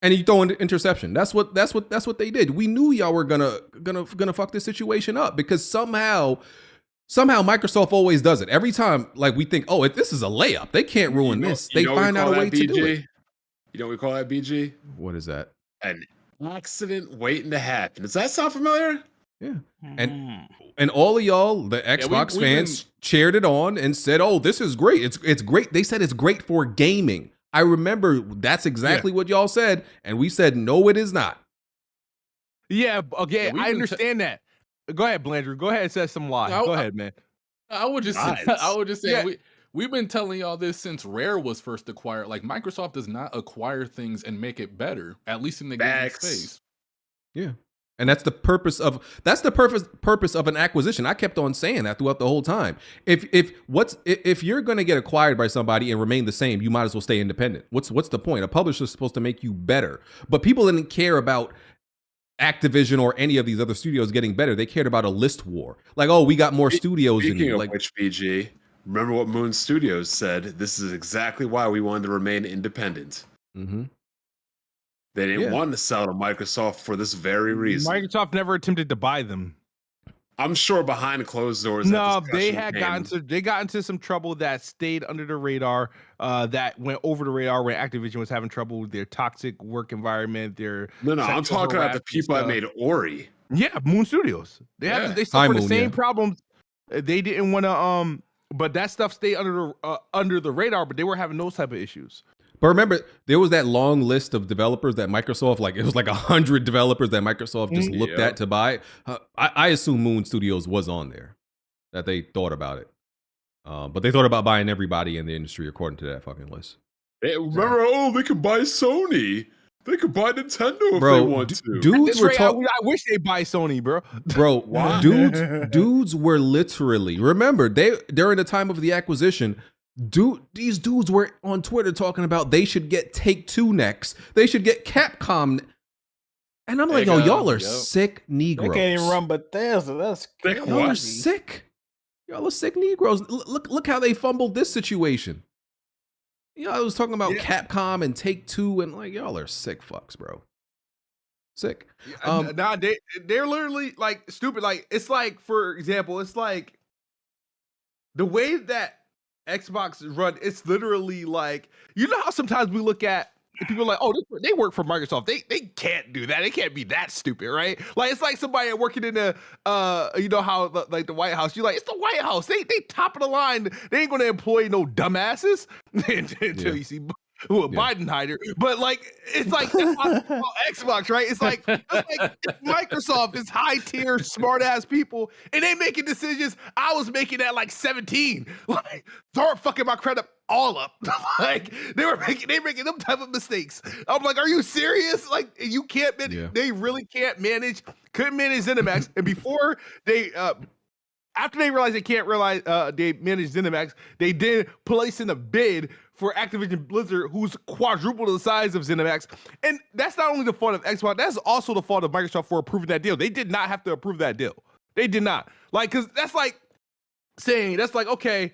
and you throw an interception. That's what they did. We knew y'all were gonna fuck this situation up, because somehow Microsoft always does it. Every time, like, we think, oh, if this is a layup, they can't ruin this. They find out a way to do it. You know what we call that, BG? What is that? An accident waiting to happen. Does that sound familiar? Yeah. And all of y'all, the Xbox fans, cheered it on and said, "Oh, this is great. It's great." They said it's great for gaming. I remember that's exactly what y'all said, and we said, "No, it is not." Yeah, okay, I understand that. Go ahead, Blandrew. Go ahead and say some lies. Go ahead, man. I would just say we've been telling y'all this since Rare was first acquired. Like, Microsoft does not acquire things and make it better, at least in the gaming space. Yeah. And that's the purpose of an acquisition. I kept on saying that throughout the whole time. If you're going to get acquired by somebody and remain the same, you might as well stay independent. What's the point? A publisher is supposed to make you better. But people didn't care about Activision or any of these other studios getting better. They cared about a list war. Like, oh, we got more studios than you. Like, which, BG, remember what Moon Studios said? This is exactly why we wanted to remain independent. Mm-hmm. They didn't want to sell to Microsoft for this very reason. Microsoft never attempted to buy them. I'm sure behind closed doors. No, they got into some trouble that stayed under the radar. That went over the radar when Activision was having trouble with their toxic work environment. I'm talking about the people that made Ori. Yeah, Moon Studios. They suffered the same problems. They didn't want to. But that stuff stayed under the radar. But they were having those type of issues. But remember, there was that long list of developers that Microsoft, like, it was like 100 developers that Microsoft just looked at to buy. I assume Moon Studios was on there, that they thought about it. But they thought about buying everybody in the industry according to that fucking list. Remember, they could buy Sony. They could buy Nintendo if they want to. Dudes were talking. I wish they buy Sony, bro. Bro, dudes were literally, remember, during the time of the acquisition, these dudes were on Twitter talking about they should get Take-Two next. They should get Capcom. And I'm like, y'all are sick Negroes. They can't even run Bethesda. That's crazy. Y'all are sick. Y'all are sick Negroes. Look how they fumbled this situation. Y'all was talking about Capcom and Take-Two, and like, y'all are sick fucks, bro. Sick. They're literally like stupid. Like, it's like, for example, it's like the way that Xbox run, it's literally like, you know how sometimes we look at people like, oh, they work for Microsoft. They can't do that. They can't be that stupid, right? Like, it's like somebody working in the you know how like the White House. You're like, it's the White House. They top of the line. They ain't gonna employ no dumbasses until you see Biden hider. But like, it's like that's how Xbox, right? It's like Microsoft is high tier, smart ass people, and they making decisions. I was making that like 17, like start fucking my credit all up. Like they making them type of mistakes. I'm like, are you serious? Like, you can't manage. They really couldn't manage ZeniMax, and before they after they realized they managed ZeniMax, they did place in a bid for Activision Blizzard, who's quadruple the size of ZeniMax. And that's not only the fault of Xbox, that's also the fault of Microsoft for approving that deal. They did not have to approve that deal. They did not. Like, because that's like saying, that's like, okay,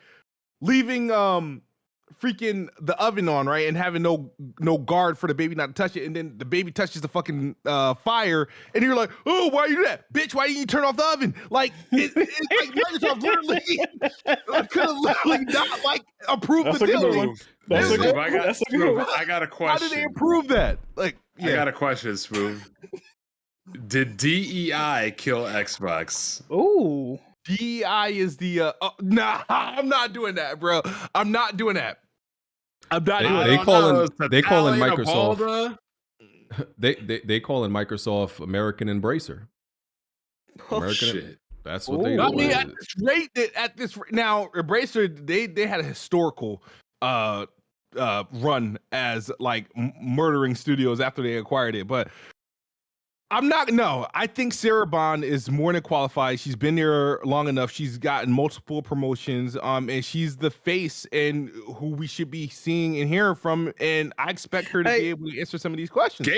leaving freaking the oven on, right, and having no guard for the baby not to touch it, and then the baby touches the fucking fire, and you're like, oh, why you do that, bitch? Why didn't you turn off the oven? Like it's like Microsoft literally could have literally not like approved the deal. That's a good one. I got a question. How did they approve that? Like, I got a question, Smooth. Did DEI kill Xbox? Ooh. DEI is the nah, I'm not doing that, bro. I'm not doing that. I'm not doing they that. calling Microsoft. They calling Microsoft American Embracer. Shit. That's what they. I mean, at this rate, now Embracer they had a historical run as like murdering studios after they acquired it, but I think Sarah Bond is more than qualified. She's been there long enough. She's gotten multiple promotions, and she's the face and who we should be seeing and hearing from. And I expect her to be able to answer some of these questions.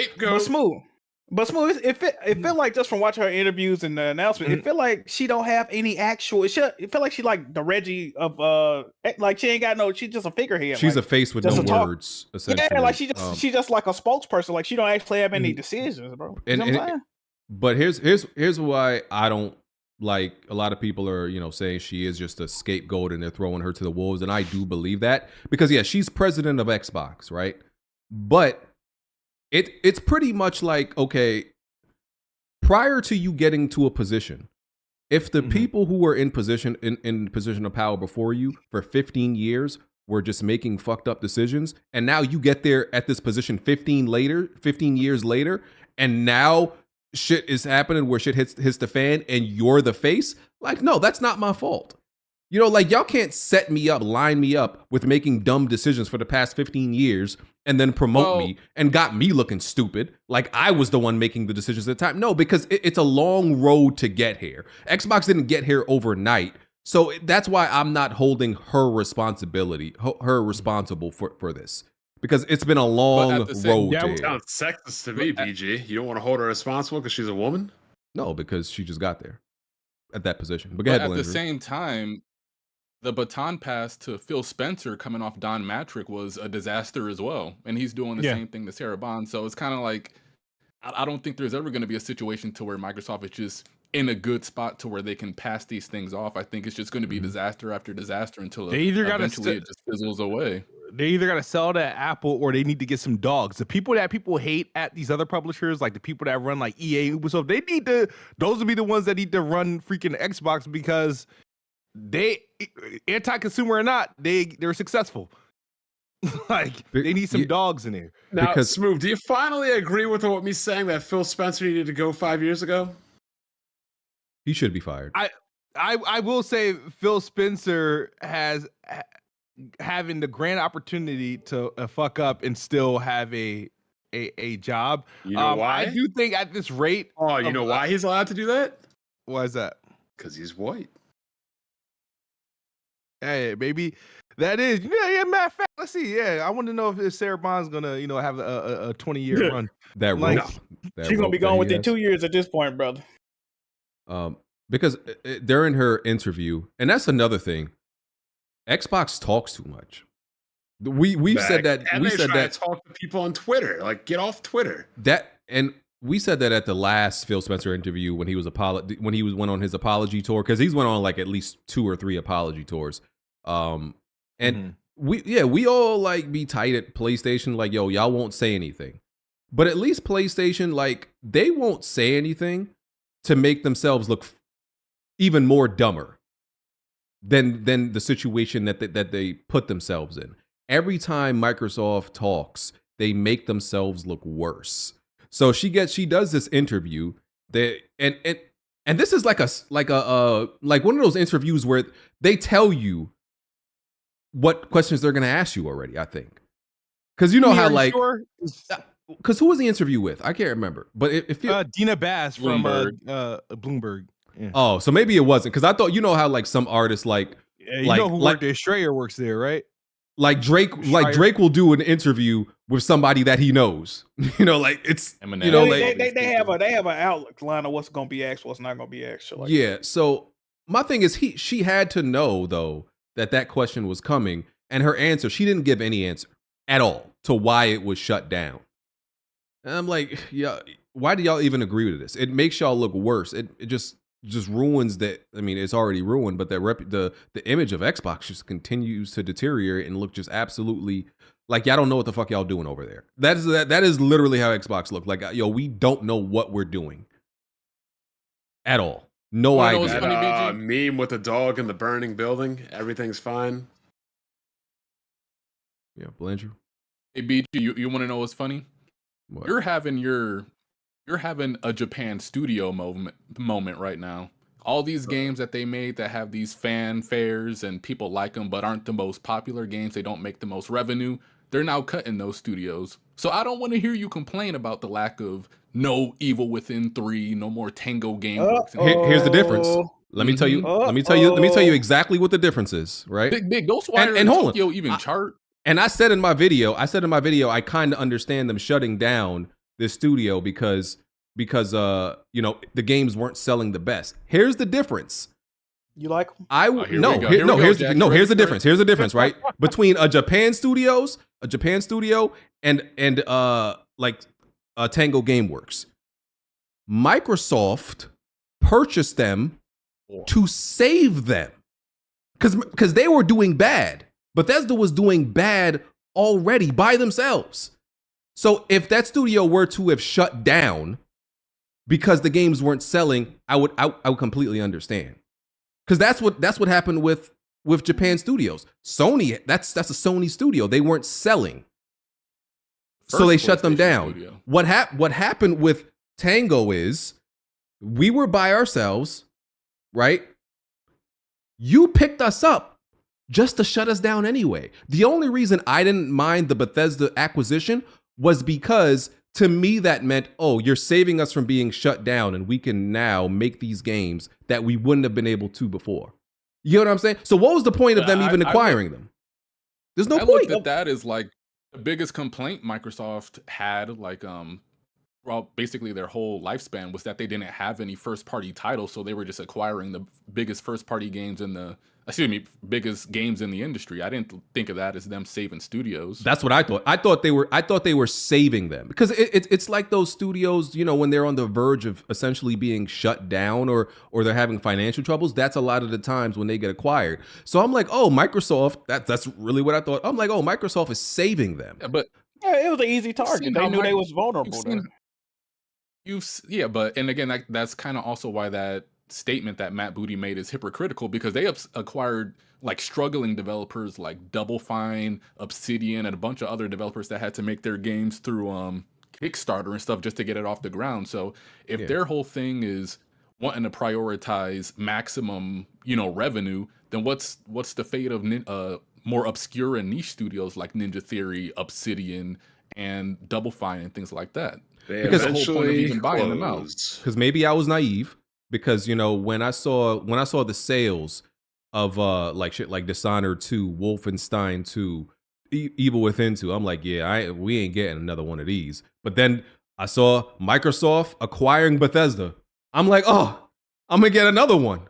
But smooth. It feel like just from watching her interviews and the announcement, it feel like she don't have any actual. It feel like she like the Reggie of like she ain't got no. She's just a figurehead. She's like, a face with no words. Essentially, yeah, like she just like a spokesperson. Like she don't actually have any decisions, bro. You know what I'm saying? But here's why I don't like. A lot of people are saying she is just a scapegoat and they're throwing her to the wolves, and I do believe that because she's president of Xbox, right? But it's pretty much like, okay, prior to you getting to a position, if the people who were in position of power before you for 15 years were just making fucked up decisions, and now you get there at this position 15 years later, and now shit is happening where shit hits the fan and you're the face, like, no, that's not my fault. Like, y'all can't set me up, line me up with making dumb decisions for the past 15 years and then promote me and got me looking stupid like I was the one making the decisions at the time. No, because it's a long road to get here. Xbox didn't get here overnight. So that's why I'm not holding her responsible for this. Because it's been a long road. That sounds sexist to me, BG. You don't want to hold her responsible because she's a woman? No, because she just got there at that position. But go ahead, at the same time, the baton pass to Phil Spencer coming off Don Matrick was a disaster as well. And he's doing the same thing to Sarah Bond. So it's kind of like, I don't think there's ever going to be a situation to where Microsoft is just in a good spot to where they can pass these things off. I think it's just going to be disaster after disaster until eventually it just fizzles away. They either got to sell to Apple or they need to get some dogs. The people that people hate at these other publishers, like the people that run like EA, Ubisoft, those would be the ones that need to run freaking Xbox because they, anti-consumer or not, they're successful. Like they need some dogs in there. Now, Smooth, do you finally agree with me saying that Phil Spencer needed to go 5 years ago? He should be fired. I will say Phil Spencer has having the grand opportunity to fuck up and still have a job. You know why? I do think at this rate. Oh, you know why he's allowed to do that? Why is that? Because he's white. Hey, baby, that is matter of fact, let's see. Yeah, I want to know if Sarah Bond's gonna have a 20-year run. She's gonna be gone within 2 years at this point, brother. Because during her interview, and that's another thing, Xbox talks too much. We've said that. And we they said try that to talk to people on Twitter. Like, get off Twitter. And we said that at the last Phil Spencer interview when he went on his apology tour, because he's went on like at least 2 or 3 apology tours. We all like be tight at PlayStation, like, yo, y'all won't say anything. But at least PlayStation, like, they won't say anything to make themselves look even more dumber than the situation that they put themselves in. Every time Microsoft talks, they make themselves look worse. So she does this interview and this is like one of those interviews where they tell you what questions they're going to ask you already, I think. Because because who was the interview with? I can't remember. But if Dina Bass from Bloomberg. Yeah. Oh, so maybe it wasn't, because I thought how like some artists like worked there. Schreier works there, right? Like Drake, Drake will do an interview with somebody that he knows. Like it's Eminem. They have an outline of what's gonna be asked, what's not gonna be asked. So my thing is she had to know though that question was coming, And her answer, she didn't give any answer at all to why it was shut down. And I'm like, yeah, why do y'all even agree with this? It makes y'all look worse. It just ruins that. I mean, it's already ruined, but the image of Xbox just continues to deteriorate and look just absolutely like y'all don't know what the fuck y'all doing over there. That is literally how Xbox look. Like, yo, we don't know what we're doing at all. No idea. That, meme with the dog in the burning building. Everything's fine. Yeah, Blandrew. Hey, BG, you want to know what's funny? What? You're having a Japan studio moment right now. All these games that they made that have these fanfares and people like them, but aren't the most popular games. They don't make the most revenue. They're now cutting those studios. So I don't want to hear you complain about the lack of no Evil Within 3, no more Tango Gameworks. Here's the difference. Let me tell you. Let me tell you exactly what the difference is. Right? Big Ghostwire and Tokyo even chart. And I said in my video, I kind of understand them shutting down this studio because you know, the games weren't selling the best. Here's the difference. You like them? Here's the difference. Here's the difference, right? Between a Japan studio and Tango Gameworks. Microsoft purchased them to save them. Because they were doing bad. Bethesda was doing bad already by themselves. So if that studio were to have shut down because the games weren't selling, I would completely understand. Because that's what happened with Japan studios. Sony, that's a Sony studio. They weren't selling. So they shut them down. Studio. What happened with Tango is we were by ourselves, right? You picked us up just to shut us down anyway. The only reason I didn't mind the Bethesda acquisition was because to me that meant, oh, you're saving us from being shut down and we can now make these games that we wouldn't have been able to before. You know what I'm saying? So what was the point of them even acquiring them? There's no point. Looked at that as like the biggest complaint Microsoft had, like well, basically their whole lifespan was that they didn't have any first party titles, so they were just acquiring the biggest first party games biggest games in the industry. I didn't think of that as them saving studios. That's what I thought. I thought they were saving them because it's like those studios, you know, when they're on the verge of essentially being shut down or they're having financial troubles. That's a lot of the times when they get acquired. So I'm like, oh, Microsoft. That's really what I thought. I'm like, oh, Microsoft is saving them. Yeah, but it was an easy target. They knew they was vulnerable. And again, that's kind of also why that statement that Matt Booty made is hypocritical, because they acquired like struggling developers like Double Fine, Obsidian, and a bunch of other developers that had to make their games through Kickstarter and stuff just to get it off the ground. So if their whole thing is wanting to prioritize maximum, you know, revenue, then what's the fate of more obscure and niche studios like Ninja Theory, Obsidian, and Double Fine and things like that? Because the whole point of even buying them out. Because maybe I was naive. Because, you know, when I saw the sales of like shit like Dishonored 2, Wolfenstein 2, Evil Within 2, I'm like, yeah, we ain't getting another one of these. But then I saw Microsoft acquiring Bethesda. I'm like, oh, I'm gonna get another one.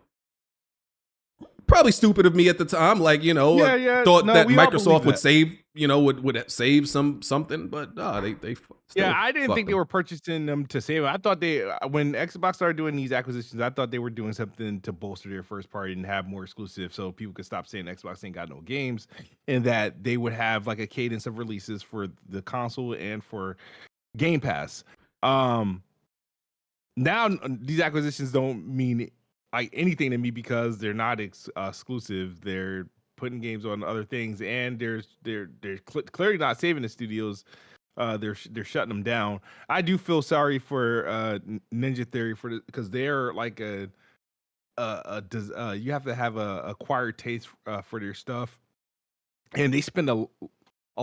Probably stupid of me at the time, like, you know, thought that Microsoft would save, you know, would save something, but they I didn't think they were purchasing them to save them. I thought when Xbox started doing these acquisitions, I thought they were doing something to bolster their first party and have more exclusive, so people could stop saying Xbox ain't got no games, and that they would have like a cadence of releases for the console and for Game Pass. Now these acquisitions don't mean like anything to me because they're not exclusive. They're putting games on other things, and they're clearly not saving the studios. They're shutting them down. I do feel sorry for Ninja Theory because they're like you have to have a acquired taste for their stuff, and they spend a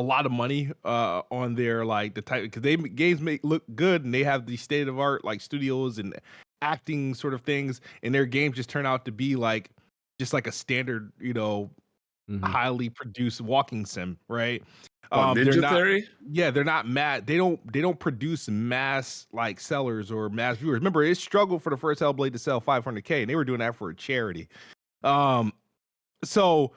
lot of money on their like the type, because games look good and they have the state of art like studios and acting sort of things, and their games just turn out to be like just like a standard, you know, highly produced walking sim, right? Ninja Theory? Yeah, they're not mad. They don't produce mass like sellers or mass viewers. Remember, it struggled for the first Hellblade to sell 500K, and they were doing that for a charity. So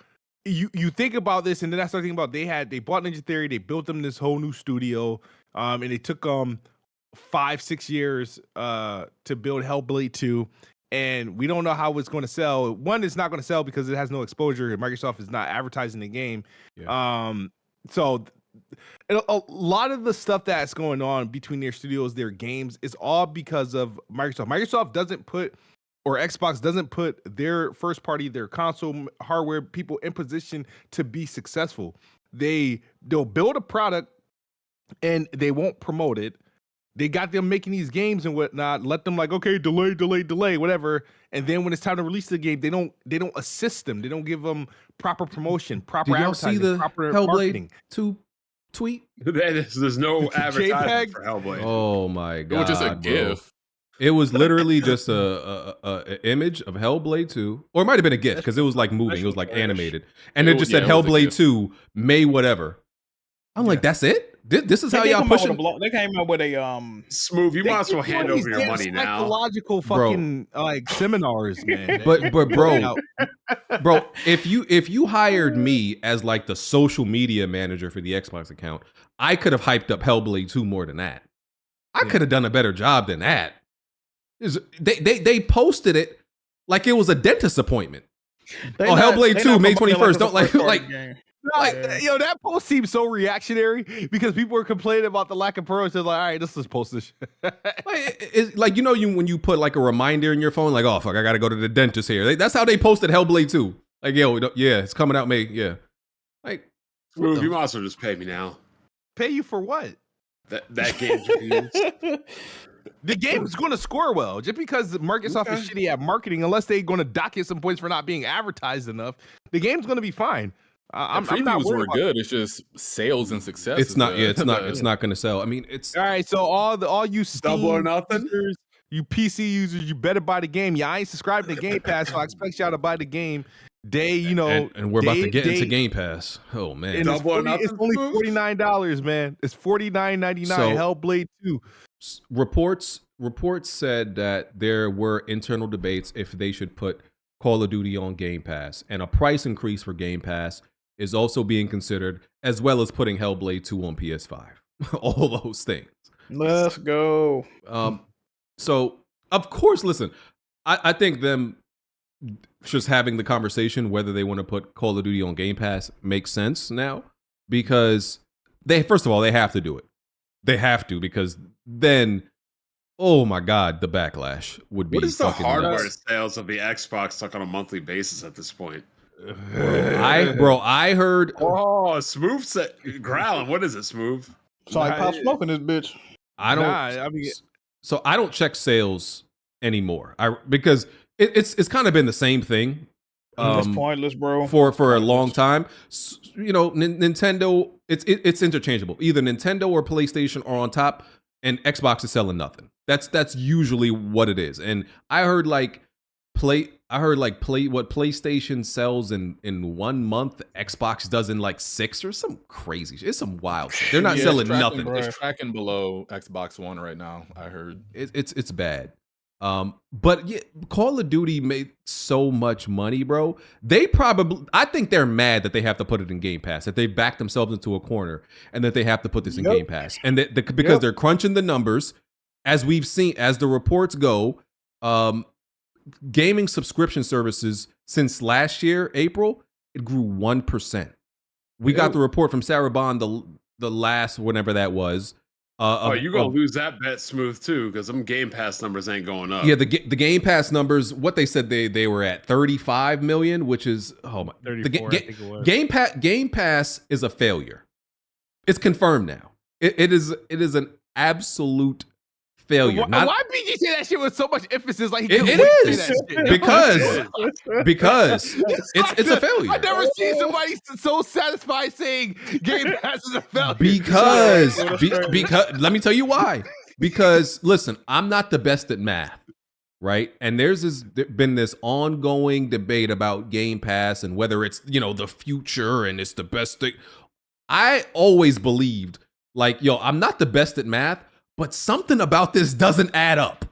you think about this, and then I started thinking about they bought Ninja Theory, they built them this whole new studio, and it took 5-6 years to build Hellblade 2, and we don't know how it's going to sell. One, it's not going to sell because it has no exposure. Microsoft is not advertising the game. Yeah. So a lot of the stuff that's going on between their studios, their games, is all because of Microsoft. Microsoft doesn't put, or Xbox doesn't put their first party, their console hardware people in position to be successful. They'll build a product and they won't promote it. They got them making these games and whatnot, let them like, okay, delay, whatever. And then when it's time to release the game, they don't assist them. They don't give them proper promotion, proper advertising, proper marketing. To tweet? There's no advertising for Hellblade. Oh my god! It was just a GIF. It was literally just a image of Hellblade 2, or it might have been a GIF because it was like moving. It was like animated, and it just said Hellblade 2 May whatever. I'm like, that's it. This is how y'all pushing. They came out with a Smooth. You might as well hand over your money now. Psychological fucking like seminars, man. But bro, if you hired me as like the social media manager for the Xbox account, I could have hyped up Hellblade 2 more than that. I could have done a better job than that. They posted it like it was a dentist appointment. Hellblade 2 May 21st. Don't Yo, that post seems so reactionary because people were complaining about the lack of progress. They're like, all right, let's just post this shit. It's like, when you put like a reminder in your phone, like, oh fuck, I gotta go to the dentist here. That's how they posted Hellblade 2. Like, yo, yeah, it's coming out May. Yeah, like, Smooth, you might as well just pay me now. Pay you for what? That game's reviews. The game is going to score well. Just because Microsoft is shitty at marketing, unless they're going to dock you some points for not being advertised enough, the game's going to be fine. I'm not were good. It's just sales and success. It's not. Yeah, it's not. It's not going to sell. I mean, it's all right. So all you Steam double or nothing users, you PC users, you better buy the game. Yeah, I ain't subscribed to Game Pass, so I expect y'all to buy the game. And we're about to get into Game Pass. Oh man, it's only $49, man. It's $49.99. Hellblade 2. Reports said that there were internal debates if they should put Call of Duty on Game Pass, and a price increase for Game Pass is also being considered, as well as putting Hellblade 2 on PS5. All those things. Let's go. So of course, listen, I think them just having the conversation whether they want to put Call of Duty on Game Pass makes sense now, because first of all, they have to do it. They have to, because then, oh my god, the backlash would be. What is the hardware nuts. sales of the Xbox like on a monthly basis at this point? I heard. Oh, Smooth said, growling. What is it, Smooth? So I pop smoking this bitch. I don't. So I don't check sales anymore. Because it's kind of been the same thing. That's pointless, bro. For a long time, Nintendo. It's interchangeable. Either Nintendo or PlayStation are on top, and Xbox is selling nothing. That's usually what it is. And I heard what PlayStation sells in 1 month, Xbox does in like 6 or some crazy shit. It's some wild shit. They're not selling nothing. It's tracking below Xbox One right now, I heard. It's bad. But yeah, Call of Duty made so much money, bro. I think they're mad that they have to put it in Game Pass, that they backed themselves into a corner and that they have to put this in Game Pass. And because they're crunching the numbers, as we've seen, as the reports go, gaming subscription services since last year, April, it grew 1%. We got the report from Sarabon the last, whenever that was. You're going to lose that bet, Smooth, too, because them Game Pass numbers ain't going up. Yeah, the Game Pass numbers, what they said they were at 35 million, which is, oh my. 34, I think it was. Game Pass is a failure. It's confirmed now. It is an absolute failure. Why did you say that shit with so much emphasis? Like it is because it's a failure. I've never seen somebody so satisfied saying Game Pass is a failure. Because let me tell you why. Because listen, I'm not the best at math, right? And there's been this ongoing debate about Game Pass and whether it's the future and it's the best thing. I always believed I'm not the best at math, but something about this doesn't add up.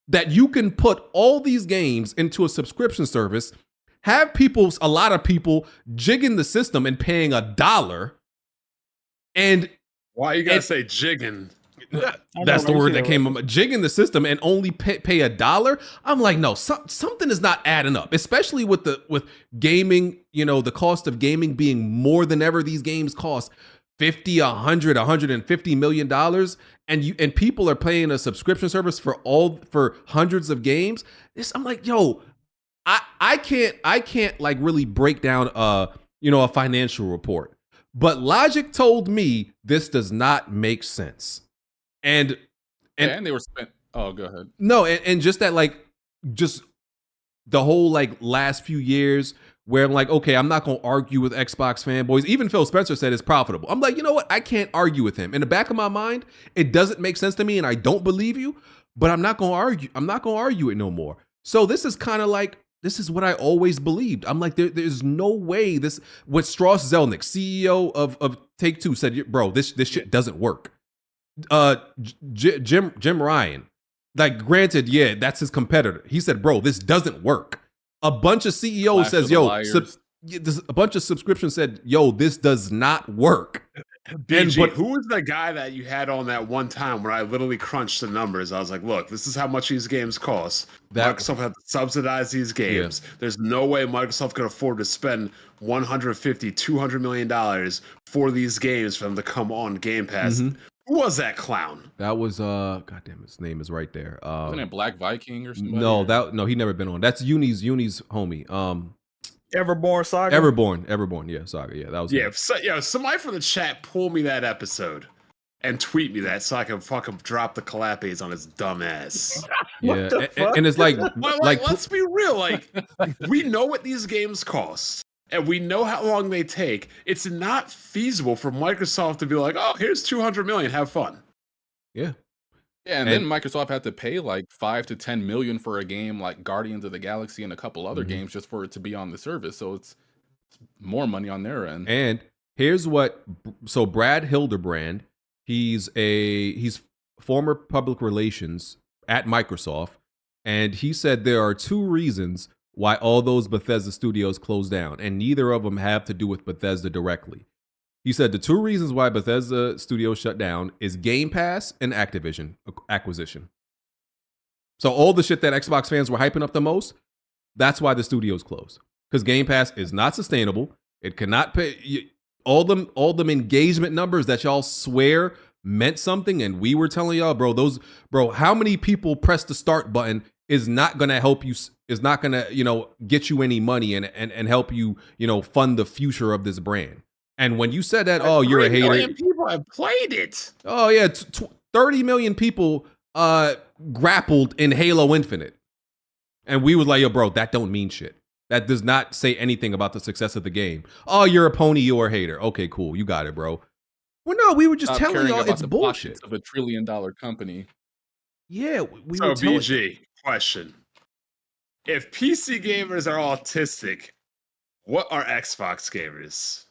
That you can put all these games into a subscription service, have a lot of people jigging the system and paying $1, and why you gotta say jigging? That's the word that came up. Jigging the system and only pay $1. I'm like, no, something is not adding up, especially with gaming. You know, the cost of gaming being more than ever. These games cost $50, $100, $150 million, and people are paying a subscription service for hundreds of games. I'm like, yo, I can't like really break down a financial report, but logic told me this does not make sense. And they were spent. Oh, go ahead. No, and just that, like, just the whole like last few years where I'm like, okay, I'm not gonna argue with Xbox fanboys. Even Phil Spencer said it's profitable. I'm like, you know what? I can't argue with him. In the back of my mind, it doesn't make sense to me, and I don't believe you. But I'm not gonna argue. I'm not gonna argue it no more. So this is kind of like, this is what I always believed. I'm like, there's no way this. What Strauss Zelnick, CEO of Take-Two, said, bro, this shit doesn't work. Jim Ryan, like, granted, yeah, that's his competitor. He said, bro, this doesn't work. A bunch of CEOs says, yo, a bunch of subscriptions said, yo, this does not work. BG, who was the guy that you had on that one time where I literally crunched the numbers? I was like, look, this is how much these games cost. Microsoft had to subsidize these games. Yeah. There's no way Microsoft could afford to spend $150-200 million for these games for them to come on Game Pass. Mm-hmm. Who was that clown? That was goddamn, his name is right there. Wasn't it Black Viking or something? No, he never been on. That's Uni's homie. Everborn Saga. Everborn, yeah, Saga, yeah, that was somebody from the chat pull me that episode and tweet me that so I can fucking drop the Calapies on his dumb ass. Yeah, and it's like, let's be real, like, we know what these games cost. And we know how long they take. It's not feasible for Microsoft to be like, oh, here's $200 million, have fun. Yeah. Yeah, and then Microsoft had to pay like $5 to $10 million for a game like Guardians of the Galaxy and a couple other games just for it to be on the service. So it's more money on their end. And here's so Brad Hildebrand, he's former public relations at Microsoft, and he said there are 2 reasons why all those Bethesda studios closed down, and neither of them have to do with Bethesda directly. He said the 2 reasons why Bethesda studios shut down is Game Pass and Activision acquisition. So all the shit that Xbox fans were hyping up the most, that's why the studios closed. Because Game Pass is not sustainable. It cannot pay all them engagement numbers that y'all swear meant something, and we were telling y'all, bro, how many people press the start button is not gonna help you, is not gonna, get you any money and help you, fund the future of this brand. And when you said that, oh, you're a hater. 3 million people have played it. Oh yeah, 30 million people grappled in Halo Infinite, and we was like, yo, bro, that don't mean shit. That does not say anything about the success of the game. Oh, you're a pony, you're a hater. Okay, cool, you got it, bro. Well, no, we were just telling y'all it's bullshit. Of a $1 trillion company. Yeah, we so were telling. BG, question: if PC gamers are autistic, what are Xbox gamers?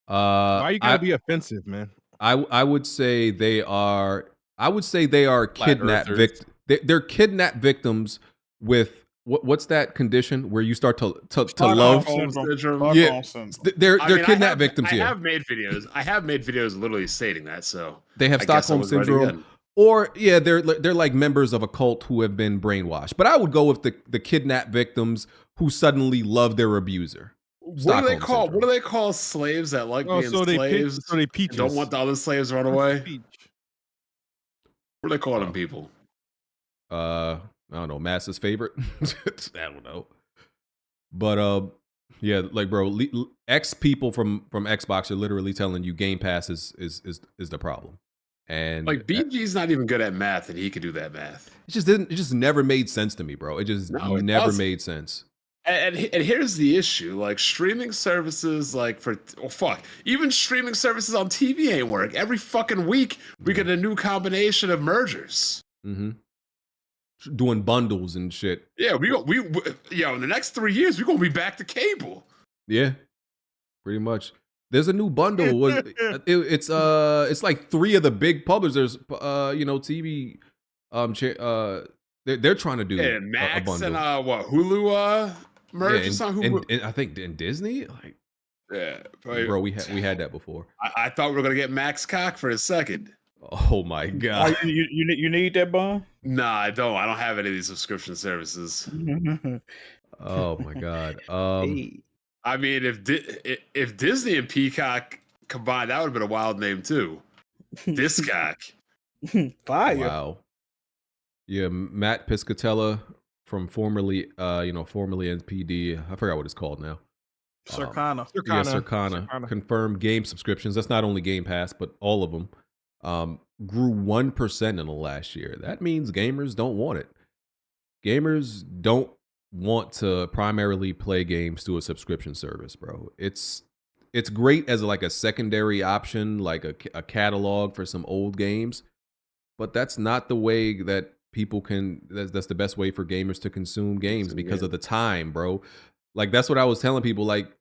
Why you gotta be offensive, man? I would say they are. I would say they are kidnapped victims. They're kidnapped victims with what's that condition where you start to love? Yeah, they're kidnapped victims. I have made videos literally stating that. So they have Stockholm syndrome. Or yeah, they're like members of a cult who have been brainwashed. But I would go with the kidnapped victims who suddenly love their abuser. What do they call? What do they call slaves that like being slaves? So they peaches. Don't want the other slaves to run away. What do they call them people? I don't know. Mass's favorite. I don't know. But yeah, like bro, X people from Xbox are literally telling you Game Pass is the problem. And like BG's not even good at math, and he could do that math. It just never made sense to me, bro. It just never made sense. And here's the issue: like streaming services, like even streaming services on TV ain't work. Every fucking week we get a new combination of mergers. Mm-hmm. Doing bundles and shit. Yeah, we in the next 3 years we're gonna be back to cable. Yeah, pretty much. There's a new bundle. It's like 3 of the big publishers. TV, They're trying to do And a Max bundle. and what Hulu merge or something. And I think in Disney, like, yeah, bro, we had that before. I thought we were gonna get Max Cock for a second. Oh my god! You need that bond? Nah, I don't. I don't have any of these subscription services. Oh my god. I mean, if Disney and Peacock combined, that would have been a wild name too. Discock. Fire. Wow. Yeah, Matt Piscatella from formerly NPD. I forgot what it's called now. Circana. Yeah, Circana. Confirmed game subscriptions. That's not only Game Pass, but all of them. Grew 1% in the last year. That means gamers don't want it. Gamers don't want to primarily play games through a subscription service, bro. It's great as like a secondary option, like a catalog for some old games, but that's not the way that people can. That's the best way for gamers to consume games because of the time, bro. Like that's what I was telling people. Like,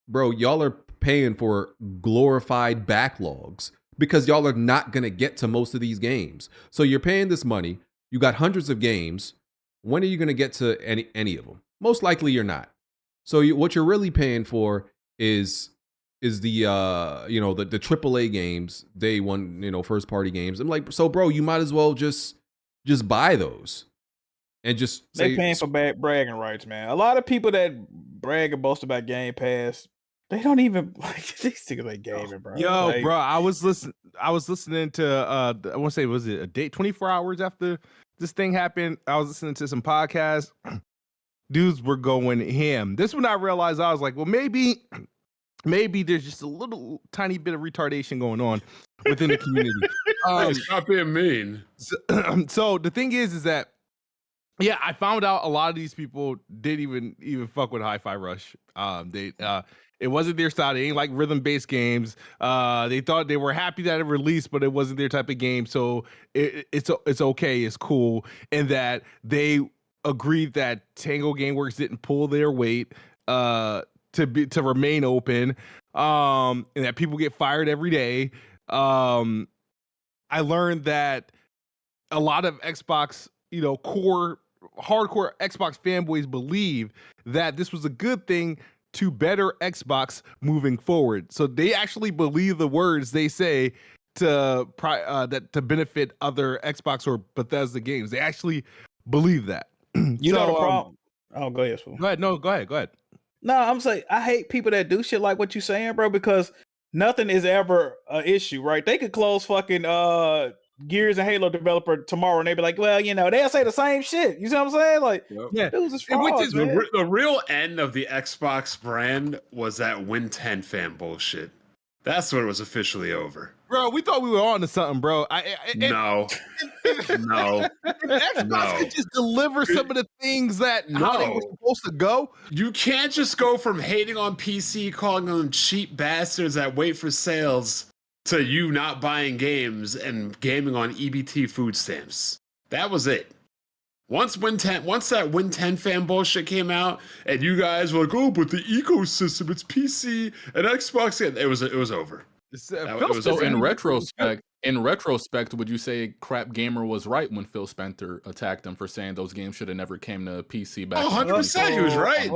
bro, y'all are paying for glorified backlogs because y'all are not gonna get to most of these games. So you're paying this money. You got hundreds of games. When are you gonna get to any of them? Most likely you're not. So what you're really paying for is the the AAA games, day one, first party games. I'm like, so bro, you might as well just buy those and just they paying for bad bragging rights, man. A lot of people that brag and boast about Game Pass, they don't even like these niggas like gaming, bro. Yo, like, bro, I was listening to I want to say, was it a day 24 hours after this thing happened? I was listening to some podcasts. Dudes were going ham. This one I realized, I was like, well, maybe there's just a little tiny bit of retardation going on within the community. It's not being mean. So the thing is that, yeah, I found out a lot of these people didn't even fuck with Hi-Fi Rush. It wasn't their style. They ain't like rhythm-based games. They thought they were happy that it released, but it wasn't their type of game. So it's okay, it's cool, and that they agreed that Tango Gameworks didn't pull their weight to remain open, and that people get fired every day. I learned that a lot of Xbox, hardcore Xbox fanboys believe that this was a good thing to better Xbox moving forward. So they actually believe the words they say to benefit other Xbox or Bethesda games. They actually believe that. You know the problem. Oh, go ahead, Swoop. Go ahead. No, go ahead. No, I'm saying I hate people that do shit like what you saying, bro, because nothing is ever an issue, right? They could close fucking Gears and Halo developer tomorrow, and they be like, well, they'll say the same shit. You see what I'm saying? Like, yeah, dudes is frauds, man. The real end of the Xbox brand was that Win 10 fan bullshit. That's when it was officially over. Bro, we thought we were on to something, bro. No. Xbox could just deliver some of the things that how they were supposed to go. You can't just go from hating on PC, calling them cheap bastards that wait for sales, to you not buying games and gaming on EBT food stamps. That was it. Once that Win 10 fan bullshit came out, and you guys were like, oh, but the ecosystem, it's PC and Xbox, it was over. So in retrospect, would you say Crap Gamer was right when Phil Spencer attacked him for saying those games should have never came to PC back? 100%, he was right.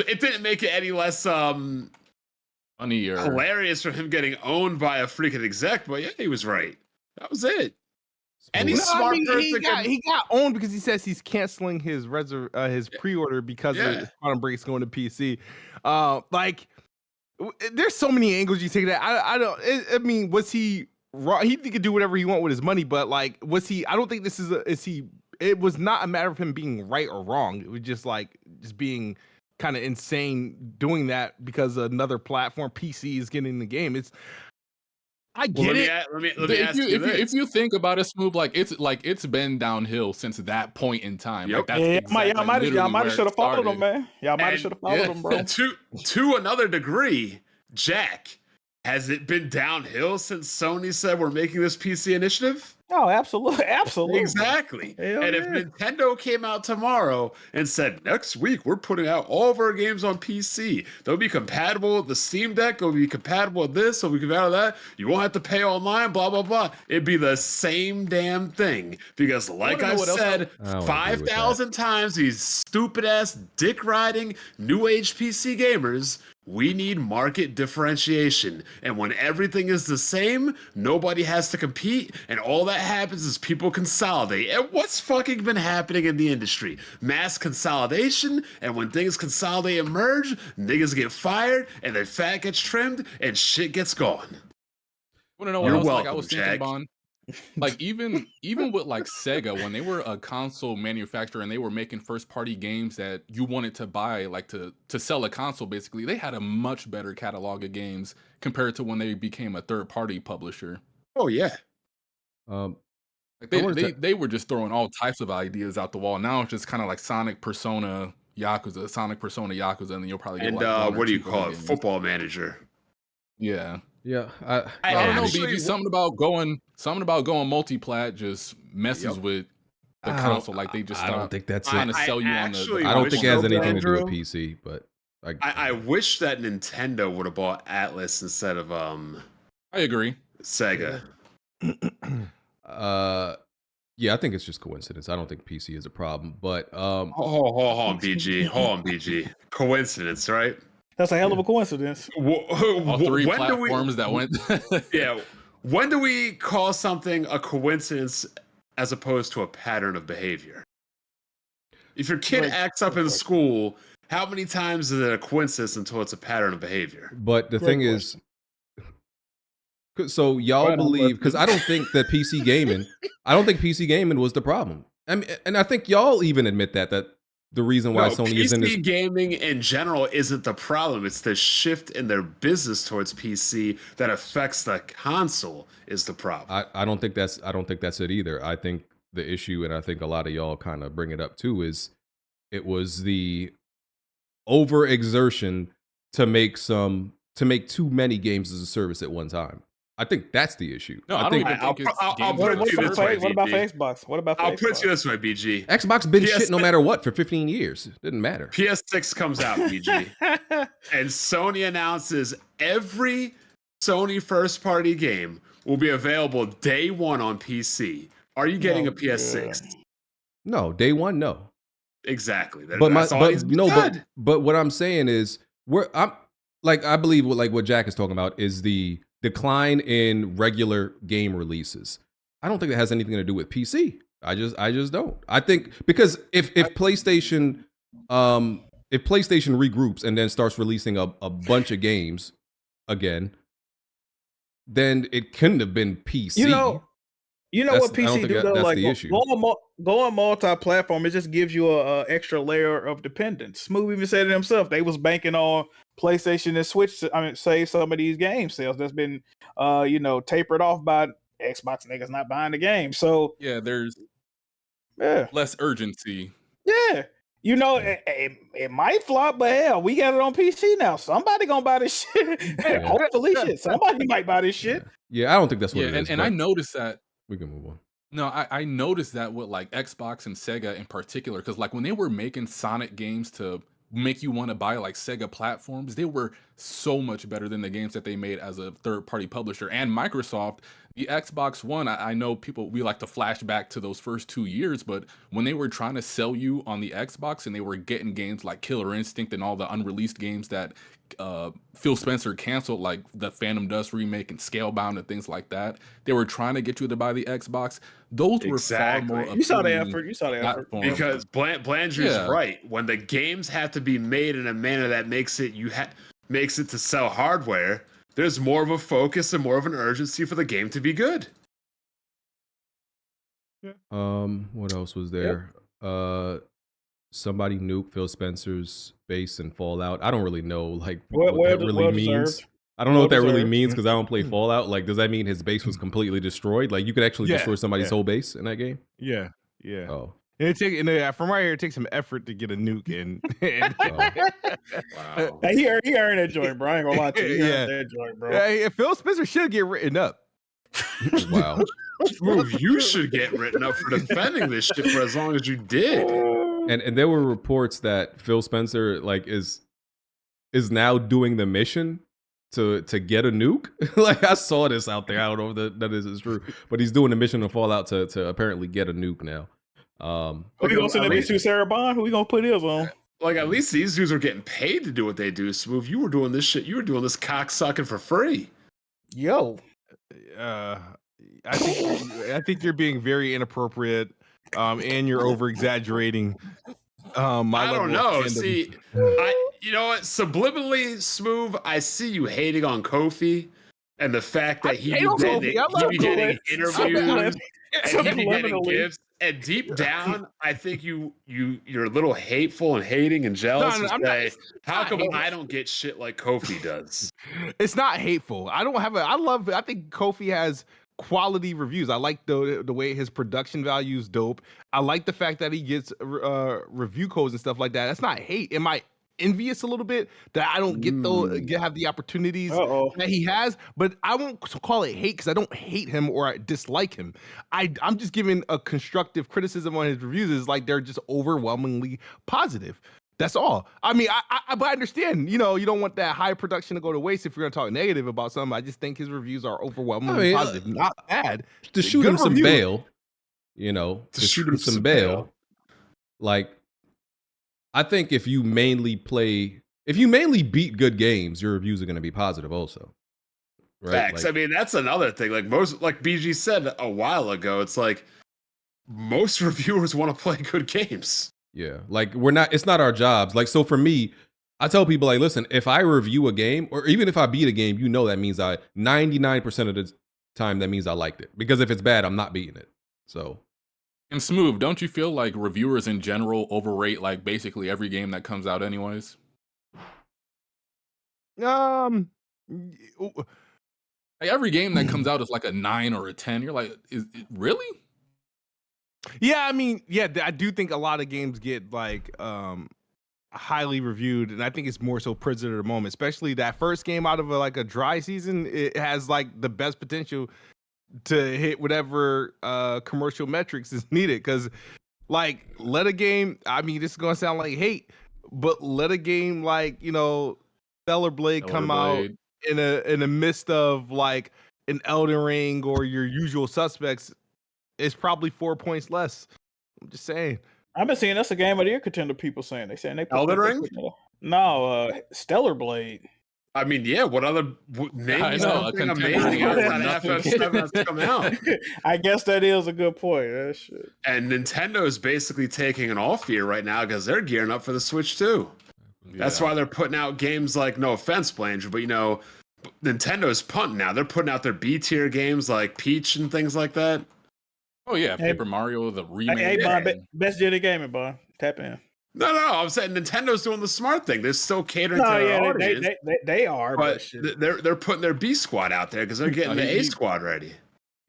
It didn't make it any less funny or hilarious for him getting owned by a freaking exec, but yeah, he was right. That was it. Any smart person he got owned because he says he's canceling his pre-order because of Quantum Break's going to PC. There's so many angles you take that. I mean, was he wrong? He could do whatever he want with his money, but like, was he? I don't think this it was not a matter of him being right or wrong. It was just being kind of insane doing that because another platform, PC, is getting the game. I get it. Let me ask you this. If you think about it, Smooth, it's been downhill since that point in time. Yep. Y'all might have should have followed him, man. Y'all might have should have followed him, bro. To another degree, Jack, has it been downhill since Sony said we're making this PC initiative? Oh, absolutely, absolutely, Exactly. Hell And if yeah. Nintendo came out tomorrow and said, next week we're putting out all of our games on PC, they'll be compatible with the Steam Deck, they'll be compatible with this, they'll be compatible with that, you won't have to pay online, blah, blah, blah. It'd be the same damn thing. Because like I said, 5,000 times, these stupid ass dick riding new age PC gamers, we need market differentiation. And when everything is the same, nobody has to compete, and all that happens is people consolidate. And what's fucking been happening in the industry? Mass consolidation, and when things consolidate and merge, niggas get fired, and their fat gets trimmed, and shit gets gone. Wanna know what You're else? welcome, Like I was thinking, Jack. Bon. Like even with like Sega, when they were a console manufacturer and they were making first party games that you wanted to buy, like to sell a console, basically, they had a much better catalog of games compared to when they became a third party publisher. Oh yeah. Like they were just throwing all types of ideas out the wall. Now it's just kind of like Sonic, Persona, Yakuza, Sonic, Persona, Yakuza, and then you'll probably get And like one or what do you two call other it? games. Football Manager. Yeah. Yeah, I don't know, actually- BG. Something about going multi-plat just messes with the console. Like they just I don't think that's trying it. to sell you on actually the. I don't wish think it has so, anything to do with Andrew. PC, but I wish that Nintendo would have bought Atlas instead of I agree. Sega. Yeah, I think it's just coincidence. I don't think PC is a problem, but Hold on, BG. Hold on, BG. Coincidence, right? That's a hell of a coincidence. All three platforms that went. Yeah. When do we call something a coincidence as opposed to a pattern of behavior? If your kid acts up in school, how many times is it a coincidence until it's a pattern of behavior? But the thing is, so y'all believe, because I don't think that PC gaming was the problem. I mean, and I think y'all even admit that the reason why Sony is in this. PC gaming in general isn't the problem. It's the shift in their business towards PC that affects the console is the problem. I don't think that's it either. I think the issue, and I think a lot of y'all kind of bring it up too, is it was the overexertion to make too many games as a service at one time. I think that's the issue. No, I think I'll put it to you this way, What about for BG. Xbox? What about for I'll Xbox? put it to you this way, BG. Xbox been shit no matter what for 15 years. Didn't matter. PS6 comes out, BG. And Sony announces every Sony first-party game will be available day one on PC. Are you getting a PS6? No, day one, no. Exactly. But That's all he's said. but what I'm saying is I believe what Jack is talking about is the decline in regular game releases. I don't think that has anything to do with PC. I just don't. I think because if PlayStation regroups and then starts releasing a bunch of games again, then it couldn't have been PC. You know what PC do though? That's Like the issue. going multi-platform, it just gives you a extra layer of dependence. Smooth even said it himself. They was banking on PlayStation and Switch to save some of these game sales that's been tapered off by Xbox niggas not buying the game. So Yeah, there's yeah, less urgency. yeah. It might flop, but hell, we got it on PC now. Somebody gonna buy this shit. Hopefully, shit. Somebody might buy this shit. Yeah, I don't think that's what it is. And I noticed that. We can move on. No, I noticed that with like Xbox and Sega in particular, because like when they were making Sonic games to make you want to buy like Sega platforms, they were so much better than the games that they made as a third-party publisher. And Microsoft, the Xbox One, I know we like to flash back to those first 2 years, but when they were trying to sell you on the Xbox and they were getting games like Killer Instinct and all the unreleased games that Phil Spencer canceled, like the Phantom Dust remake and Scalebound and things like that, they were trying to get you to buy the Xbox. Those were far more appealing. You saw the effort. platforms. Because Blandry's right. When the games have to be made in a manner that makes it to sell hardware, there's more of a focus and more of an urgency for the game to be good. What else was there? Somebody nuked Phil Spencer's base in Fallout. I don't really know what that really means. I don't know what that really means because I don't play Fallout. Like, does that mean his base was completely destroyed? Like, you could actually destroy somebody's whole base in that game? Yeah. Oh. And from right here, it takes some effort to get a nuke in. Wow. Hey, he earned that joint, bro. I ain't gonna lie to you. He earned that joint, bro. Hey, Phil Spencer should get written up. Wow. Smooth, you should get written up for defending this shit for as long as you did. And there were reports that Phil Spencer like is now doing the mission to get a nuke. Like I saw this out there. I don't know if that is true, but he's doing the mission to Fallout to apparently get a nuke now. Who we gonna send that to Sarah Bond? Who we gonna put his on? Like at least these dudes are getting paid to do what they do. Smooth, you were doing this shit. You were doing this cocksucking for free. Yo, I think you're being very inappropriate, and you're over exaggerating. My I don't know. See, you know what? Subliminally, Smooth, I see you hating on Kofi and the fact that he be getting interviews and he be getting gifts. And deep down, I think you're a little hateful and hating and jealous. How come I don't get shit like Kofi does? It's not hateful. I think Kofi has quality reviews. I like the way his production value is dope. I like the fact that he gets review codes and stuff like that. That's not hate. Am I envious a little bit that I don't have the opportunities that he has? But I won't call it hate because I don't hate him or I dislike him. I'm just giving a constructive criticism on his reviews. Is like they're just overwhelmingly positive. That's all. I mean, but I understand, you don't want that high production to go to waste if you're going to talk negative about something. I just think his reviews are overwhelmingly positive, not bad. To shoot him some bail, to shoot him some bail. Like, I think if you mainly beat good games, your reviews are going to be positive also. Right? Facts. I mean, that's another thing. Like BG said a while ago, it's like most reviewers want to play good games. Yeah, like it's not our jobs. Like, so for me, I tell people like, listen, if I review a game or even if I beat a game, that means 99% of the time, that means I liked it. Because if it's bad, I'm not beating it. So. And Smooth, don't you feel like reviewers in general overrate like basically every game that comes out anyways? Like every game that comes out is like a 9 or a 10. You're like, is it really? Yeah, I mean, I do think a lot of games get like highly reviewed, and I think it's more so prisoner of the moment, especially that first game out of a dry season. It has like the best potential to hit whatever commercial metrics is needed. Because like let a game, I mean, this is gonna sound like hate, but let a game like Stellar Blade come out in the midst of like an Elden Ring or your usual suspects. It's probably 4 points less. I'm just saying. I've been seeing that's a game of the year contender. People saying they Elden Ring? No, Stellar Blade. I mean, yeah. What other name something amazing outside of FF7 that's come out? I guess that is a good point. That shit. And Nintendo is basically taking an off year right now because they're gearing up for the Switch too. Yeah. That's why they're putting out games like, no offense, Blanche, but Nintendo's punting now. They're putting out their B tier games like Peach and things like that. Oh yeah, Paper Mario, the remake. Hey, Bond, best year of the gaming, Bond. Tap in. No, I'm saying Nintendo's doing the smart thing. They're still catering to their audience. They are, but they're putting their B squad out there because they're getting the A squad ready.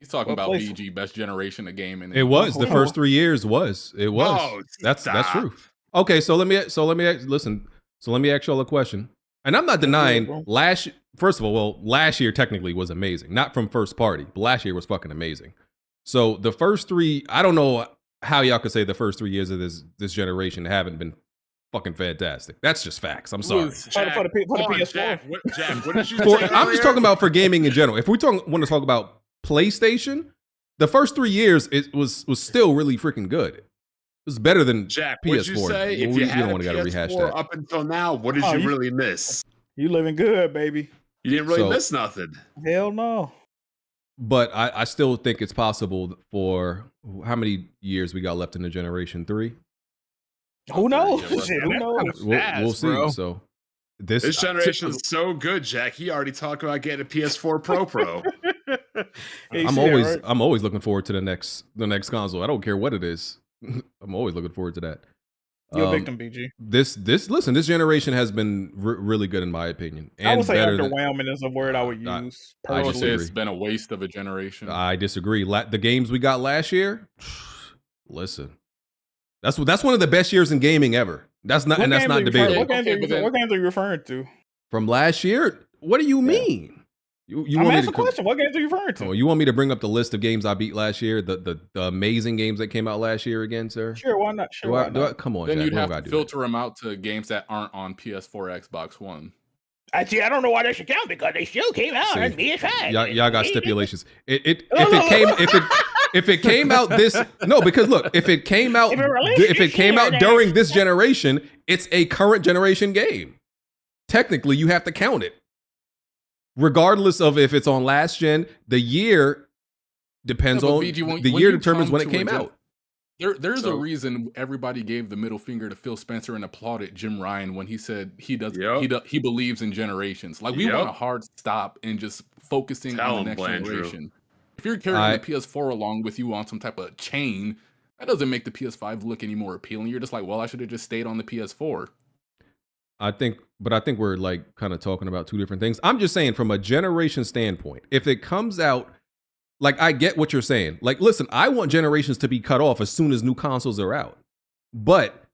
He's talking about BG, best generation of gaming. It was the first 3 years. It was. No, that's true. Okay, so let me ask y'all a question. And I'm not denying last year technically was amazing. Not from first party, but last year was fucking amazing. So the first 3, I don't know how y'all could say the first 3 years of this generation haven't been fucking fantastic. That's just facts. I'm sorry. For the PS4. Jack, what did you say? I'm just talking about for gaming in general. If we want to talk about PlayStation, the first 3 years it was still really freaking good. It was better than Jack, PS4. What'd you say? If you don't want to rehash that. Up until now, what did you really miss? You living good, baby. You didn't really miss nothing. Hell no. But I still think it's possible for how many years we got left in the generation? 3? Who knows? Who knows? We'll see. Bro. So this generation is so good, Jack. He already talked about getting a PS4 Pro. I'm always looking forward to the next console. I don't care what it is. I'm always looking forward to that. You're a victim, BG. This generation has been really good in my opinion. And I would say underwhelming is a word I would use. I would say it's been a waste of a generation. I disagree. The games we got last year, listen, that's one of the best years in gaming ever. That's not debatable. What games are you referring to? From last year? What do you mean? You I'm want me asking to a question. What games are you referring to? Oh, you want me to bring up the list of games I beat last year? The amazing games that came out last year again, sir? Sure, why not? Sure, why not? Come on, then Jack, you'd what have do I to do filter them out to games that aren't on PS4, Xbox One. I don't know why they should count because they still came out on PS5. Y'all got stipulations. If it came out this because look, if it came out during this generation, it's a current generation game. Technically, you have to count it. Regardless of if it's on last gen, the year depends on BG, the year determines when it came out. There's a reason everybody gave the middle finger to Phil Spencer and applauded Jim Ryan when he said he believes in generations. Like we want a hard stop and just focusing on the next generation. If you're carrying the PS4 along with you on some type of chain, that doesn't make the PS5 look any more appealing. You're just like, well, I should have just stayed on the PS4. I think we're like kind of talking about two different things. I'm just saying from a generation standpoint, if it comes out, like I get what you're saying. Like, listen, I want generations to be cut off as soon as new consoles are out. But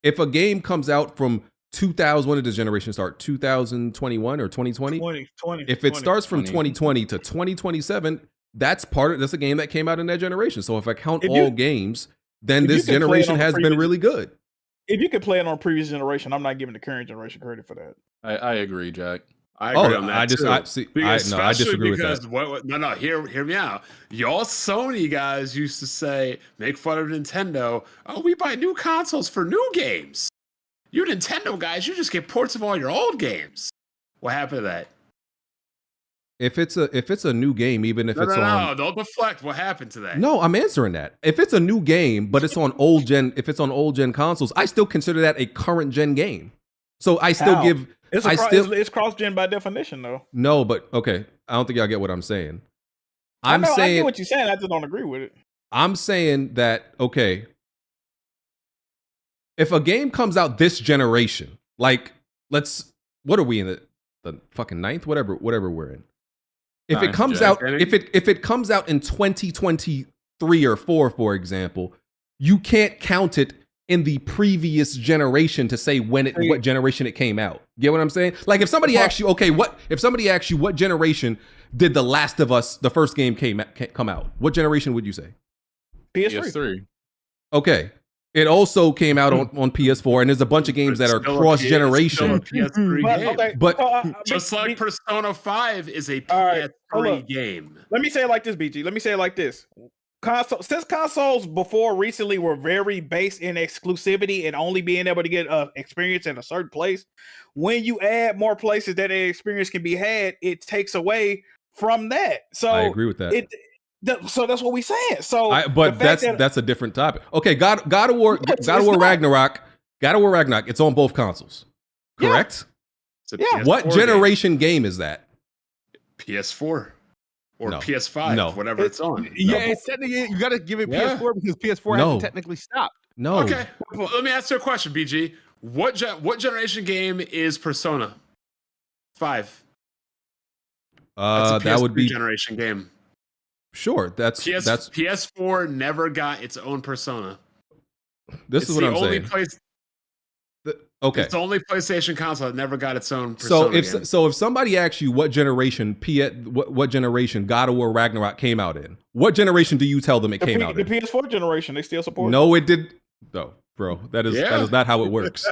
if a game comes out from 2000, when did this generation start? 2021 or 2020? 2020. If it starts from 2020 to 2027, that's a game that came out in that generation. So if I count all games, then this generation has been really good. If you could play it on a previous generation, I'm not giving the current generation credit for that. I agree, Jack. I agree on that I disagree with that. Hear me out. Y'all Sony guys used to say, make fun of Nintendo. Oh, we buy new consoles for new games. You Nintendo guys, you just get ports of all your old games. What happened to that? If it's a new game, even if it's on... No, don't deflect. What happened to that? No, I'm answering that. If it's a new game, but it's on old gen, if it's on old gen consoles, I still consider that a current gen game. So I still give... It's cross-gen by definition, though. No, but okay. I don't think y'all get what I'm saying. I get what you're saying. I just don't agree with it. I'm saying that, okay, if a game comes out this generation, like, what are we in the fucking ninth? Whatever we're in. If it comes out, if it comes out in 2023 or 4, for example, you can't count it in the previous generation to say what generation it came out. Get what I'm saying? Like if somebody asks you, what generation did The Last of Us, the first game come out? What generation would you say? PS3. Okay. It also came out on PS4, and there's a bunch of games that are cross-generation. But just like Persona 5 is a PS3 game. Let me say it like this, BG. Let me say it like this. Since consoles before recently were very based in exclusivity and only being able to get experience in a certain place, when you add more places that an experience can be had, it takes away from that. So I agree with that. So that's what we saying. So, but that's a different topic. Okay, God of War Ragnarok. God of War Ragnarok. It's on both consoles, correct? Yeah. What generation game is that? PS4 or PS5, whatever it's on. Yeah, it's technically you got to give it PS4 because PS4 hasn't technically stopped. No. Okay. Well, let me ask you a question, BG. What generation game is Persona 5? That would be generation game. Sure, that's PS4 never got its own Persona. This is what I'm saying. Okay, it's the only PlayStation console that never got its own Persona. So if somebody asks you what generation what generation God of War Ragnarok came out in, what generation do you tell them it came out in? The PS4 generation. They still support. No, it did. No, bro, that is not how it works.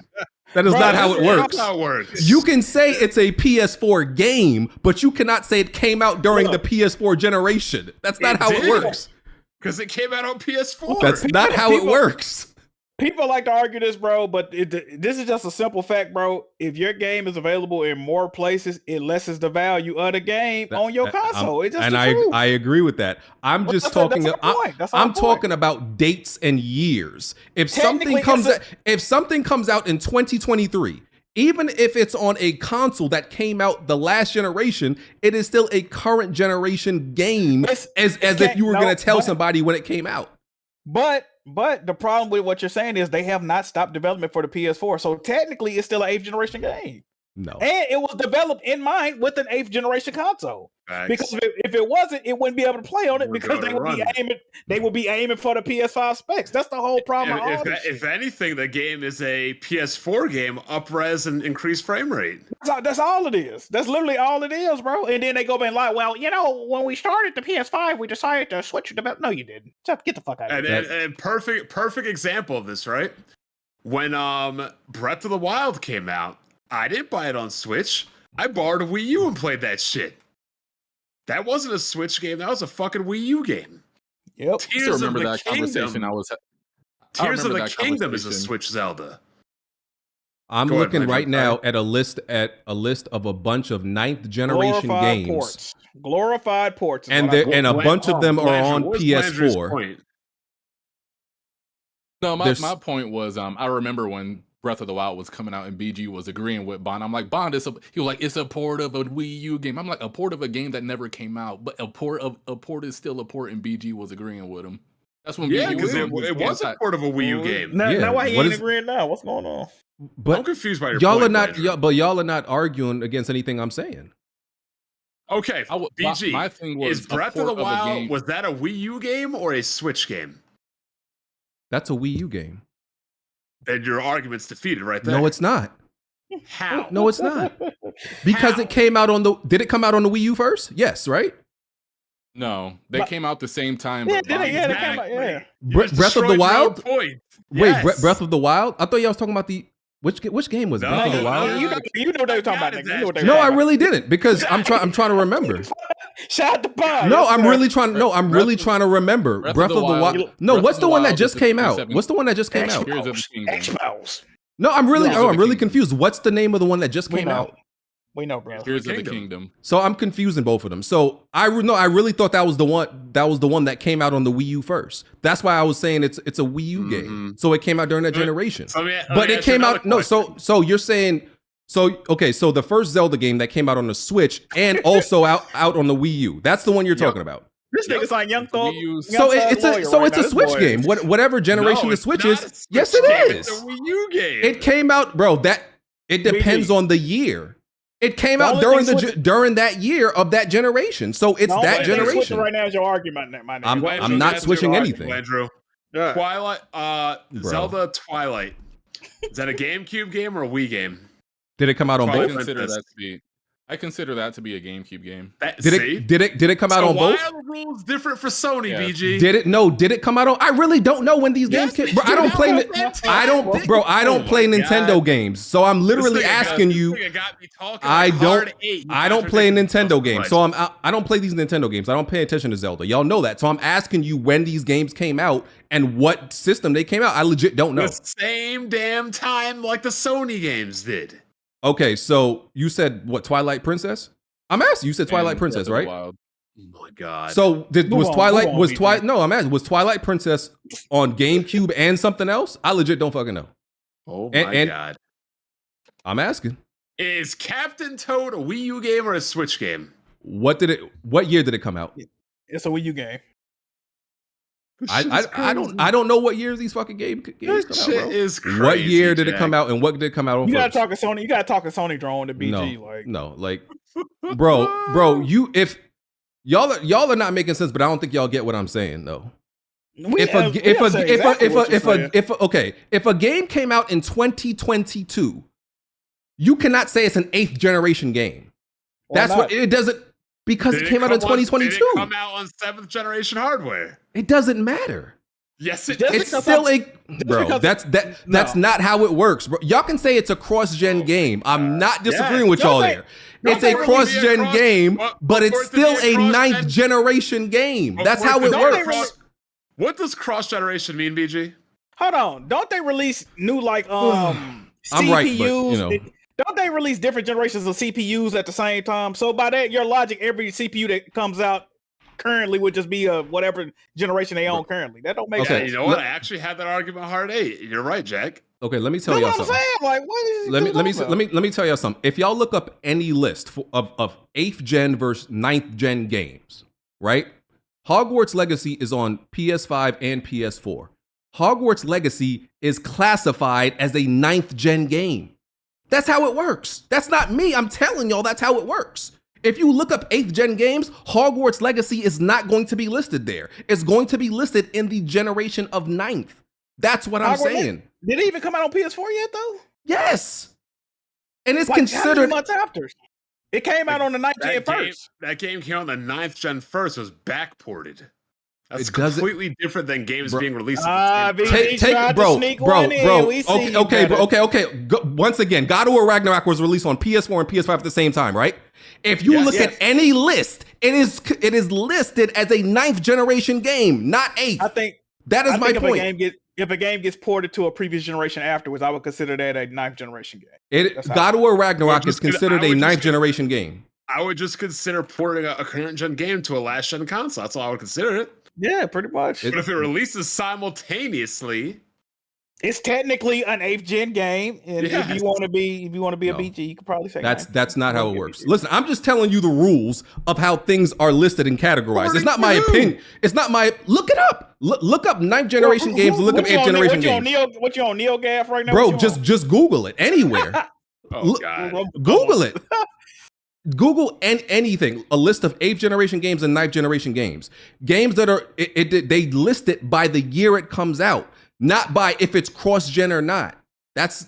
That is not how it works. How it works. You can say it's a PS4 game, but you cannot say it came out during the PS4 generation. That's not how it works. Because it came out on PS4. That's not how it works. People like to argue this, bro, but this is just a simple fact, bro. If your game is available in more places, it lessens the value of the game on your console. It's just I agree with that. I'm talking about dates and years. If something comes out in 2023, even if it's on a console that came out the last generation, it is still a current generation game as if you were going to tell somebody when it came out. But the problem with what you're saying is they have not stopped development for the PS4. So technically, it's still an 8th generation game. No. And it was developed in mind with an 8th generation console. Facts. Because if it wasn't, it wouldn't be able to play on it because they would be aiming for the PS5 specs. That's the whole problem. If anything, the game is a PS4 game, up-res and increased frame rate. That's all it is. That's literally all it is, bro. And then they go back and like, well, when we started the PS5, we decided to switch it. No, you didn't. Just get the fuck out of here. And perfect example of this, right? When Breath of the Wild came out, I didn't buy it on Switch. I borrowed a Wii U and played that shit. That wasn't a Switch game. That was a fucking Wii U game. Yep. Tears of the Kingdom. Tears of the Kingdom is a conversation. Switch Zelda. I'm Go ahead, looking Mike. right now at a list of a bunch of 9th generation games. Glorified ports. And a bunch of them are on PS4. No, my point was, I remember when Breath of the Wild was coming out and BG was agreeing with Bond. I'm like, Bond, he was like, it's a port of a Wii U game. I'm like, a port of a game that never came out, but a port is still a port, and BG was agreeing with him. That's when because it was a port of a Wii U game. Now why he ain't agreeing now? What's going on? But I'm confused by your y'all point, are not. Y'all are not arguing against anything I'm saying. Okay, BG. My thing was is Breath of the Wild, was that a Wii U game or a Switch game? That's a Wii U game. Then your argument's defeated right there. No, it's not. How? No, it's not. Because it came out on the. Did it come out on the Wii U first? Yes, right. No, they came out the same time. Yeah, they came out. Yeah. Breath of the Wild. Point. Wait, Yes. Breath of the Wild. I thought y'all was talking about the which game was it? Breath of the Wild. You know what they were talking about. Nigga. You know what they were No, talking I about. really didn't because I'm trying to remember. Shout out to Bob. No, I'm really trying. No, I'm really trying to remember. Breath of the Wild. No, what's the one that just came out? What's the one that just came out? X-Files. No, I'm really confused. What's the name of the one that just came out? We know, bro. Tears of the Kingdom. So I'm confusing both of them. So I really thought that was the one. That was the one that came out on the Wii U first. That's why I was saying it's a Wii U game. So it came out during that generation. But it came out. No, so you're saying. So okay, so the first Zelda game that came out on the Switch and also out on the Wii U. That's the one you're talking about. This nigga's like Young Thug. So it's a Switch game. Whatever generation the Switch is. Yes, it is. It's a Wii U game. It came out, bro. It depends on the year. It came out during that year of that generation. So it's that generation. Right now is your argument, my nigga. I'm not switching anything. Andrew. Twilight, Zelda Twilight. Is that a GameCube game or a Wii game? Did it come out on both? I consider that to be a GameCube game. Did it come out on both? Why are the rules different for Sony, BG? Did it come out on? I really don't know when these games came. Bro, I don't play Nintendo games. So I'm literally asking you. I don't play Nintendo games. So I don't play these Nintendo games. I don't pay attention to Zelda. Y'all know that. So I'm asking you when these games came out and what system they came out. I legit don't know. The same damn time like the Sony games did. Okay, so you said what? Twilight Princess? I'm asking. You said Twilight Princess, right? Oh my god. So was Twilight Princess on GameCube and something else? I legit don't fucking know. Oh my god. I'm asking. Is Captain Toad a Wii U game or a Switch game? What year did it come out? It's a Wii U game. I don't know what years these fucking games come out, bro. Is crazy, what year did it come out and what did it come out on? You gotta talk to Sony. You gotta talk to Sony drone to BG. Bro. If y'all are not making sense, but I don't think y'all get what I'm saying though. If a game came out in 2022, you cannot say it's an 8th generation game. That's what it doesn't. Because it came out in 2022. Did it come out on 7th generation hardware? It doesn't matter. Yes, it does. It's still that's not how it works, bro. Y'all can say it's a cross-gen game. I'm not disagreeing with y'all there. It's a cross-gen game, but it's still a 9th generation game. That's how it works. What does cross-generation mean, BG? Hold on. Don't they release new I'm CPUs? right, but, you know. Don't they release different generations of CPUs at the same time? So by that, your logic, every CPU that comes out currently would just be a whatever generation they own currently. That don't make sense. You know what? I actually had that argument hard 8. You're right, Jack. Okay, let me tell y'all something. Like, what is let me tell y'all something. If y'all look up any list of 8th gen versus 9th gen games, right? Hogwarts Legacy is on PS5 and PS4. Hogwarts Legacy is classified as a 9th gen game. That's how it works. That's not me. I'm telling y'all that's how it works. If you look up 8th gen games, Hogwarts Legacy is not going to be listed there. It's going to be listed in the generation of 9th. That's what I'm saying. Did it even come out on PS4 yet, though? Yes. And it's How many considered... months after? It came out on the 9th gen first. That game came out on the 9th gen first. It was backported. That's completely different than games being released. Okay. Once again, God of War Ragnarok was released on PS4 and PS5 at the same time, right? If you look at any list, it is listed as a 9th generation game, not 8th. I think that is my point. If a game gets ported to a previous generation afterwards, I would consider that a 9th generation game. God of War Ragnarok is considered a 9th generation game. I would just consider porting a current gen game to a last gen console. That's all I would consider it. Yeah, pretty much. But if it releases simultaneously, it's technically an 8th gen game. And if you want to be a BG, you could probably say that's not how it works. Listen, I'm just telling you the rules of how things are listed and categorized. It's not my opinion. It's not my. Look it up. Look up 9th generation games. Look up 8th generation games. What you on NeoGaf right now, bro? Just Google it anywhere. God. Google it. Google anything, a list of 8th generation games and 9th generation games. Games that are, they list it by the year it comes out, not by if it's cross-gen or not. That's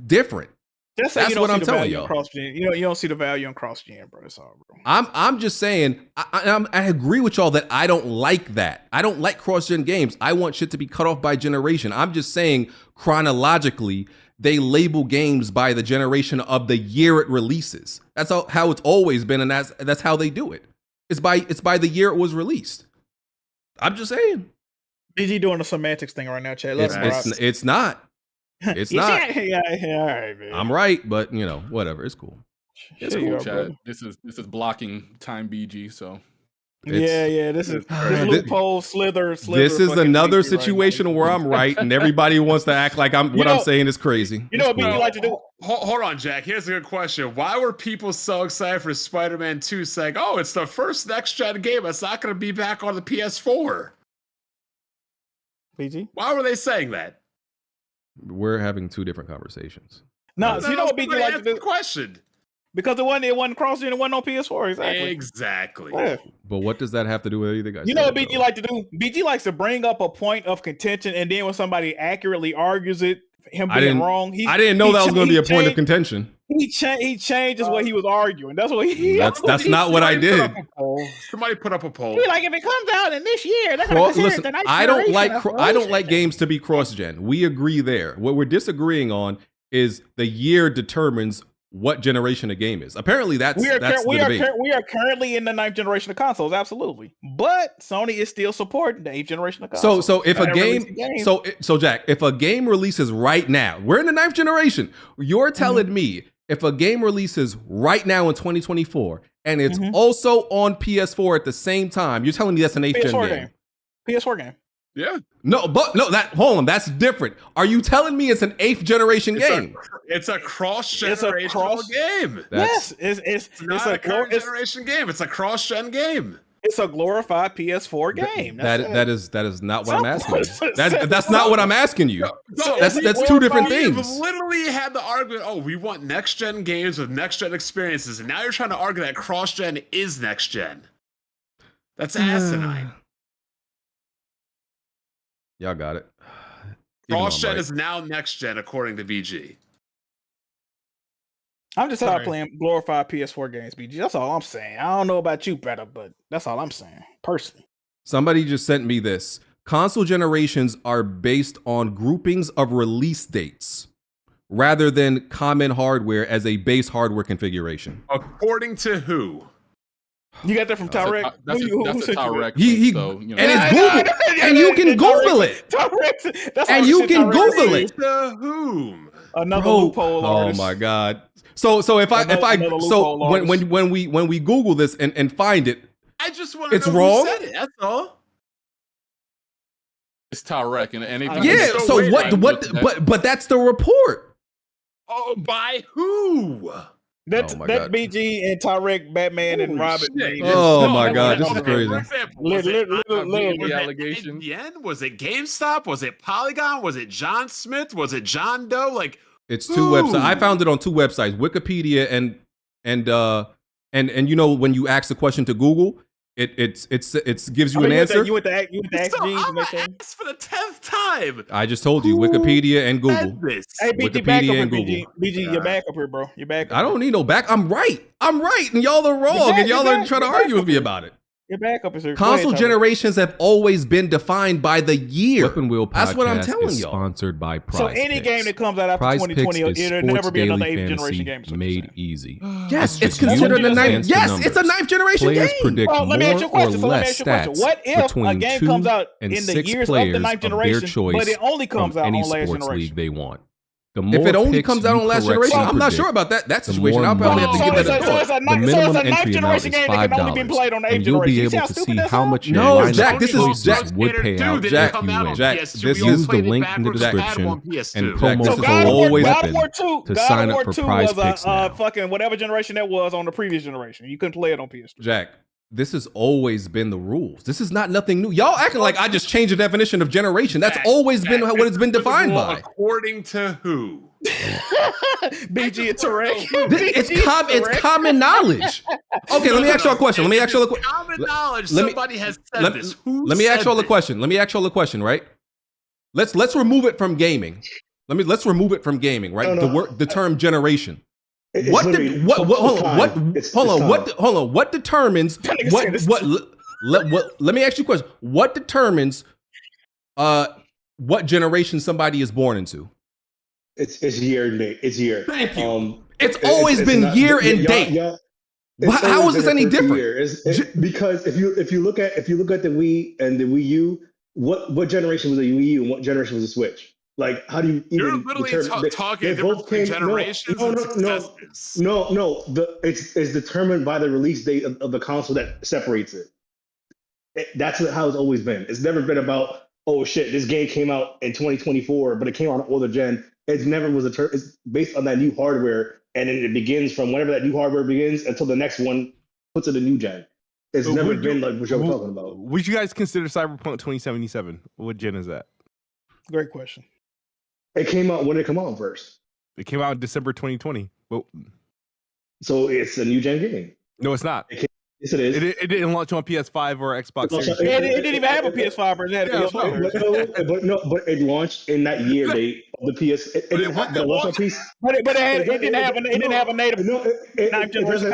different. That's what I'm telling y'all. You don't see the value in cross-gen, bro. That's all, bro. I'm just saying, I agree with y'all that I don't like that. I don't like cross-gen games. I want shit to be cut off by generation. I'm just saying, chronologically, they label games by the generation of the year it releases. That's how it's always been, and that's how they do it. It's by the year it was released. I'm just saying. BG doing a semantics thing right now, Chad. It's not. It's not. Yeah, all right, man. I'm right, but whatever. It's cool. It's cool, Chad. This is blocking time BG, so. This is loophole slither. This is another situation where I'm right and everybody wants to act like I'm saying is crazy. You know what BG like to do? Hold on, Jack. Here's a good question. Why were people so excited for Spider-Man 2 saying, oh, it's the first next-gen game. It's not going to be back on the PS4? BG? Why were they saying that? We're having two different conversations. No, you know what BG like to do? Question. Because it wasn't cross-gen, it wasn't on PS4. Exactly. Yeah. But what does that have to do with anything? You know what BG like to do? BG likes to bring up a point of contention, and then when somebody accurately argues it, him being wrong. I didn't know that was going to be a point of contention. He changes what he was arguing. That's what he. That's not what I did. Somebody put up a poll. He like, if it comes out in this year, they're going to consider it the next I don't like games to be cross-gen. We agree there. What we're disagreeing on is the year determines what generation a game is. Apparently, that's the debate. We are currently in the 9th generation of consoles, absolutely. But Sony is still supporting the 8th generation of consoles. So if a game, so Jack, if a game releases right now, we're in the 9th generation. You're telling me if a game releases right now in 2024 and it's also on PS4 at the same time, you're telling me that's an 8th gen game? PS4 game. Yeah. Hold on, that's different. Are you telling me it's an 8th generation game? It's a cross-generational game. Yes, it's not a current generation game. It's a cross-gen game. It's a glorified PS4 game. That is not what I'm asking you. That's not what I'm asking you. That's two different things. You've literally had the argument, oh, we want next-gen games with next-gen experiences, and now you're trying to argue that cross-gen is next-gen. That's asinine. Y'all got it. Cross-gen is now next-gen, according to VG. I'm just out playing glorified PS4 games, BG. That's all I'm saying. I don't know about you better, but that's all I'm saying, personally. Somebody just sent me this. Console generations are based on groupings of release dates rather than common hardware as a base hardware configuration. According to who? You got that from Tyrek? That's a Tyrek. And it's Google, and you can Google it. And you can Google it. To whom? Another loophole artist. Oh my God. So when we Google this and find it, I just want to know who said it. That's all. It's Tyrek and anything. Yeah. So what? But that's the report. Oh, by who? That BG and Tyrek, Batman, and Robin. Oh my God, this is crazy. Was it GameStop? Was it GameStop? Was it Polygon? Was it John Smith? Was it John Doe? Like, It's two websites. I found it on two websites, Wikipedia and you know when you ask the question to Google, it gives you an answer. You went to ask Gene to make sure. For the 10th time. I just told you, Wikipedia and Google. Hey, BG, back up here, BG, you're back up here, bro. You're back. I don't need no back. I'm right, and y'all are wrong, and y'all are trying to argue with me about it. You're back up here. Console generations have always been defined by the year. Weapon Wheel Podcast That's what I'm telling is y'all. Sponsored by PrizePicks. So any game that comes out after 2020, it'll never be another 8th generation game. Made easy. Yes, it's considered a ninth. Yes, it's a 9th generation Players game. predict Well, let me ask you a question. more or less stats What if a between game 2 comes out and in the 6 years of the players 9th of their generation, choice but it only comes from out any on last sports generation? league they want? If it only comes out on last generation, I'm not sure about that situation. I'll probably have to give that a thought. The minimum entry amount is $5, and you'll be able to see how much your lineup Jack, this is choices would pay out Jack, if you win. Jack, This use the link in the description and promo So God of War 2, to sign up for PrizePicks now. fucking whatever generation that was on the previous generation. You couldn't play it on PS3. Jack, this has always been the rules. This is not nothing new. Y'all acting like I just changed the definition of generation. That's always been what it's been defined by. According to who? BG and Tarek. It's common knowledge. Okay, let me ask y'all a question. Common knowledge. Somebody has said this. Let me ask y'all a question. Right? Let's remove it from gaming. Let's remove it from gaming. Right? The term generation. What determines let me ask you a question. What determines what generation somebody is born into? It's year and date. It's year. Thank you. It's always been year and date. How is this any different? Because if you look at the Wii and the Wii U, what generation was the Wii U and what generation was the Switch? Like, how do you even? You're literally talking different generations. No. It's determined by the release date of the console that separates it. That's how it's always been. It's never been about, oh shit, this game came out in 2024, but it came out on older gen. It never was it's based on that new hardware, and then it begins from whenever that new hardware begins until the next one puts it a new gen. It's never been like what you're talking about. Would you guys consider Cyberpunk 2077? What gen is that? Great question. It came out when did it come out first? It came out in December 2020. Well, so it's a new gen game. No, it's not. Yes, it is. It didn't launch on PS5 or Xbox Series. It didn't even have a PS5 version. It had a PS5. But it launched in that year date of the PS. It didn't have the launch piece. But it didn't have a native. It doesn't.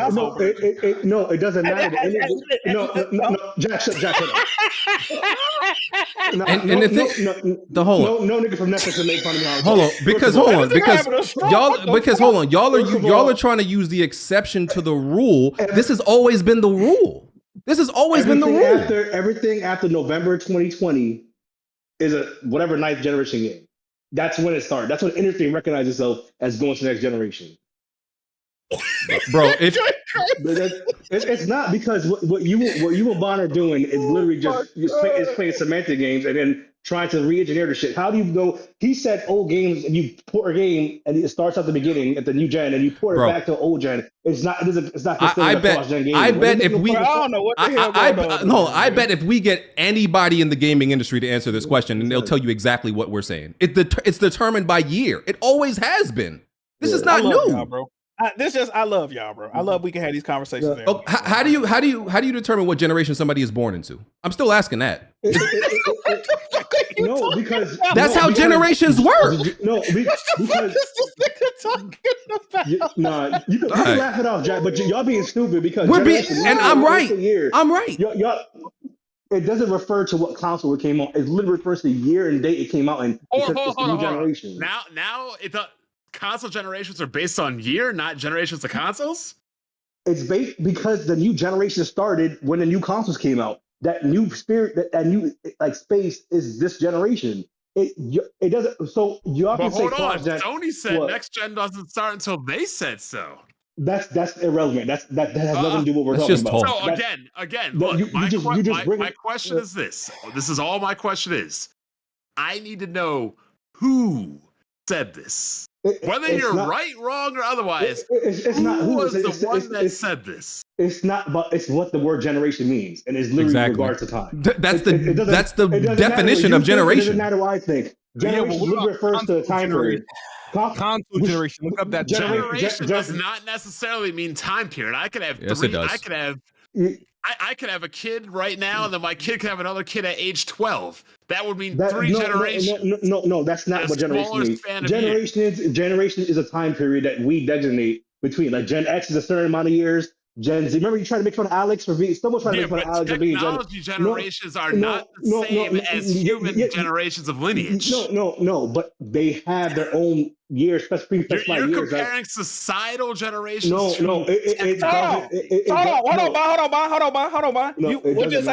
No, it doesn't matter. No, Jack, shut up. And the thing, no nigga from Netflix will make fun of me. Y'all are trying to use the exception to the rule. This has always been the rule. This has always been the rule. Everything after November 2020 is a whatever 9th generation game. That's when it started. That's when the industry recognized itself as going to the next generation. Bro, it's not because what you and Bond are doing is literally just playing semantic games and then trying to re-engineer the shit. How do you go? He said old games, and you port a game, and it starts at the beginning at the new gen, and you port it back to old gen. It's not. It's not. I bet if we. I don't know what the hell. I bet if we get anybody in the gaming industry to answer this question, and they'll tell you exactly what we're saying. It's determined by year. It always has been. This is not new, bro. I love y'all, bro. I love we can have these conversations. Yeah. How do you determine what generation somebody is born into? I'm still asking that. No, because that's how generations work. No, because you can laugh it off, Jack, but y'all being stupid because and I'm right. I'm right. Y'all, it doesn't refer to what console it came out. It literally refers to the year and date it came out in. It's a new generation. Now it's console generations are based on year, not generations of consoles? It's based because the new generation started when the new consoles came out. That new spirit, that new like space is this generation. It doesn't. So y'all can say Sony said next gen doesn't start until they said so. That's irrelevant. That has nothing to do with what we're talking about. So again, look, my question is this. This is all my question is. I need to know who said this. Whether you're right, wrong, or otherwise, it's not who was the one that said this. It's not, but it's what the word generation means, and it's literally in regards to time. That's the definition of generation. It doesn't matter what I think. Generation refers to a time period. Console generation. Look up that generation does not necessarily mean time period. I could have Yes, it does. I could have a kid right now, and then my kid could have another kid at age 12. That would mean 3 generations. No, that's not what generation means. Generation is a time period that we designate between. Like Gen X is a certain amount of years. Gen Z. Remember, you tried to make fun of Alex for being. Someone tried to make fun of Alex for being. Technology generations are not the same as human generations of lineage. No. But they have their own years, specified years. You're comparing societal generations. No. Hold on.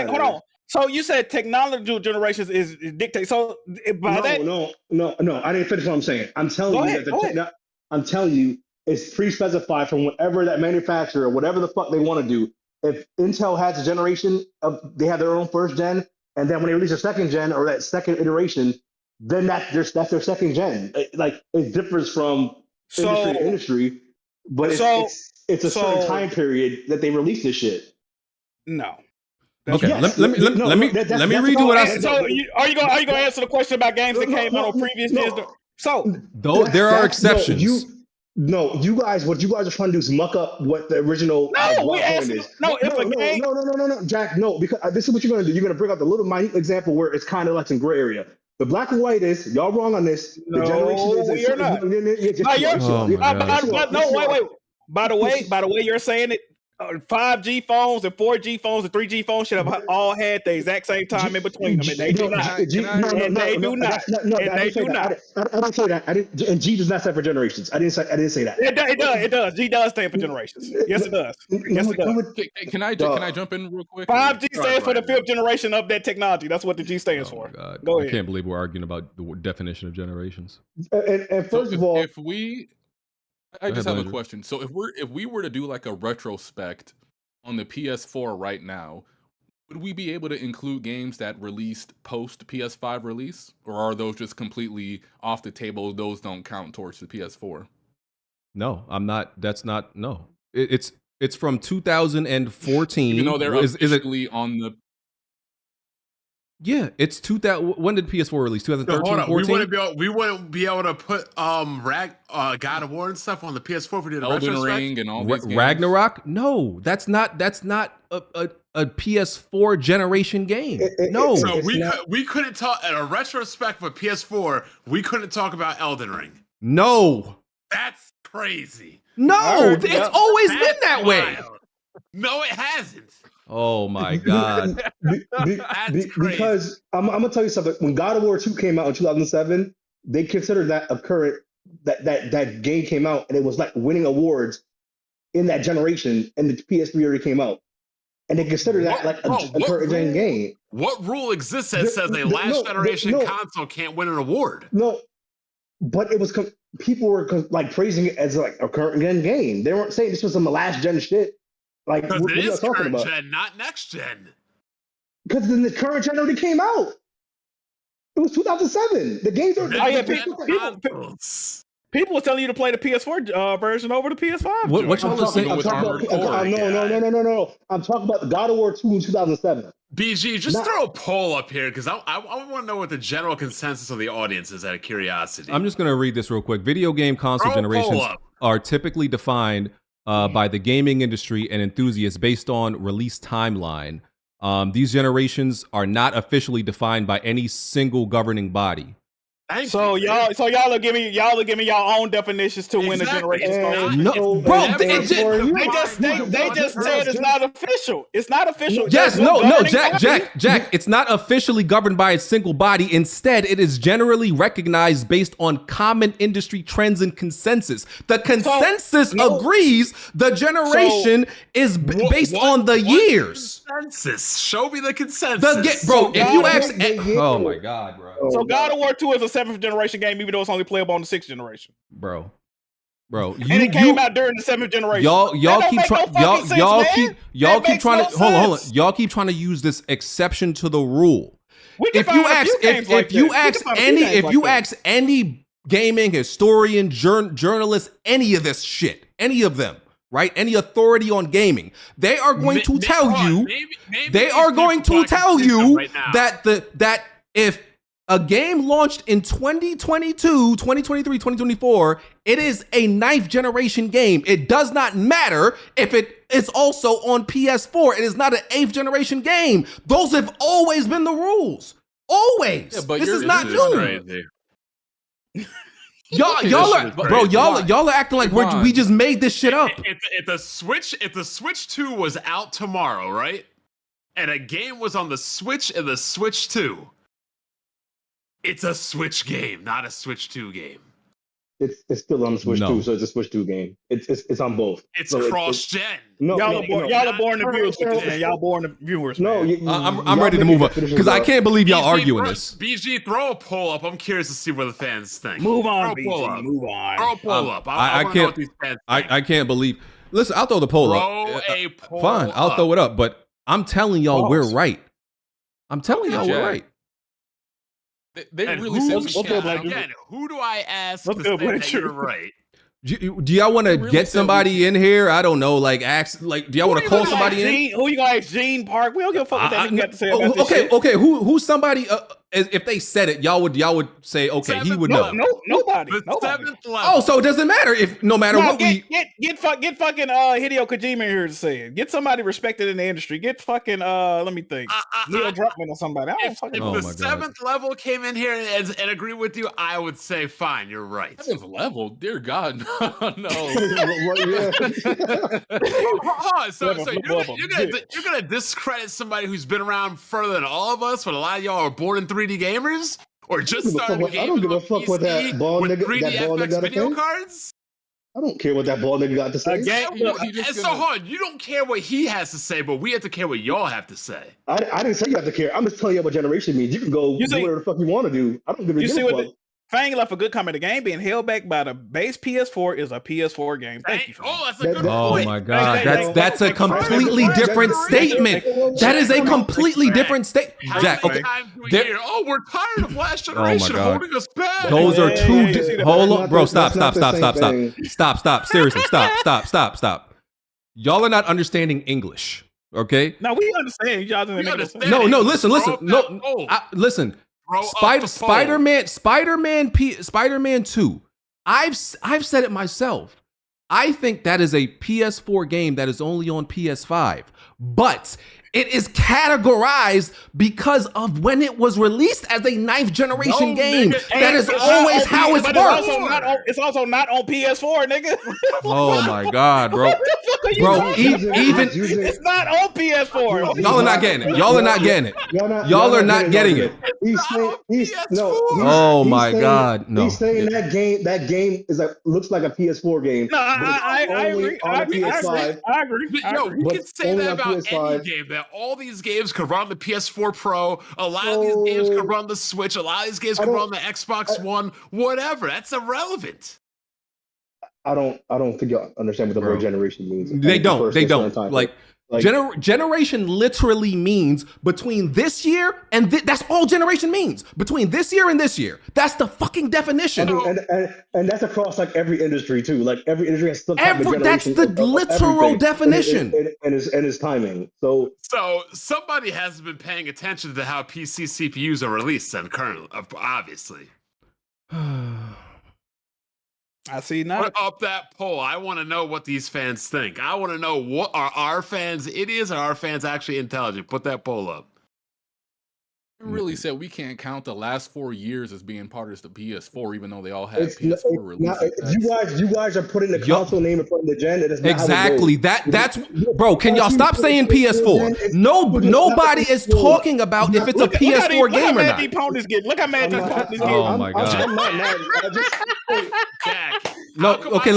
Hold on. So you said technological generations is dictate. So by that, no. I didn't finish what I'm saying. I'm telling you, it's pre-specified from whatever that manufacturer, whatever the fuck they want to do. If Intel has a generation they have their own first gen, and then when they release a second gen or that second iteration, then that's their second gen. Like it differs from industry to industry, but it's a certain time period that they release this shit. No. Okay, let me redo what I said. So are you gonna answer the question about games that came out on previous years? So there are exceptions. You guys, what you guys are trying to do is muck up what the original is. No, Jack, no, because this is what you're going to do. You're going to bring up the little minute example where it's kind of like some gray area. The black and white is, y'all wrong on this. No, you're not. Wait. By the way, you're saying it. 5G phones and 4G phones and 3G phones should have all had the exact same time in between them, and they do not. They do not. I didn't say that. And G does not stand for generations. I didn't say that. It does. G does stand for generations. Yes, it does. Can I jump in real quick? 5G stands for the 5th generation of that technology. That's what the G stands for. God. Go ahead. I can't believe we're arguing about the definition of generations. And first of all, I just have a question. So if we were to do like a retrospect on the PS4 right now, would we be able to include games that released post PS5 release, or are those just completely off the table? Those don't count towards the PS4. No, I'm not. That's not. No, it's from 2014. Even though they're officially on the. Yeah, it's 2000. When did PS4 release? 2013, 14? We wouldn't be able to put God of War and stuff on the PS4 if we did a Elden Ring and all these games. Ragnarok? No, that's not a PS4 generation game. No. So we couldn't talk at a retrospect for PS4. We couldn't talk about Elden Ring. No. That's crazy. No, it's always been that way. No, it hasn't. Oh my God. Because I'm gonna tell you something. When God of War 2 came out in 2007, they considered that a current that game came out, and it was like winning awards in that generation, and the PS3 already came out. And they consider that like a current gen game. What rule exists that says a last generation console can't win an award? No, but it was people were like praising it as like a current gen game. They weren't saying this was some last gen shit. Like because what it is talking current about? Gen, not next gen. Because then the current gen already came out. It was 2007. The games are. People were telling you to play the PS4 version over the PS5. What y'all saying? No. I'm talking about the God of War 2 in 2007. BG, just throw a poll up here because I want to know what the general consensus of the audience is out of curiosity. I'm just going to read this real quick. Video game console generations are typically defined by the gaming industry and enthusiasts based on release timeline. These generations are not officially defined by any single governing body. So y'all are giving y'all own definitions to win the generation. No, bro, they just said it's not official. It's not official. Yes, Jack. It's not officially governed by a single body. Instead, it is generally recognized based on common industry trends and consensus. The consensus agrees the generation is based on the years. Consensus. Show me the consensus. Bro, if you ask, oh my God, bro. So God of War 2 is a 7th generation game, even though it's only playable on the 6th generation. Bro, and it came out during the 7th generation. Y'all keep trying to hold on. Y'all keep trying to use this exception to the rule. If you ask any gaming historian, journalist, any of this shit, any of them, right? Any authority on gaming, they are going to tell you. They are going to tell you that if A game launched in 2022, 2023, 2024, it is a 9th generation game. It does not matter if it is also on PS4. It is not an 8th generation game. Those have always been the rules. Always. Yeah, but this is not new. Crazy. Y'all are acting like we just made this shit up. If the Switch 2 was out tomorrow, right? And a game was on the Switch and the Switch 2. It's a Switch game, not a Switch 2 game. It's still on the Switch 2, so it's a Switch 2 game. It's on both. It's so cross-gen. Y'all are born the viewers. Y'all born the viewers. No, I'm ready to move on because I can't believe y'all arguing this. BG, throw a poll up. I'm curious to see what the fans think. Move on, BG. Move on. Throw a poll up. I can't. I can't believe. Listen, I'll throw the poll up. Throw a poll Fine, I'll throw it up. But I'm telling y'all, we're right. I'm telling y'all, we're right. They really said again. Who do I ask to say that you're right? Do y'all want to get somebody in here? I don't know. Like, ask. Like, do y'all want to call somebody in? Who you gonna ask? Gene Park? We don't give a fuck what that nigga got to say about this shit. Okay. Who's somebody? If they said it, y'all would say, okay, he would know. Nobody. Oh, so it doesn't matter if no matter what get fucking Hideo Kojima here to say it. Get somebody respected in the industry. Get fucking let me think, Neil Druckmann or somebody. If the 7th level came in here and agree with you, I would say fine. You're right. 7th level, dear God, no. So you're gonna discredit somebody who's been around further than all of us, but a lot of y'all are born in 3D gamers, or just started I don't give a fuck what that ball nigga, 3D FX video cards. I don't care what that ball nigga got to say. It's so hard. You don't care what he has to say, but we have to care what y'all have to say. I didn't say you have to care. I'm just telling you what generation means. You can go do whatever the fuck you want to do. I don't give a fuck. Fang left a good comment. The game being held back by the base PS4 is a PS4 game. Thank you. That's a good point. My God, that's a completely different statement. That is a completely different statement. Jack, okay. We're tired of last generation holding us back. Those are two. Hold on, bro. Stop. Seriously, stop. Y'all are not understanding English. Okay. No, we understand. Y'all don't understand. No. Listen. Listen. Spider-Man 2. I've said it myself. I think that is a PS4 game that is only on PS5. But it is categorized because of when it was released as a 9th generation game. That is always how it's worked. It's also not on PS4, nigga. Oh my God, bro. Bro, even it's not on PS4. Y'all are not getting it. Y'all are not getting it. Y'all are not getting it. Oh my God, no. He's saying that game is looks like a PS4 game. No, I agree. I agree. We can say that about any game. That all these games could run the PS4 Pro. A lot of these games could run the Switch. A lot of these games could run the Xbox One. Whatever. That's irrelevant. I don't think y'all understand what the word generation means. They don't. Like generation literally means between this year and that's all generation means. Between this year and this year. That's the fucking definition. And that's across like every industry too. Like every industry has some type of generation. That's the literal definition. And his timing. So somebody hasn't been paying attention to how PC CPUs are released then currently, obviously. I see now. Put up that poll. I want to know what these fans think. I want to know, what are our fans idiots or are our fans actually intelligent? Put that poll up. Really said we can't count the last 4 years as being part of the PS4, even though they all had PS4 releases. You guys are putting the console name in front of the gen. It is not exactly. That's bro. Can y'all stop saying PS4? Nobody is talking about if it's a PS4 game or not. Look how mad these ponies get. Oh my God. Jack, no. Okay.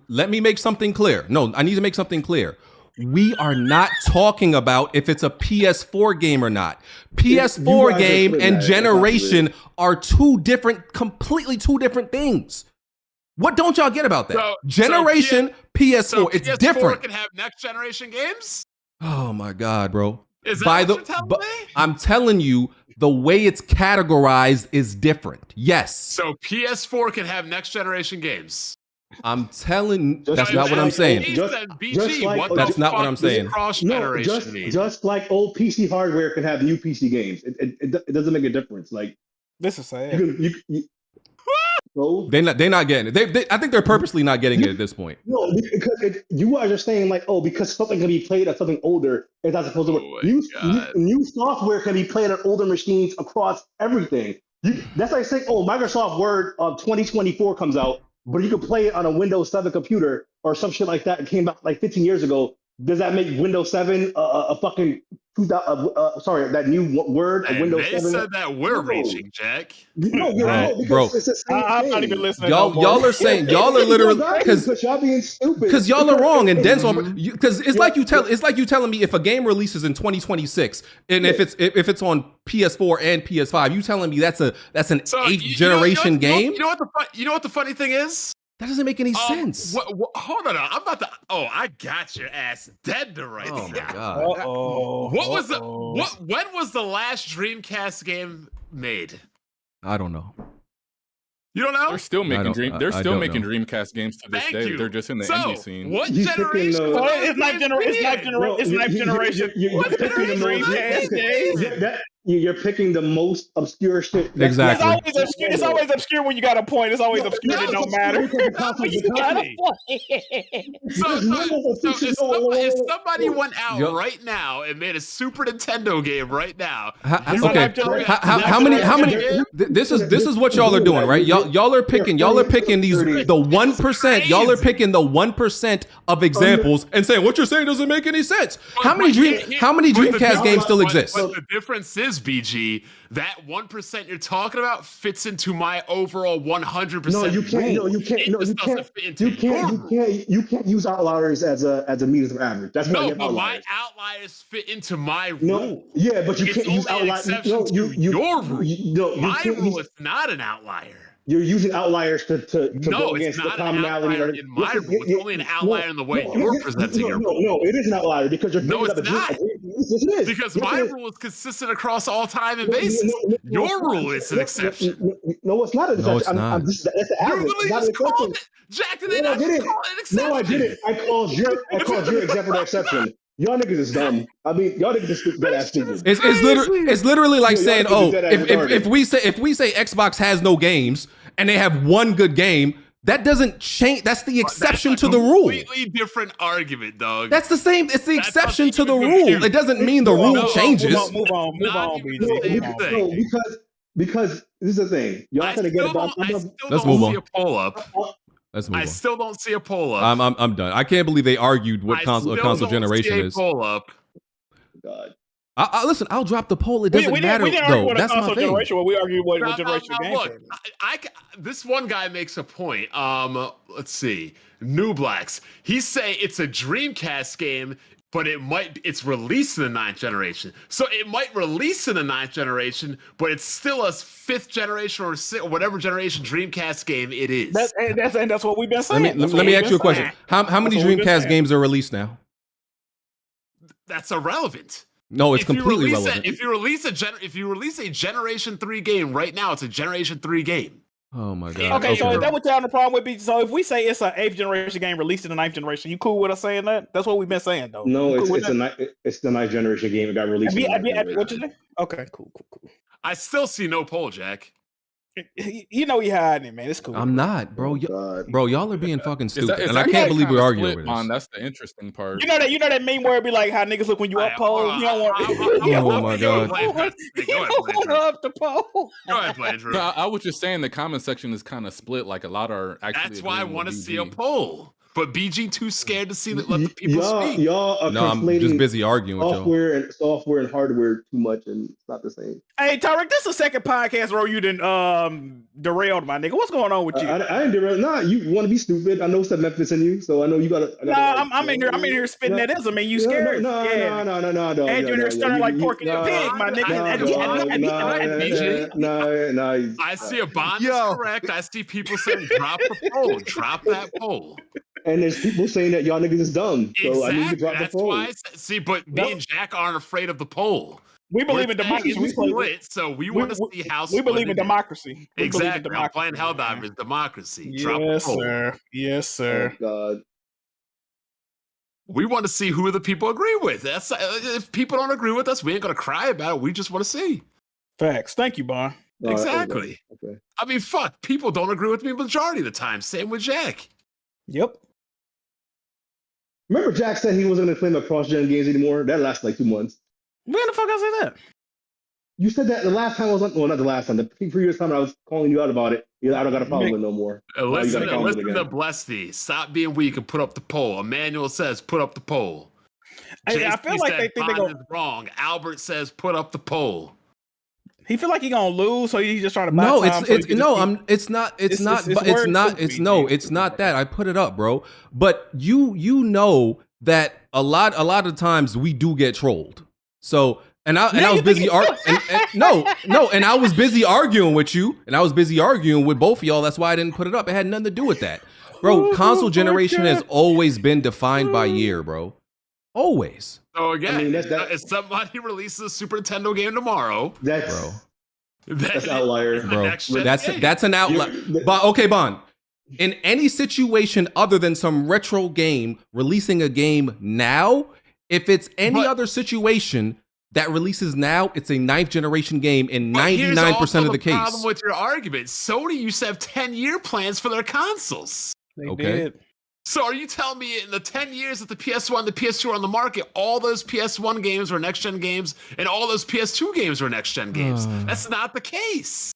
Let me make something clear. No, I need to make something clear. We are not talking about if it's a PS4 game or not. PS4 game and generation are completely two different things. What don't y'all get about that? Generation, PS4, it's PS4 different. Can have next generation games? Oh my God, bro. Is that what you're telling me? I'm telling you, the way it's categorized is different. Yes. So PS4 can have next generation games. I'm telling. That's not what I'm saying. That's not what I'm saying. No, just like old PC hardware can have new PC games. It doesn't make a difference. Like this is sad. They're not getting it. I think they're purposely not getting it at this point. No, because you guys are saying like, oh, because something can be played on something older, it's not supposed to work. New software can be played on older machines across everything. That's like saying, oh, Microsoft Word of 2024 comes out, but you can play it on a Windows 7 computer or some shit like that. It came out like 15 years ago. Does that make Windows 7 a fucking that new Word of Windows 7? They said that we're reaching, Jack. No, you're wrong, because it's the same I'm thing. not even listening. Y'all are saying y'all are literally because y'all being stupid. Because y'all are wrong and Den's on. Because it's like you telling me if a game releases in 2026 and if it's on PS4 and PS5, you telling me that's an 8th generation game? You know what the funny thing is? That doesn't make any sense. Hold on, I'm about to. Oh, I got your ass dead to right. Oh my god. When was the last Dreamcast game made? I don't know. You don't know? They're still making making know. Dreamcast games to this day. They're just in the indie scene. What generation? It's ninth generation. You're picking the most. You're picking the most obscure shit. Exactly. It's always obscure when you got a point. It's always obscure. It don't matter. If somebody went out right now and made a Super Nintendo game right now, how many? This is what y'all are doing, right? Y'all are picking these the 1%. Y'all are picking the 1% of examples and saying what you're saying doesn't make any sense. How many Dreamcast games still exist? But the difference is, BG, that 1% you're talking about fits into my overall 100%. No, you can't. You can't use outliers as a means of average. That's no, but my outliers fit into my rule. No, yeah, but you can't use outliers. No, your rule. My rule is not an outlier. You're using outliers to go it's against not the commonality. An outlier in my rule. It's only an outlier in the way you're presenting your rule. No, it is an outlier because you're no, it's not. Because my rule is consistent across all time and basis. Your rule is an exception. No, it's not an exception. No, it's not. That's the average. You literally just called it. Jack, did I just call it an exception? No, I didn't. I called your example the exception. Y'all niggas is dumb. I mean, y'all niggas is dead-ass stupid. It's literally like saying, oh, if we say Xbox has no games and they have one good game, that doesn't change. That's the exception to the rule. Completely different argument, dog. That's the same. It's the exception to the rule. It doesn't mean the rule changes. Move on, BG. Because this is the thing. Y'all gonna get about. Let's move on. Let's move on. I still don't see a poll up. I'm done. I can't believe they argued what console generation is. Poll up. God. Listen, I'll drop the poll. It doesn't matter, though. That's my thing. We argue what generation the game. Look, this one guy makes a point. Let's see. New Blacks. He say it's a Dreamcast game, but it's released in the 9th generation. So it might release in the 9th generation, but it's still a 5th generation or whatever generation Dreamcast game it is. That's what we've been saying. Let me ask you a question. How many Dreamcast games are released now? That's irrelevant. No, it's completely relevant. If you release a Generation 3 game right now, it's a Generation 3 game. Oh my god. Okay, so is that what y'all the problem with? So if we say it's an 8th generation game released in the 9th generation, you cool with us saying that? That's what we've been saying, though. No, it's the 9th generation game. It got released. What you say? Okay, cool. I still see no poll, Jack. You know he hiding it, man. It's cool. I'm not, bro. Bro, y'all are being fucking stupid, and I can't believe we're arguing over this. That's the interesting part. You know that meme where it be like how niggas look when you up poll. You don't want. Oh my god. You don't want to up the poll. Go ahead, Blandrew. No, I was just saying the comment section is kind of split. Like a lot are actually. That's why I want to see a poll. But BG too scared to see let the people speak. Y'all are I'm just busy arguing with y'all. Software and hardware too much, and it's not the same. Hey, Tarek, this is the second podcast where you didn't derailed, my nigga. What's going on with you? I didn't derail. Nah, you want to be stupid. I know it's that Memphis in you, so I know you got to. I'm in here spitting that ism, and you scared. No. And you're stirring like Porky the Pig, my nigga. No. I see a bond is correct. I see people saying drop the poll. Drop that poll. And there's people saying that y'all niggas is dumb. So exactly. I need to drop the poll. That's why but me and Jack aren't afraid of the poll. We believe in We're democracy. saying it's split, so we want to see how we believe split in it is. democracy. We believe in Exactly. I'm playing democracy, Helldivers. Democracy. Drop a Yes, poll. sir. Yes, sir. Oh God. We want to see who the people agree with. That's if people don't agree with us, we ain't gonna cry about it. We just want to see. Facts. Thank you, Bon. Exactly. Okay. I mean, fuck. People don't agree with me majority of the time. Same with Jack. Yep. Remember, Jack said he wasn't going to claim the cross-gen games anymore. That lasted like 2 months. When the fuck I say that? You said that the last time I was on. Well, not the last time. The previous time I was calling you out about it. I don't got a problem with it no more. Now you gotta follow it Listen again. to Blessy. Stop being weak and put up the poll. Emmanuel says put up the poll. Hey, I feel like they think they Bond go is wrong. Albert says put up the poll. He feel like he gonna lose, so he's just trying to buy No, time. it's not that. I put it up, bro. But you know that a lot of times we do get trolled. So and I was busy and I was busy arguing with you, and I was busy arguing with both of y'all. That's why I didn't put it up. It had nothing to do with that, bro. Console generation has always been defined by year, bro. Always. So again, if somebody releases a Super Nintendo game tomorrow, that's that's outlier, bro. That's an outlier. But okay, Bond. In any situation other than some retro game releasing a game now, if it's any other situation that releases now, it's a 9th generation game in 99% of the case. Problem with your argument, Sony used to have 10-year plans for their consoles. They did. So are you telling me in the 10 years that the PS1 and the PS2 were on the market, all those PS1 games were next-gen games and all those PS2 games were next-gen games? That's not the case.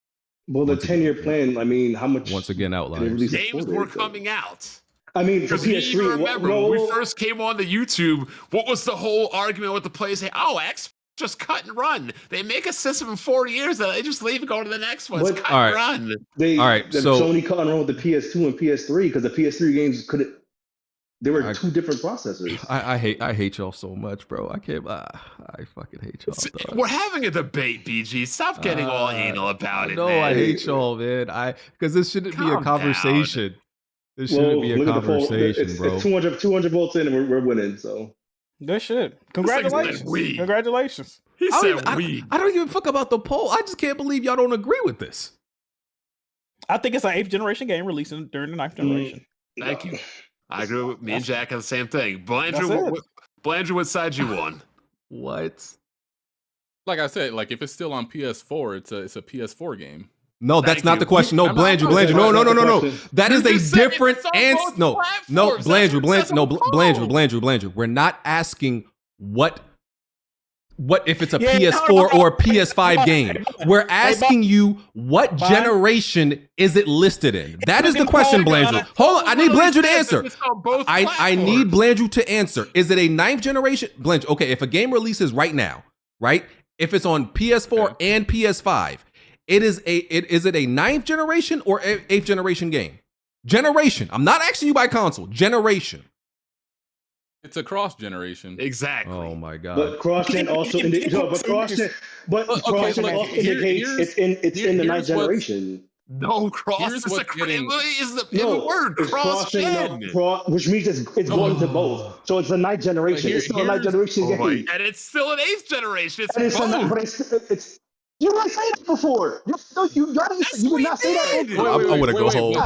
Well, the 10-year plan, I mean, how much... Once again, outliers. Games were coming out. I mean, for Because you PS3... remember, when we first came on the YouTube, what was the whole argument with the players saying, oh, X just cut and run. They make a system in 4 years, that they just leave and go to the next one. It's cut and run. Sony cut and run with the PS2 and PS3 because the PS3 games couldn't... There were two different processors. I hate y'all so much, bro. I can't. I fucking hate y'all. Dog. We're having a debate, BG. Stop getting all anal about it. No, man. I hate y'all, man. Because this shouldn't be a conversation. This shouldn't be a conversation, bro. It's 200 volts in, and we're winning. So good shit. Congratulations. Congratulations. He said we. I don't even fuck about the poll. I just can't believe y'all don't agree with this. I think it's an 8th generation game releasing during the 9th generation. Thank you. I agree with me and Jack have the same thing. Blandrew, what side you on? What? Like I said, like if it's still on PS4, it's a PS4 game. No, that's not the question. No, Blandrew. No. That is a different answer. No, Blandrew. We're not asking what if it's a PS4 or a PS5 game. We're asking you what generation is it listed in? That is the question, Blandrew. Hold on, I need Blandrew to answer. I need Blandrew to answer. Is it a 9th generation? Blandrew, okay, if a game releases right now, right? If it's on PS4 and PS5, is it a 9th generation or 8th generation game? Generation. I'm not asking you by console. Generation. It's a cross generation. Exactly. Oh my god. But cross-gen also indicates it's in the 9th generation. No, cross is the word cross-gen. Which means it's going to both. So it's the 9th generation. It's still a 9th generation game. And it's still an 8th generation. It's both. It's you didn't say that before. You did not say that before. I want to go home.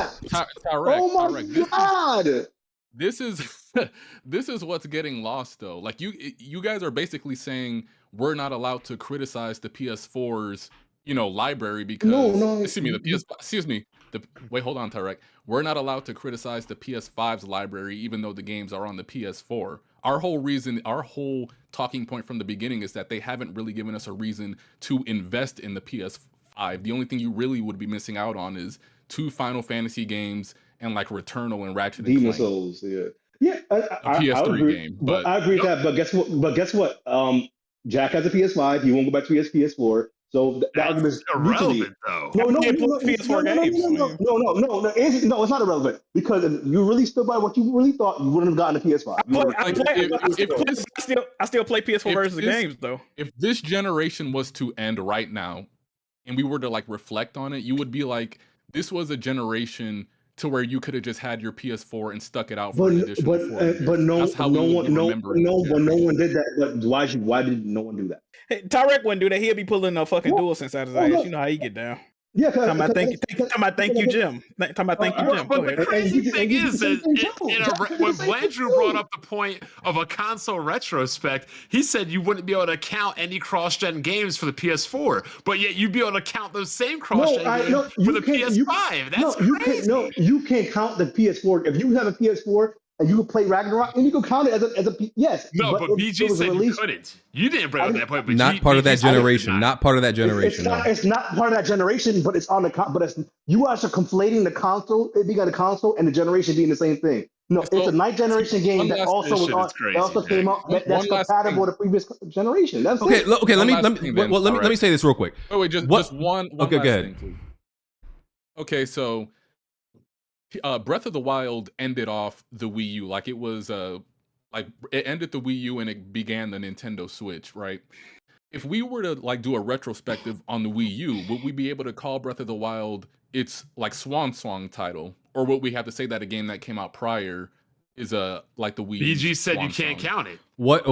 Oh my god. This is what's getting lost though. Like you guys are basically saying we're not allowed to criticize the PS4's library because wait, hold on, Tarek. We're not allowed to criticize the PS5's library even though the games are on the PS4. Our whole talking point from the beginning is that they haven't really given us a reason to invest in the PS5. The only thing you really would be missing out on is 2 Final Fantasy games and like Returnal and Ratchet and Demon Clank. Souls, yeah. A PS3 game. But I agree with that. But guess what? Jack has a PS5. He won't go back to his PS4. So that argument is irrelevant, though. No, it's not irrelevant because if you really stood by what you really thought, you wouldn't have gotten a PS5. I still play PS4 versions of games though. If this generation was to end right now, and we were to like reflect on it, you would be like, this was a generation to where you could have just had your PS4 and stuck it out for an additional 4 years. But no one did that. But why did no one do that? Tyrek wouldn't do that. He'll be pulling a fucking DualSense out his ass. You know how he get down. Yeah, talking about thank you, Jim. Talking about thank you, Jim. But the crazy thing is that when Blandrew brought up the point of a console retrospect, he said you wouldn't be able to count any cross-gen games for the PS4, but yet you'd be able to count those same cross-gen games for the PS5. That's crazy. You can't count the PS4. If you have a PS4 and you can play Ragnarok, and you can count it as a yes. No, but BG said you couldn't. You didn't bring up that point. But not part of that generation. Not part of that generation. It's not part of that generation, but it's on the but you guys are conflating the console, it being on the console, and the generation being the same thing. No, it's a ninth generation game that also was on. That also came out. That's compatible with the previous generation. That's okay. it. Okay. Let me say this real quick. Wait, just one. Okay, last go ahead. thing, please. Okay, so Breath of the Wild ended off the Wii U like it was like it ended the Wii U and it began the Nintendo Switch, right? If we were to like do a retrospective on the Wii U, would we be able to call Breath of the Wild its like swan song title, or would we have to say that a game that came out prior is like the Wii U? BG said you can't count it. What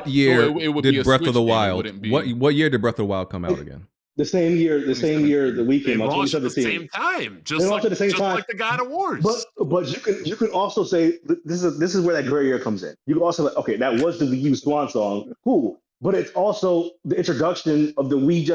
year it would be did a Breath of the Switch game, it Wild? wouldn't be- What year did Breath of the Wild come out again? The same year the Wii came They out. launched at the 2017. same time, They launched at the same time. like the God Awards. But you can also say this is where that gray area comes in. You can also that was the Wii U swan song, cool. But it's also the introduction of the Wii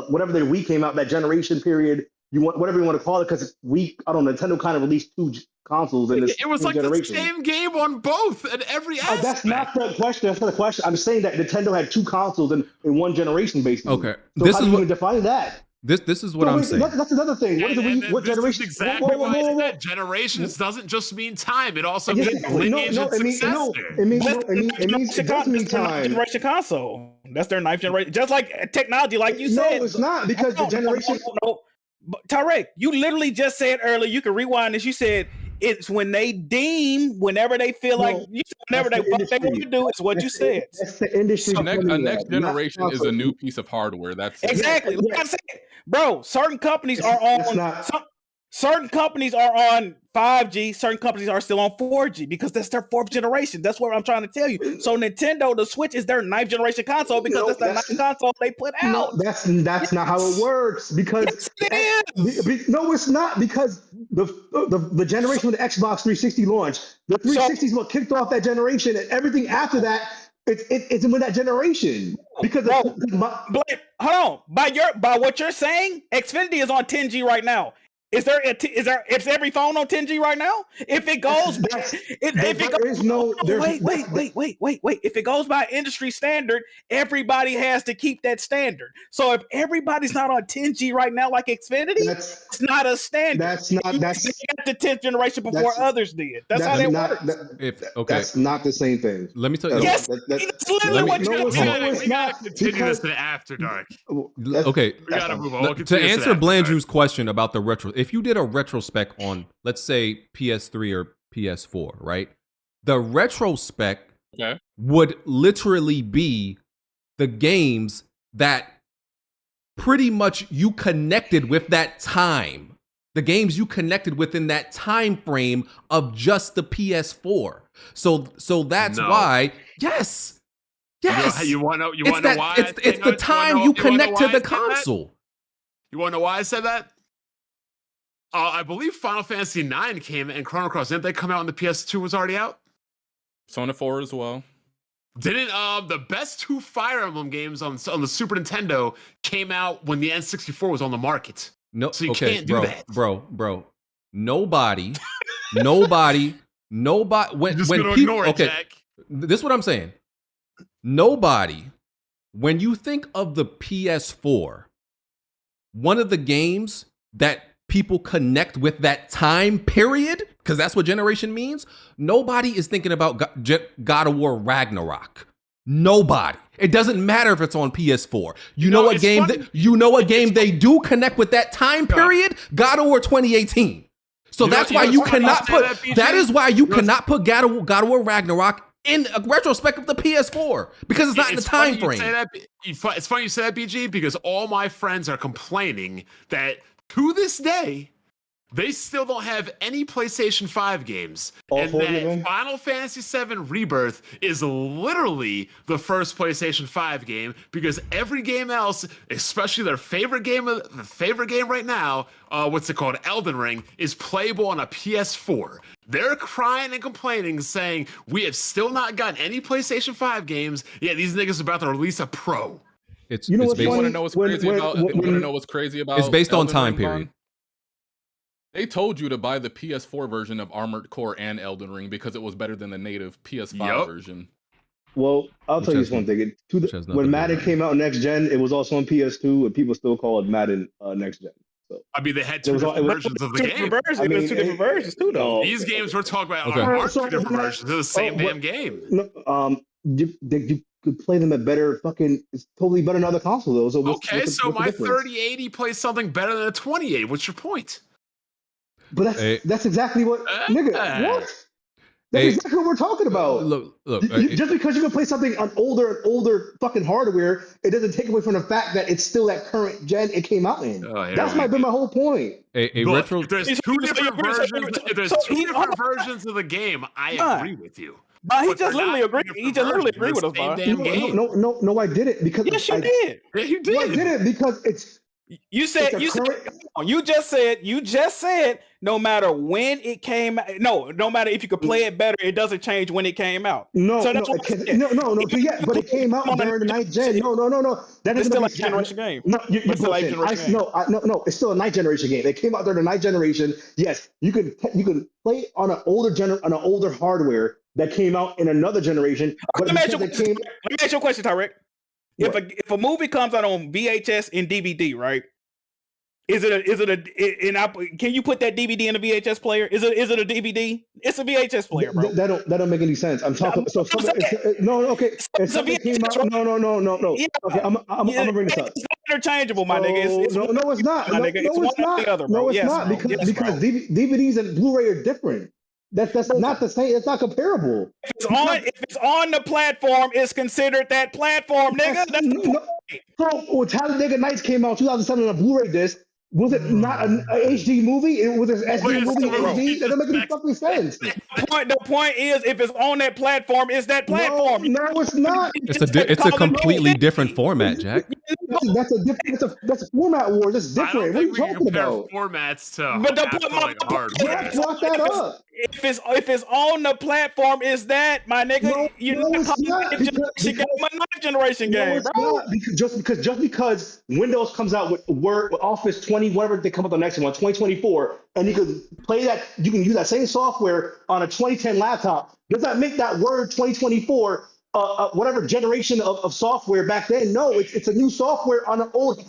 whatever the Wii came out that generation period. You want whatever you want to call it, because Nintendo kind of released two consoles in this. It was like generation. the same game on both and every aspect. That's not the question. That's not the question. I'm saying that Nintendo had two consoles in one generation, basically. Okay, So this how is do you what define that. This is what I'm saying. That's another thing. What is the Wii? What this generation? Is exactly why I said generations doesn't just mean time. It also means lineage and successor. It means it does mean time. Generation console. That's their ninth generation. Just like technology, like you said. No, it's not, because the generation. No. But Tarek, you literally just said earlier. You can rewind this. You said it's when they deem, whenever they feel like, whenever they want to do. It's what you said. That's the industry. A next generation is a new piece of hardware. That's exactly. Like I said, bro, certain companies are on. Certain companies are on 5G. Certain companies are still on 4G because that's their fourth generation. That's what I'm trying to tell you. So Nintendo, the Switch is their ninth generation console because that's the ninth console they put out. No, that's not how it works. Because yes, it is. No, it's not, because the generation when the Xbox 360 launched, the 360 is what kicked off that generation, and everything after that. It's in that generation because hold on. By what you're saying, Xfinity is on 10G right now. Is every phone on 10G right now? If it goes, wait. If it goes by industry standard, everybody has to keep that standard. So if everybody's not on 10G right now, like Xfinity, it's not a standard. They got the 10th generation before others did. That's how that works. That's not the same thing. Let me tell you. Yes, that's literally what you're saying. We gotta continue this to After Dark. Okay, we gotta move on. To answer Blandrew's question about the retro, if you did a retrospec on, let's say, PS3 or PS4, right? The retrospec would literally be the games that pretty much you connected with that time. The games you connected within that time frame of just the PS4. So that's why, yes. You want to know why? It's the time you connect to the console. You want to know why I said that? I believe Final Fantasy IX came and Chrono Cross. Didn't they come out when the PS2 was already out? Persona 4 as well. Didn't the best two Fire Emblem games on the Super Nintendo came out when the N64 was on the market? No, so you can't do that, bro. Nobody. When people, ignore it, Jack. This is what I'm saying. Nobody. When you think of the PS4, one of the games that people connect with that time period, because that's what generation means, nobody is thinking about God of War Ragnarok. Nobody. It doesn't matter if it's on PS4. You know what game they do connect with that time period? God of War 2018. So that's why you cannot put that is why you cannot put God of War Ragnarok in a retrospect of the PS4 because it's not in the time frame. It's funny you say that, BG, because all my friends are complaining that to this day, they still don't have any PlayStation 5 games. All and 4 of that them? Final Fantasy VII Rebirth is literally the first PlayStation 5 game, because every game else, especially their favorite game right now, what's it called, Elden Ring, is playable on a PS4. They're crying and complaining, saying, we have still not gotten any PlayStation 5 games, yet these niggas are about to release a Pro. It's, You know it's what's based, You want to funny? know what's When- crazy when- about? when- You want to know what's crazy about? it's based on Elden time Ring, Vaughn? period. They told you to buy the PS4 version of Armored Core and Elden Ring because it was better than the native PS5 Yup. version. Well, I'll tell you has one thing. which has nothing to When do Madden with it. came out next gen, it was also on PS2, and people still call it Madden next gen. So I mean, they had It two was all- different it was versions of the Two game. different versions. I There's mean, two different versions too, though. Oh, These games we're talking about Okay. are So two different then- versions. They're the same but- damn game. no, you could play them at better fucking. It's totally better than other consoles though. So Okay, so what's the my difference? 3080 plays something better than a 2080. What's your point? But that's exactly what nigga. What? That's Hey. exactly what we're talking about. Look, Just because you can play something on older fucking hardware, it doesn't take away from the fact that it's still that current gen it came out in. Oh, here That's we been my whole point. a Look, retro. if there's two different versions. If there's two different versions of the game, I agree with you. But he But just they're literally not agreed. two He different just literally versions. agreed with us, It's the Bob. same damn game. No, I didn't because Yes, you did. Yeah, you No, I did. didn't because it's You said it's a you said current- you just said no matter when it came out, no matter if you could play it better, it doesn't change when it came out. No, So no, that's what I said. no. Yeah, but it came out during the ninth gen. No. That It's doesn't still make a generation game. No, But it's still a bullshit. generation game. No. It's still a ninth generation game. It came out during the ninth generation. Yes, you can play on an older hardware that came out in another generation. But Let me ask you because it came, a question, Tyrek. If a movie comes out on VHS and DVD, right? Can you put that DVD in a VHS player? Is it a DVD? It's a VHS player, bro. that don't make any sense. I'm talking. So okay. If something came out, no. Yeah. Okay, I'm gonna bring this up. It's not interchangeable, my nigga. It's No, it's not. my No, nigga. It's no, one it's or not. the other, bro. No, it's Yes, not bro. because Yes, bro. DVDs and Blu-ray are different. That's not the same. It's not comparable. If it's on the platform, it's considered that platform, nigga. That's the point. So when Talladega Nights came out in 2007 on a Blu-ray disc, was it not an HD movie? It was an SD movie in HD. That doesn't make any fucking sense. The point is, if it's on that platform, it's that platform. No, it's not. It's a completely different format, Jack. That's a format war. That's I don't different. What are you think we can talking compare about? formats to But the actual, point- like, hardware. Brought that up. If it's on the platform, is that my nigga? No, it's not. A ninth generation No, game, it's bro. not. Just because Windows comes out with Word, with Office 20, whatever they come up with the next one, 2024, and you can play that, you can use that same software on a 2010 laptop. Does that make that Word 2024 whatever generation of software back then? No, it's a new software on old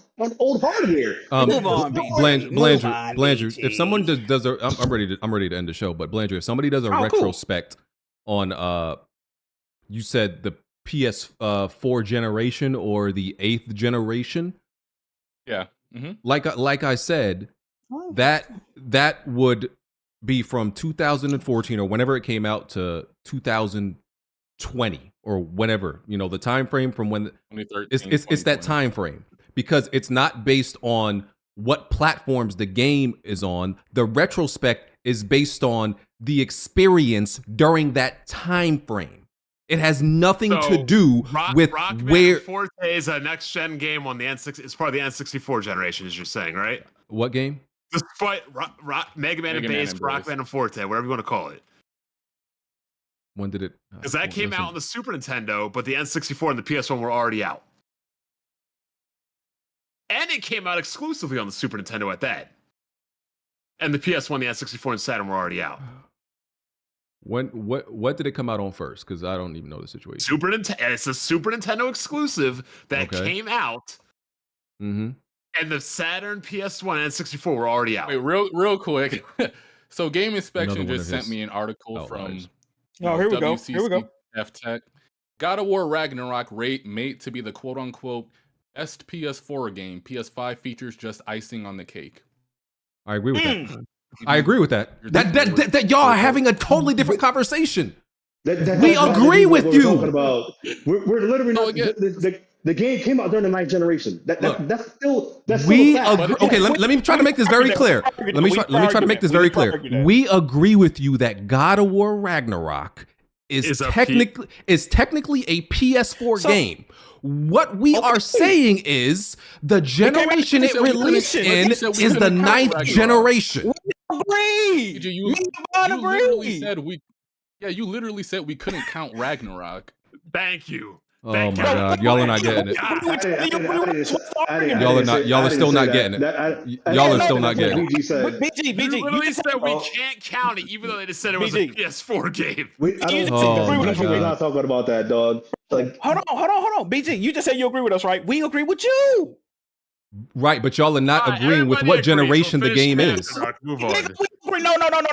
hardware. Move on, BG. Move on, Blandrew, BG. if someone does a, I'm ready to end the show, but Blandrew, if somebody does a cool. retrospect on you said the PS4 generation or the 8th generation, Yeah. Mm-hmm. like I said, that would be from 2014 or whenever it came out to 2020 or whenever, the time frame from when it's that time frame, because it's not based on what platforms the game is on. The retrospect is based on the experience during that time frame. It has nothing to do with where. Forte is a next gen game on the N6. It's part of the N64 generation, as you're saying, right? What game? Despite Mega Man and Bass, Rock Band and Forte, whatever you want to call it. When did it? Because that came out on the Super Nintendo, but the N64 and the PS1 were already out. And it came out exclusively on the Super Nintendo at that. And the PS1, the N64, and Saturn were already out. What did it come out on first? Because I don't even know the situation. Super Nintendo. It's a Super Nintendo exclusive that came out. Mm-hmm. And the Saturn, PS1, and N64 were already out. Wait, real quick. So Game Inspection Another one just of sent his me an article outliers. from Oh, here we go. Here we go. WCCF Tech. God of War Ragnarok made to be the quote-unquote best PS4 game. PS5 features just icing on the cake. I agree with that. I agree with that. That y'all are having a totally different conversation. We agree with you. We're literally not. The game came out during the 9th generation. That's still a fact. Okay, let me try to make this very clear. Let me try to make this very clear. We agree with you that God of War Ragnarok is technically a PS4 game. What we are saying is the generation it released in is the 9th generation. Agree. You literally said you literally said we couldn't count Ragnarok. Thank you. Oh my God, y'all are not getting it. Y'all are still not getting it. Y'all are still not getting it. BG, you literally said we can't count it, even though they just said it was a PS4 game. We're not talking about that, dog. Like, hold on, BG. You just said you agree with us, right? We agree with you. Right, but y'all are not agreeing with what generation the game is. Move on.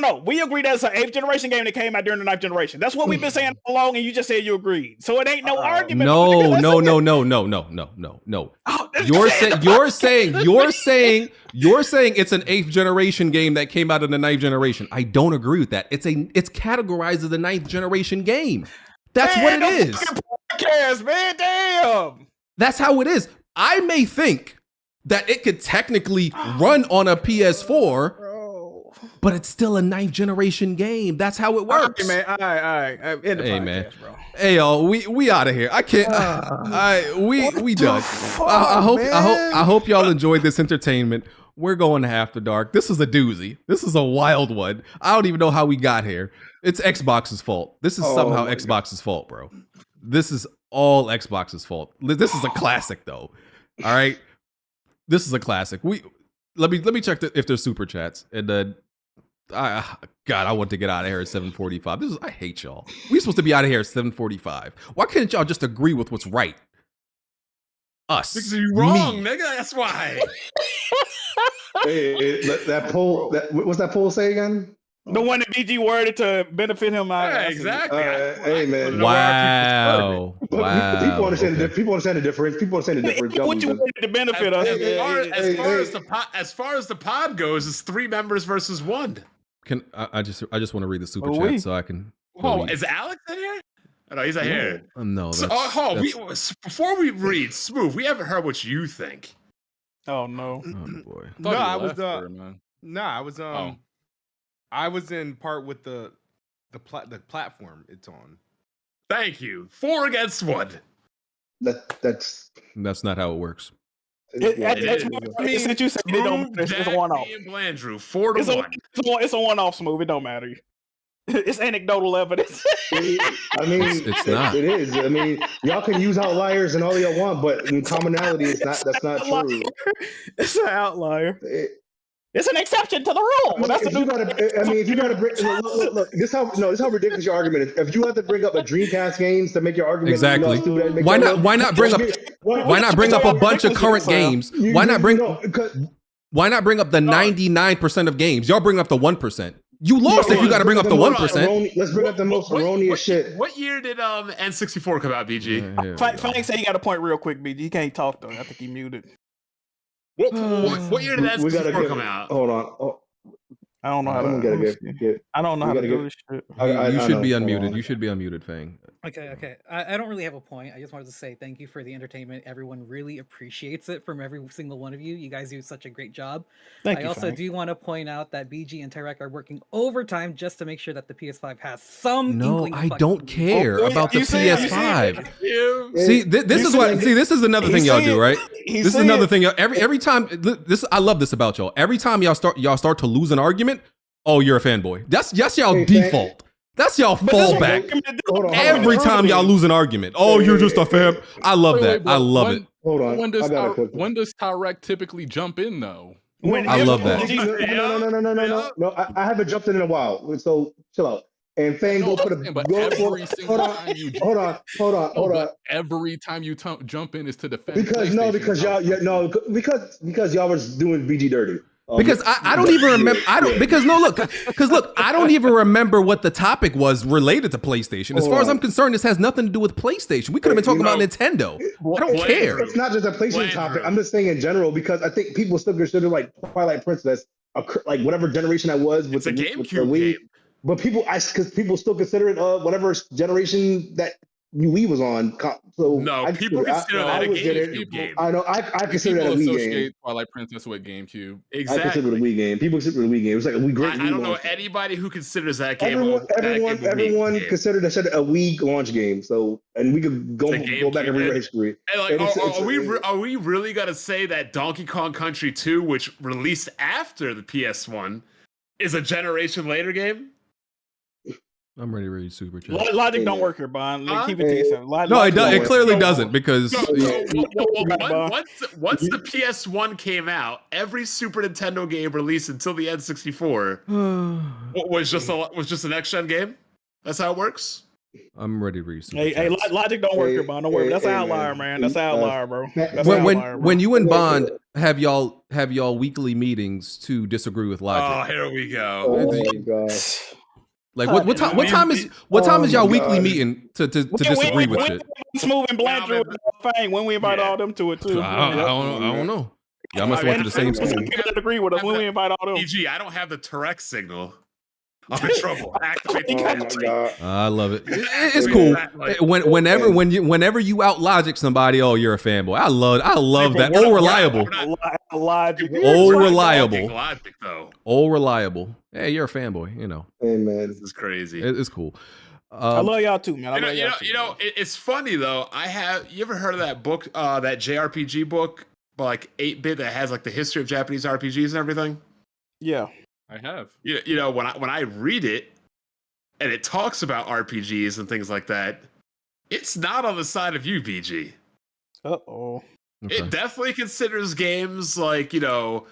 No. We agree that it's an 8th generation game that came out during the 9th generation. That's what we've been saying all along, and you just said you agreed. So it ain't no argument. No. You're saying it's an 8th generation game that came out in the 9th generation. I don't agree with that. It's categorized as a 9th generation game. That's what it is. Podcast, man, damn. That's how it is. I may think that it could technically run on a PS4, but it's still a 9th generation game. That's how it works. Okay, man. All right. End the podcast, man. Bro. Hey, y'all, we out of here. I can't. We done. I hope y'all enjoyed this entertainment. We're going to After Dark. This is a doozy. This is a wild one. I don't even know how we got here. It's Xbox's fault. This is somehow Xbox's fault, bro. This is all Xbox's fault. This is a classic, though. All right, this is a classic. Let me check if there's super chats, and then I want to get out of here at 7:45. I hate y'all. We're supposed to be out of here at 7:45. Why can't y'all just agree with what's right? Us. Because you're wrong, nigga. That's why. Hey, that poll. What's that poll say again? The one that BG worded to benefit him. Yeah, exactly. Hey, man. Wow. People understand the difference. What you wanted to benefit us? As far as the pod goes, it's 3 members versus 1. Can I just want to read the super chat so I can. Oh, is Alex in here? Oh, no, he's not here. No. So, before we read, Smooth, we haven't heard what you think. Oh no. Oh boy. I was in part with the platform it's on. Thank you. 4 against 1. That's not how it works. Since you said it don't, it's a one-off. Blandrew, 4 to 1. It's a one-off, Smooth. It don't matter. It's anecdotal evidence. I mean, it's not. It is. I mean, y'all can use outliers and all y'all want, but in commonality, that's not true. It's an outlier. It's an exception to the rule. If you gotta bring look, this is how ridiculous your argument is. If you have to bring up a Dreamcast games to make your argument, exactly. Why not bring up a bunch of current games? Why not bring up the 99% of games? Y'all bring up the 1%. You lost if you got to bring up the 1%. Let's bring up the most erroneous shit. What year did N64 come out, BG? Fank said he got a point real quick, BG. He can't talk though. I think he muted. What year did N64 come out? Hold on. I don't know how to get. I don't know how to do this shit. You should be unmuted. You should be unmuted, Fang. Okay. I don't really have a point. I just wanted to say thank you for the entertainment. Everyone really appreciates it from every single one of you. You guys do such a great job. Thank you. I also do want to point out that BG and Tyrek are working overtime just to make sure that the PS5 has some. No, I don't care about the PS5. See, this is another thing y'all do, right? This is another thing. Every time I love this about y'all. Every time y'all start to lose an argument, oh, you're a fanboy. That's y'all default. That's y'all fallback. Every time y'all lose an argument, oh, you're just a fan. I love that. I love it. Hold on. When does Tyrek typically jump in though? I love that. No. I haven't jumped in a while. So chill out. And Fang go put a hold on. Every time you jump in is to defend. Because y'all was doing BG dirty. Because I don't even remember. I don't even remember what the topic was related to PlayStation. As far as I'm concerned, this has nothing to do with PlayStation. We could have been talking about Nintendo. I don't care. It's not just a PlayStation topic. I'm just saying in general because I think people still consider like Twilight Princess, like whatever generation that was with the GameCube game. But people still consider it whatever generation that Wii was on. So No, people consider that a GameCube game. I know. I consider that a Wii game. Associate Twilight Princess with GameCube. Exactly. I consider it a Wii game. People consider it a Wii game. It was like a great Wii I don't know launch. anybody who considers that game. Everyone considered that a Wii launch game. So, and we could go back and read history. And like, are we really gonna say that Donkey Kong Country 2, which released after the PS1, is a generation later game? I'm ready to read super chat. Logic don't work here, Bond. Keep it to yourself. No, it clearly doesn't because once the PS1 came out, every Super Nintendo game released until the N64 was just a next gen game. That's how it works. I'm ready to read super Hey, Logic don't work here, Bond. Don't worry. That's an outlier, man. That's an outlier, bro. That's an outlier, bro. When you and Bond have y'all weekly meetings to disagree with Logic. Oh, here we go. Oh my gosh. Like what time is y'all weekly meeting to disagree with shit? Smooth and Blanchard Fame when we invite all them to it too. I don't know. Y'all must have went to the same school. Agree with us when we invite all them. PG, I don't have the Turek signal. I'm in trouble. I love it. It's cool. Whenever you out logic somebody, oh, you're a fanboy. I love that. Oh, reliable. Oh, reliable. Logic, though. Oh, reliable. Hey, you're a fanboy. You know. Hey, man, this is crazy. It's cool. I love y'all too, man. It's funny though. You ever heard of that book, that JRPG book, like 8-bit that has like the history of Japanese RPGs and everything? Yeah. I have. You know, when I read it and it talks about RPGs and things like that, it's not on the side of you, BG. Uh-oh. Okay. It definitely considers games like, you know,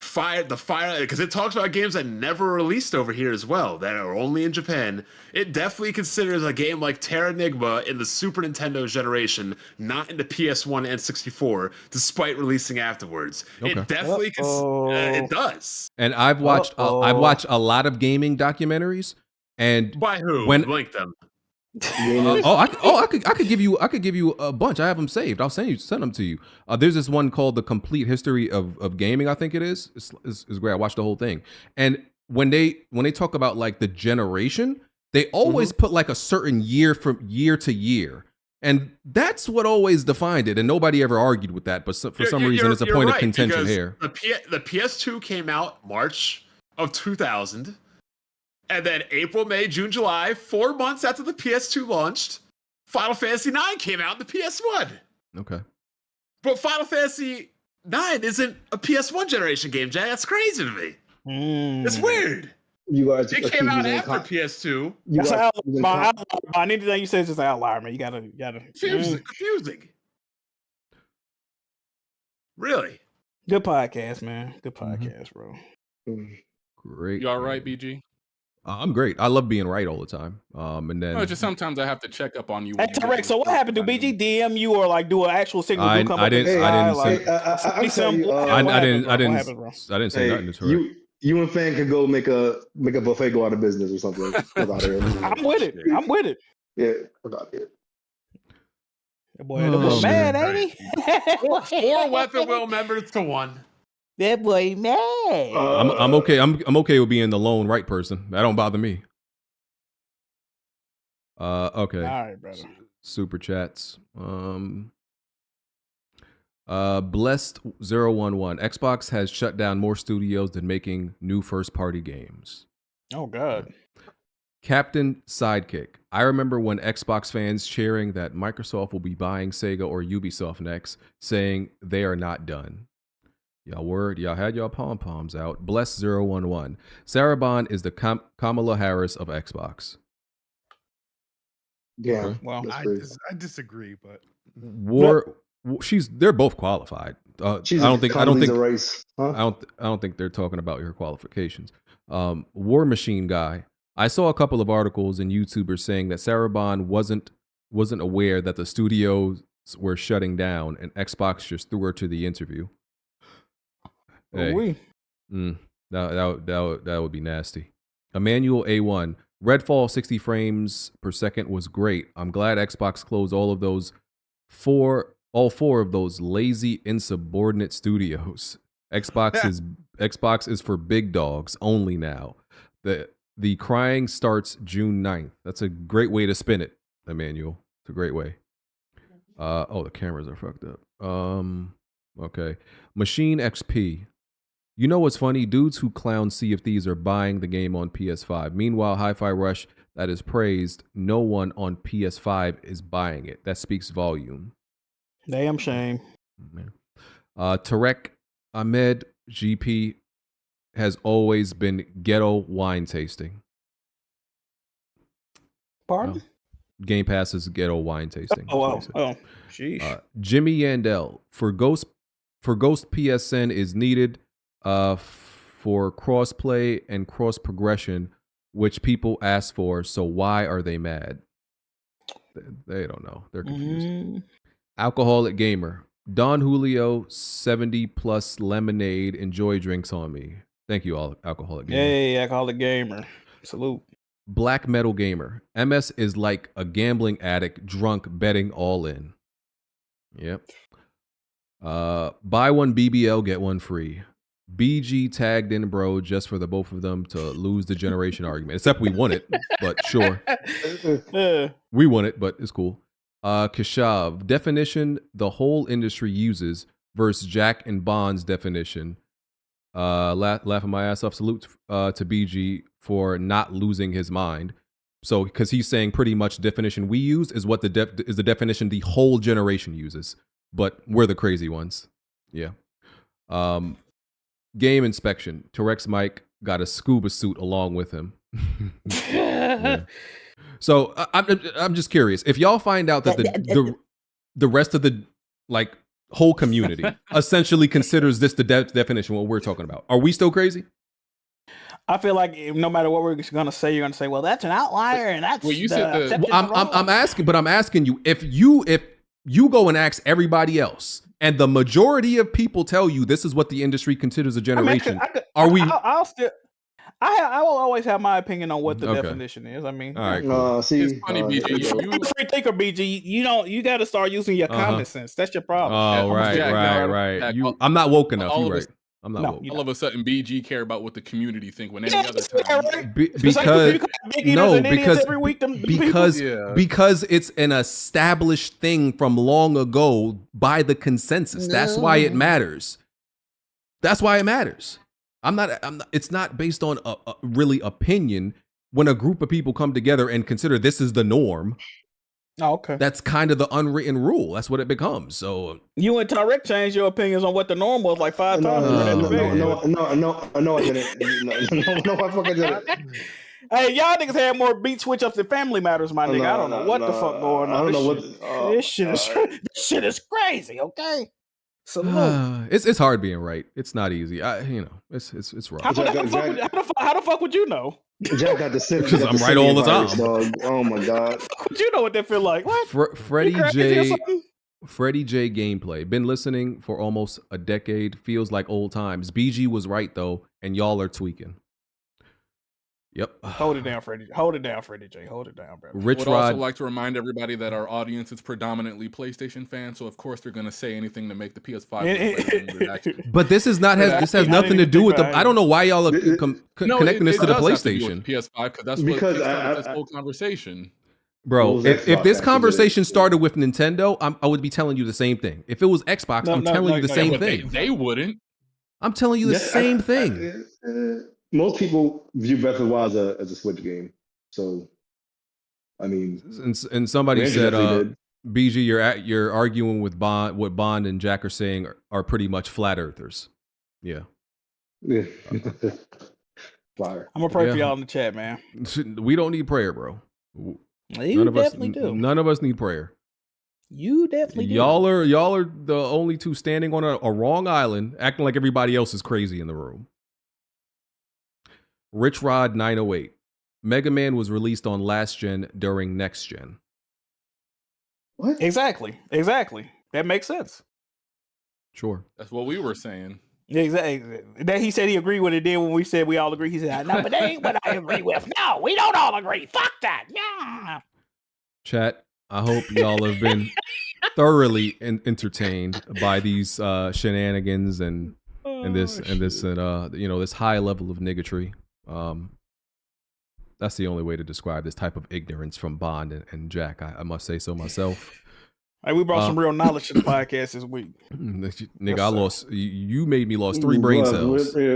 Fire, because it talks about games that never released over here as well, that are only in Japan. It definitely considers a game like Terranigma in the Super Nintendo generation, not in the PS1 and N64, despite releasing afterwards. Okay. It definitely it does. And I've watched a lot of gaming documentaries. And by who? Link them. I could give you a bunch. I have them saved. I'll send them to you. There's this one called The Complete History of Gaming, I think it is. It's great. I watched the whole thing. And when they talk about like the generation, they always put like a certain year from year to year. And that's what always defined it. And nobody ever argued with that. But for some reason, it's a point of contention here. The PS2 came out March of 2000. And then April, May, June, July, 4 months after the PS2 launched, Final Fantasy IX came out in the PS1. Okay. But Final Fantasy IX isn't a PS1 generation game, Jay. That's crazy to me. It's weird. It came out after PS2. That's an outlier. Anything you say is just an outlier, man. You gotta. Confusing. Really? Good podcast, man. Good podcast, bro. Great. You all right, BG? I'm great. I love being right all the time. And then just sometimes I have to check up on you. Hey, Tarek, so what happened? Do BG DM you or like do an actual signal? I didn't say nothing to her. You and Fan could go make a buffet go out of business or something. I'm with it. Yeah, forgot it. That boy mad, ain't he? 4 Weapon Wheel members to 1. That boy mad. I'm okay. I'm okay with being the lone right person. That don't bother me. Okay. All right, brother. Super chats. Blessed 011. Xbox has shut down more studios than making new first party games. Oh God. Captain Sidekick. I remember when Xbox fans cheering that Microsoft will be buying Sega or Ubisoft next, saying they are not done. Y'all had y'all pom-poms out. Bless 011. Sarah Bond is the Kamala Harris of Xbox. Yeah. Okay. Well, I disagree, but they're both qualified. I don't think they're talking about her qualifications. War Machine Guy. I saw a couple of articles and YouTubers saying that Sarah Bond wasn't aware that the studios were shutting down and Xbox just threw her to the interview. Hey. That would be nasty. Emmanuel A1. Redfall 60 frames per second was great. I'm glad Xbox closed all four of those lazy, insubordinate studios. Xbox is for big dogs only now. The crying starts June 9th. That's a great way to spin it, Emmanuel. It's a great way. Oh, the cameras are fucked up. Okay. Machine XP. You know what's funny? Dudes who clown Sea of Thieves are buying the game on PS5. Meanwhile, Hi-Fi Rush, that is praised, no one on PS5 is buying it. That speaks volume. Damn shame. Tarek Ahmed GP has always been ghetto wine tasting. Pardon? Game Pass is ghetto wine tasting. Oh, sheesh. Jimmy Yandel, for Ghost PSN is needed for cross-play and cross-progression, which people ask for, so why are they mad? They don't know. They're confused. Alcoholic Gamer. Don Julio, 70 plus lemonade. Enjoy drinks on me. Thank you, all Alcoholic Gamer. Hey, Alcoholic Gamer. Salute. Black Metal Gamer. MS is like a gambling addict, drunk, betting all in. Yep. Buy one BBL, get one free. BG tagged in, bro, just for the both of them to lose the generation argument. Except we won it, but sure. We won it, but it's cool. Kashav, definition the whole industry uses versus Jack and Bond's definition. Laughing my ass off. Salute to BG for not losing his mind. So, because he's saying pretty much definition we use is what the definition the whole generation uses, but we're the crazy ones. Yeah. Game inspection. Tarek's Mike got a scuba suit along with him. Yeah. So I'm just curious if y'all find out that the rest of the like whole community essentially considers this the definition what we're talking about. Are we still crazy? I feel like no matter what we're gonna say, you're gonna say, "Well, that's an outlier," and that's. Well, you said I'm asking you if you go and ask everybody else, and the majority of people tell you this is what the industry considers a generation. I will always have my opinion on what the definition is. I mean, all right, cool. See, it's funny, BG. You're a free thinker, BG. You got to start using your common sense. That's your problem. Oh, right. I'm not woke enough. You're right. I'm not woke. All of a sudden, BG care about what the community think when any other time. Because it's an established thing from long ago by the consensus. That's why it matters. That's why it matters. I'm not. It's not based on a really opinion. When a group of people come together and consider this is the norm, that's kind of the unwritten rule. That's what it becomes. So you and Tarek changed your opinions on what the norm was like 5 times. No, I didn't. No, I fucking didn't. Hey, y'all niggas had more beat switch ups than Family Matters, my nigga. I don't know what the fuck going on. I don't know what this shit is crazy. Okay. So it's hard being right. It's not easy. It's rough. How the fuck would you know? Jack got the city because I'm right all the time. Dog. Oh my god. Would you know what that feel like? What? Freddie J gameplay. Been listening for almost a decade. Feels like old times. BG was right though, and y'all are tweaking. Yep. Hold it down, Freddie. Hold it down, Freddie J. Hold it down, bro. Would also like to remind everybody that our audience is predominantly PlayStation fans, so of course they're going to say anything to make the PS5. But this is not this has nothing to do with the. I don't know why y'all are connecting this to the PlayStation. PS5 because that's what started this whole conversation. Bro, if this conversation started with Nintendo, I would be telling you the same thing. If it was Xbox, I'm telling you the same thing. They wouldn't. I'm telling you the same thing. Most people view Breath of the Wild as a Switch game, so I mean, and somebody said, "BG, you're arguing with Bond. What Bond and Jack are saying are pretty much flat earthers." Yeah. Fire. I'm gonna pray for y'all in the chat, man. We don't need prayer, bro. You definitely do. None of us need prayer. You definitely do. Y'all are the only two standing on a wrong island, acting like everybody else is crazy in the room. Rich Rod 908. Mega Man was released on last gen during next gen. What? Exactly. That makes sense. Sure. That's what we were saying. Yeah, exactly. That he said he agreed with it. Then when we said we all agree, he said, "No, but that ain't what I agree with. No, we don't all agree. Fuck that." Yeah. Chat. I hope y'all have been thoroughly entertained by these shenanigans and this high level of niggatry. That's the only way to describe this type of ignorance from Bond and Jack. I must say so myself. Hey, we brought some real knowledge to the podcast this week. Nigga, I lost. You made me lost 3 brain cells. When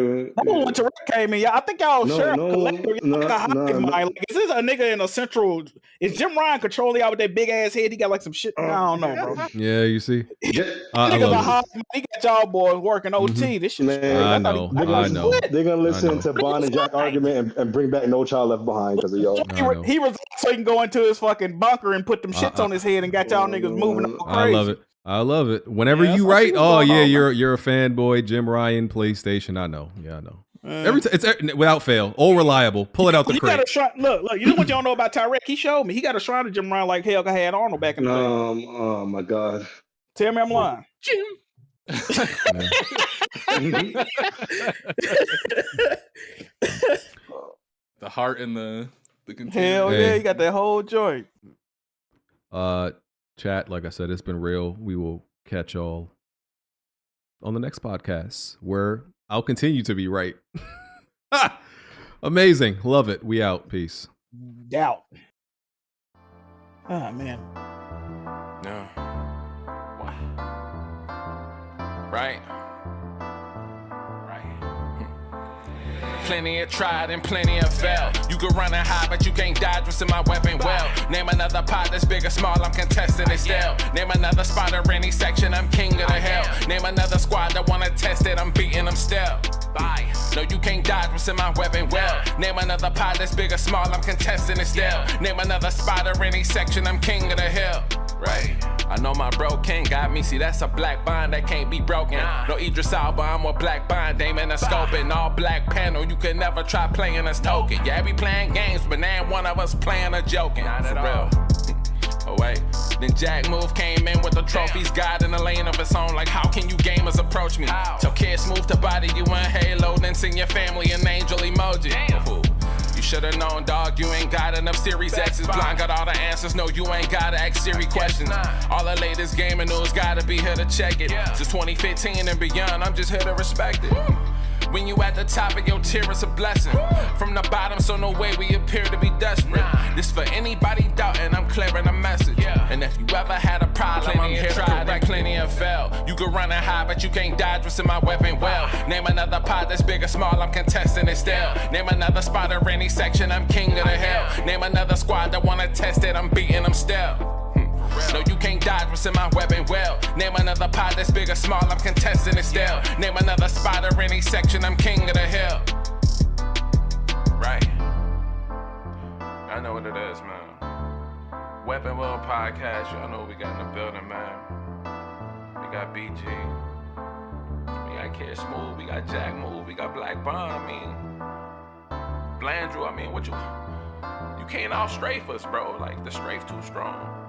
Tarek came in, I think y'all share a collector. Like, is this a nigga in a central? Is Jim Ryan controlling y'all with that big ass head? He got like some shit. I don't know, bro. Yeah, you see. I love it. He got y'all boys working OT. This shit. I know. They're gonna listen to Bond and Jack argument and bring back No Child Left Behind because of y'all. He resigned so he can go into his fucking bunker and put them shits on his head and got y'all niggas moving. I love it. I love it. Whenever you write, oh yeah, you're a fanboy, Jim Ryan, PlayStation. I know. Yeah, I know. Every time, it's without fail, all reliable. Pull it out the crate. Look. You know what you don't know about Tyrek? He showed me. He got a shrine to Jim Ryan like Helga had Arnold back in the day. Oh my god. Tell me I'm lying. Jim. The heart and the container. Hell yeah, you got that whole joint. Chat, like I said, it's been real. We will catch y'all on the next podcast where I'll continue to be right. Amazing. Love it. We out. Peace. Doubt. Oh, man. No. Right. Plenty of tried and plenty of failed. You can run and hide, but you can't dodge what's in my weapon well. Name another pot that's big or small, I'm contesting it still. Name another spot or any section, I'm king of the hill. Name another squad that wanna test it, I'm beating them still. Bye. No, you can't dodge what's in my weapon well. Name another pot that's big or small, I'm contesting it still. Name another spot or any section, I'm king of the hill. Right. I know my bro King got me. See, that's a black bond that can't be broken. No Idris Elba, I'm a black bond. Aim in a scope and all black panel. You can never try playing us token. Yeah, we playing games, but now one of us playing or joking. Not at all. Oh wait. Then Jack Move came in with the trophies, God in the lane of its own. Like, how can you gamers approach me? Tell kids move to body you in Halo, then sing your family an angel emoji. Should've known, dog, you ain't got enough Series X's. Blind got all the answers, no, you ain't gotta ask Siri questions. All the latest gaming news gotta be here to check it. Since 2015 and beyond, I'm just here to respect it. When you at the top of your tier, it's a blessing. From the bottom, so no way we appear to be desperate. This for anybody doubting, I'm clearing a message. And if you ever had a problem, I'm here to correct. Plenty of fail. You can run and hide, but you can't dodge what's in my weapon well. Name another pot that's big or small, I'm contesting it still. Name another spot or any section, I'm king of the hill. Name another squad that wanna test it, I'm beating them still. No, you can't dodge what's in my weapon well. Name another pot that's big or small, I'm contesting it still. Name another spot or any section, I'm king of the hill. Right. I know what it is, man. Weapon Will Podcast, y'all know what we got in the building, man. We got BG. We got Kid Smooth, we got Jack Move, we got Black Bond, I mean. Blandrew, I mean, what you can't out strafe us, bro. Like, the strafe too strong.